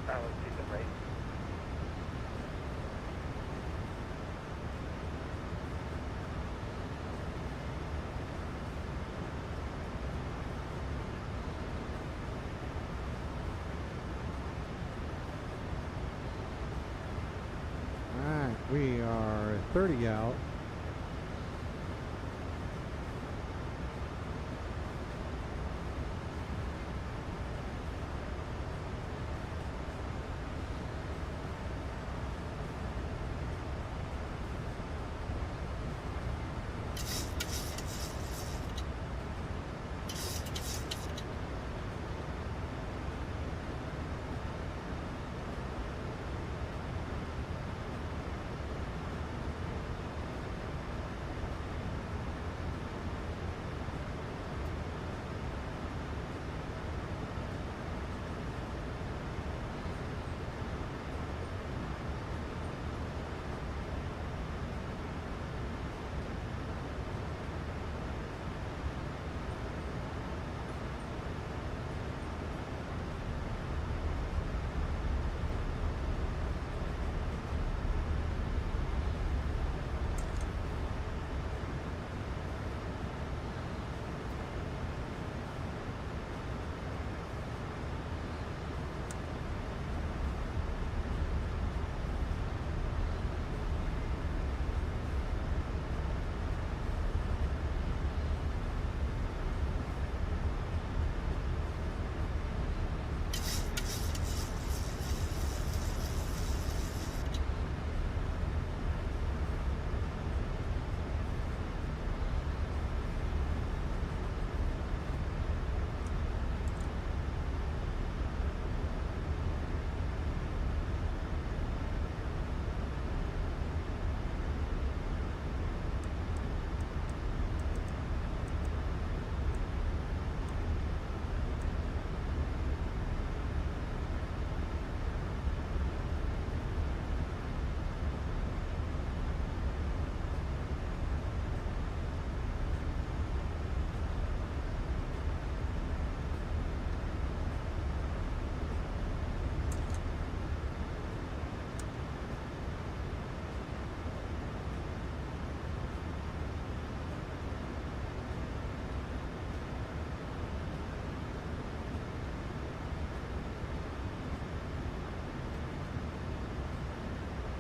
Speaker 4: Airlines season rate.
Speaker 1: Alright, we are 30 out.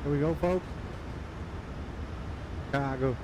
Speaker 1: Here we go, folks. Chicago.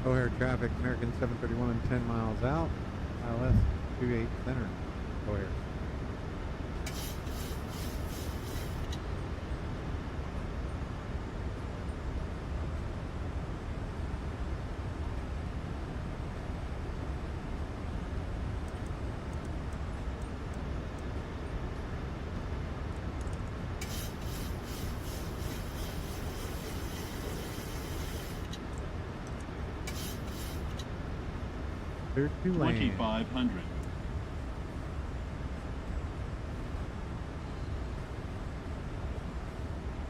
Speaker 1: O'Hare traffic, American 731, 10 miles out. ILS 28 center. Go ahead. Clear to land.
Speaker 12: 2,500.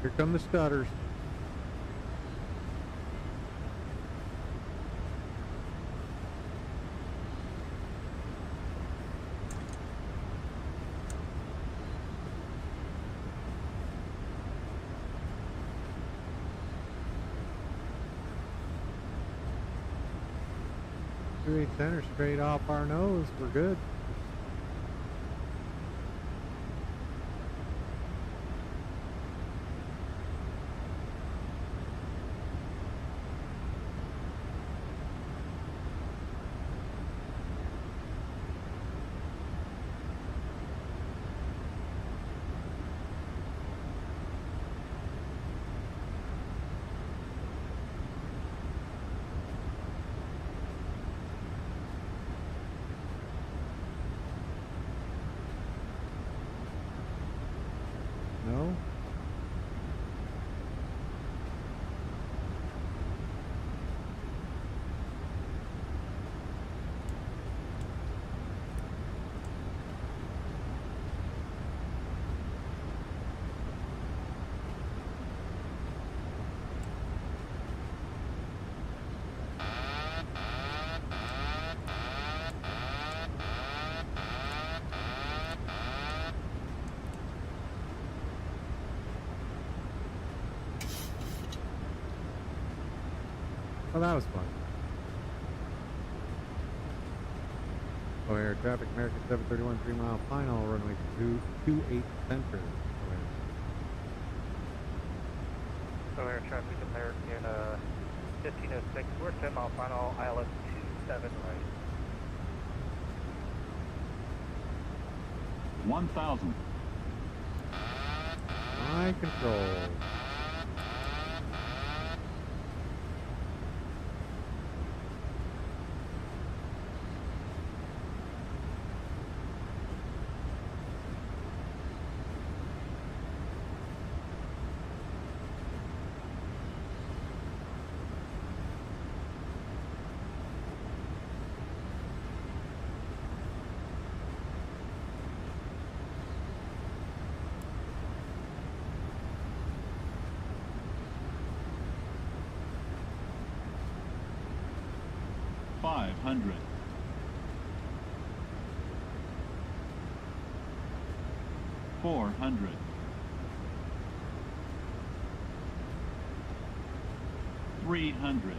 Speaker 1: Here come the stutters. Center straight off our nose. We're good. No? Well, that was fun. Oh, air traffic, American 731, 3 mile final, runway 28 center.
Speaker 4: So air traffic, American 1506, we're 10 mile final, ILS 27 right.
Speaker 12: 1,000.
Speaker 1: High control.
Speaker 12: $500. 400. 300.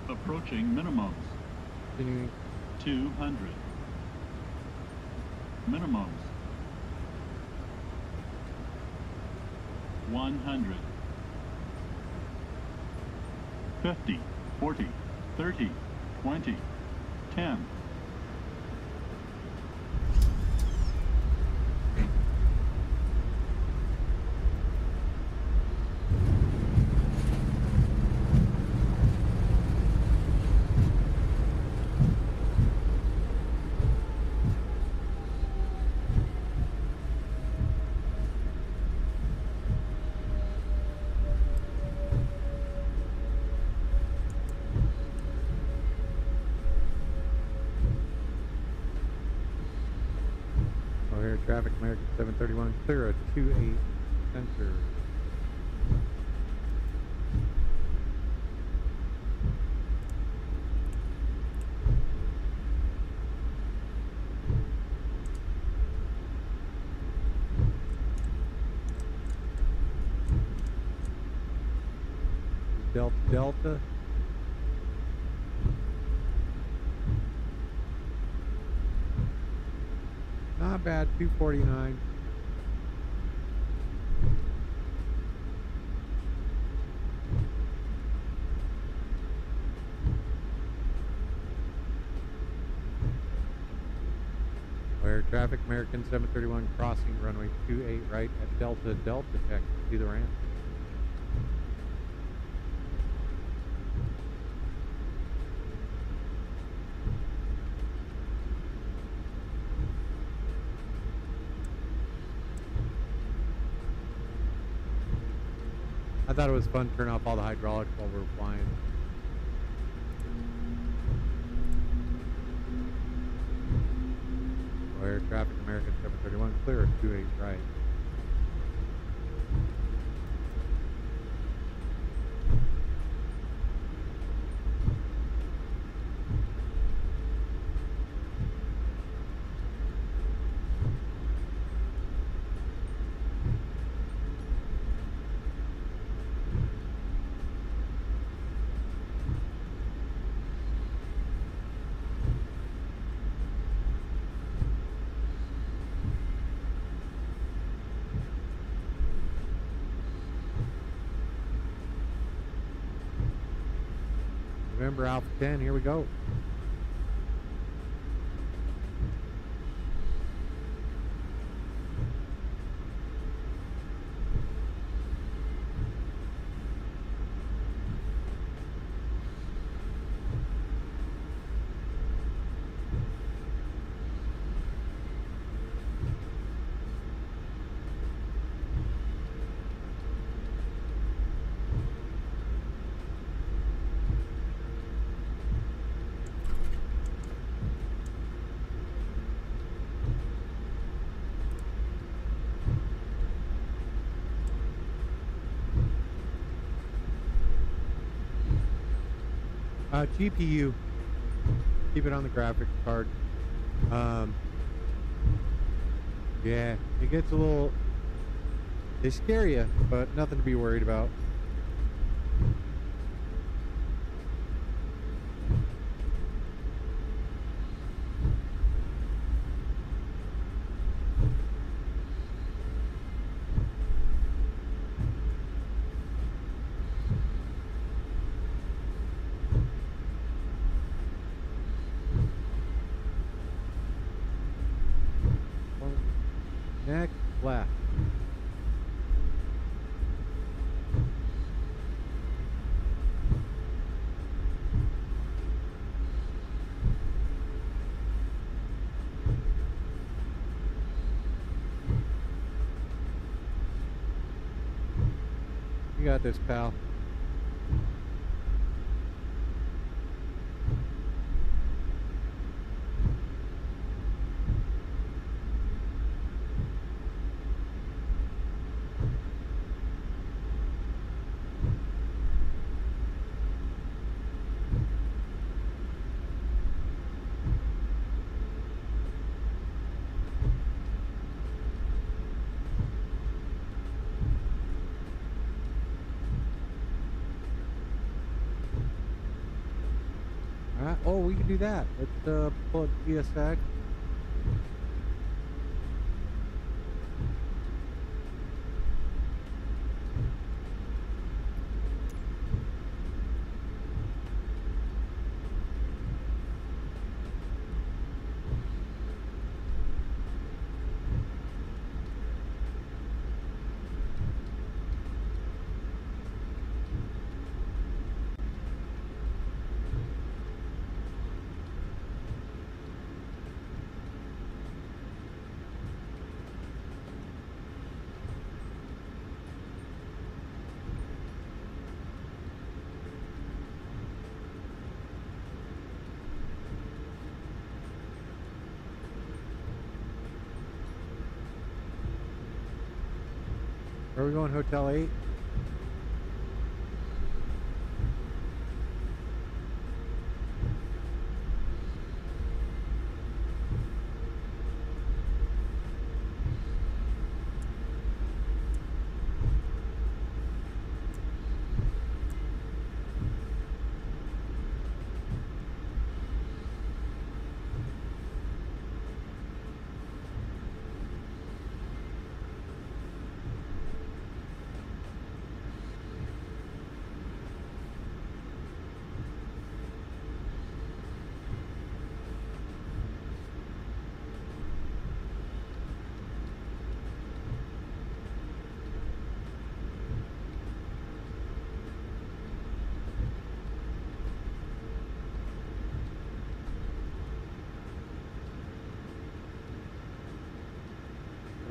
Speaker 12: Approaching minimums.
Speaker 1: Continuing.
Speaker 12: 200. Minimums. 100. 50, 40, 30, 20, 10.
Speaker 1: Traffic, American 731, clear a 28 center. Delta. Not bad, 249. Air traffic, American 731 crossing runway 28 right at Delta Delta, check. See the ramp. I thought it was fun to turn off all the hydraulics while we were flying. Air traffic, American 731, clear at 28 right. November Alpha 10, here we go. GPU, keep it on the graphics card. Yeah, it gets a little, they scare you, but nothing to be worried about. Next left. You got this, pal. Oh, we can do that. Let's pull up GSX. Where are we going? Hotel 8?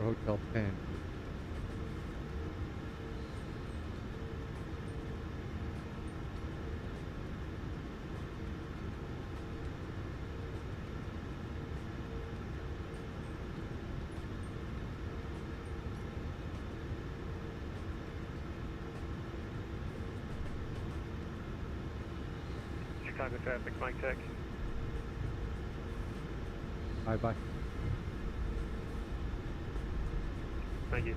Speaker 1: Hotel 10.
Speaker 4: Chicago traffic, Mike check.
Speaker 1: Bye-bye.
Speaker 4: Thank you.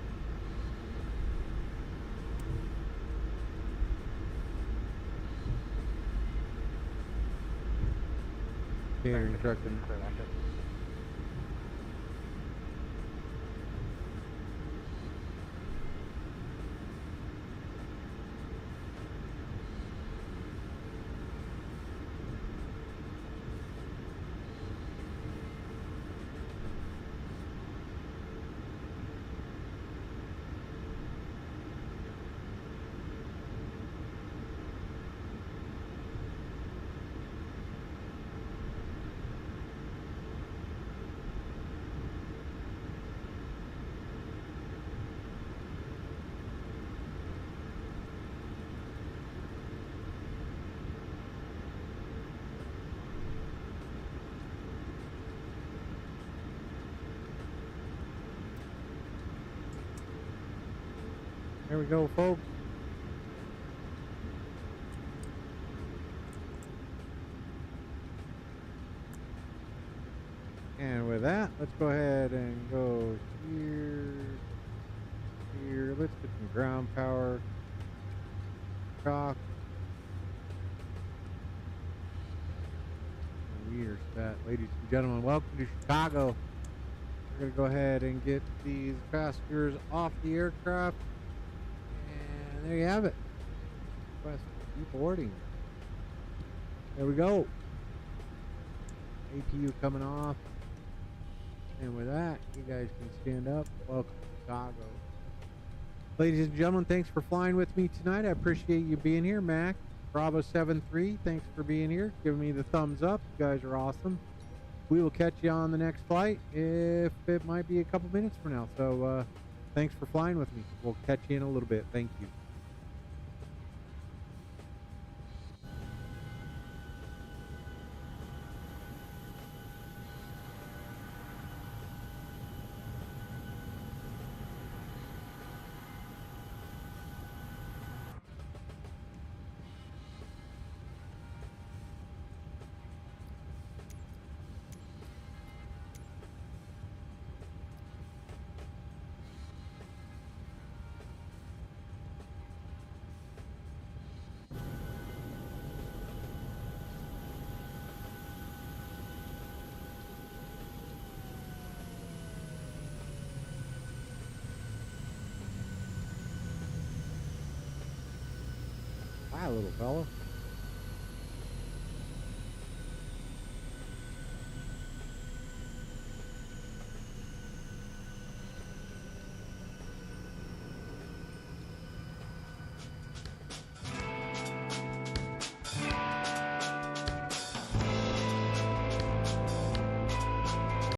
Speaker 1: Catering truck and there we go, folks. And with that, let's go ahead and go here. Let's get some ground power. Chalk. We are set. Ladies and gentlemen, welcome to Chicago. We're going to go ahead and get these passengers off the aircraft. And there you have it. Request deboarding. There we go. APU coming off. And with that, you guys can stand up. Welcome to Chicago. Ladies and gentlemen, thanks for flying with me tonight. I appreciate you being here. Mac, Bravo 73, thanks for being here. Giving me the thumbs up. You guys are awesome. We will catch you on the next flight, if it might be a couple minutes from now. So thanks for flying with me. We'll catch you in a little bit. Thank you. Hi, little fella.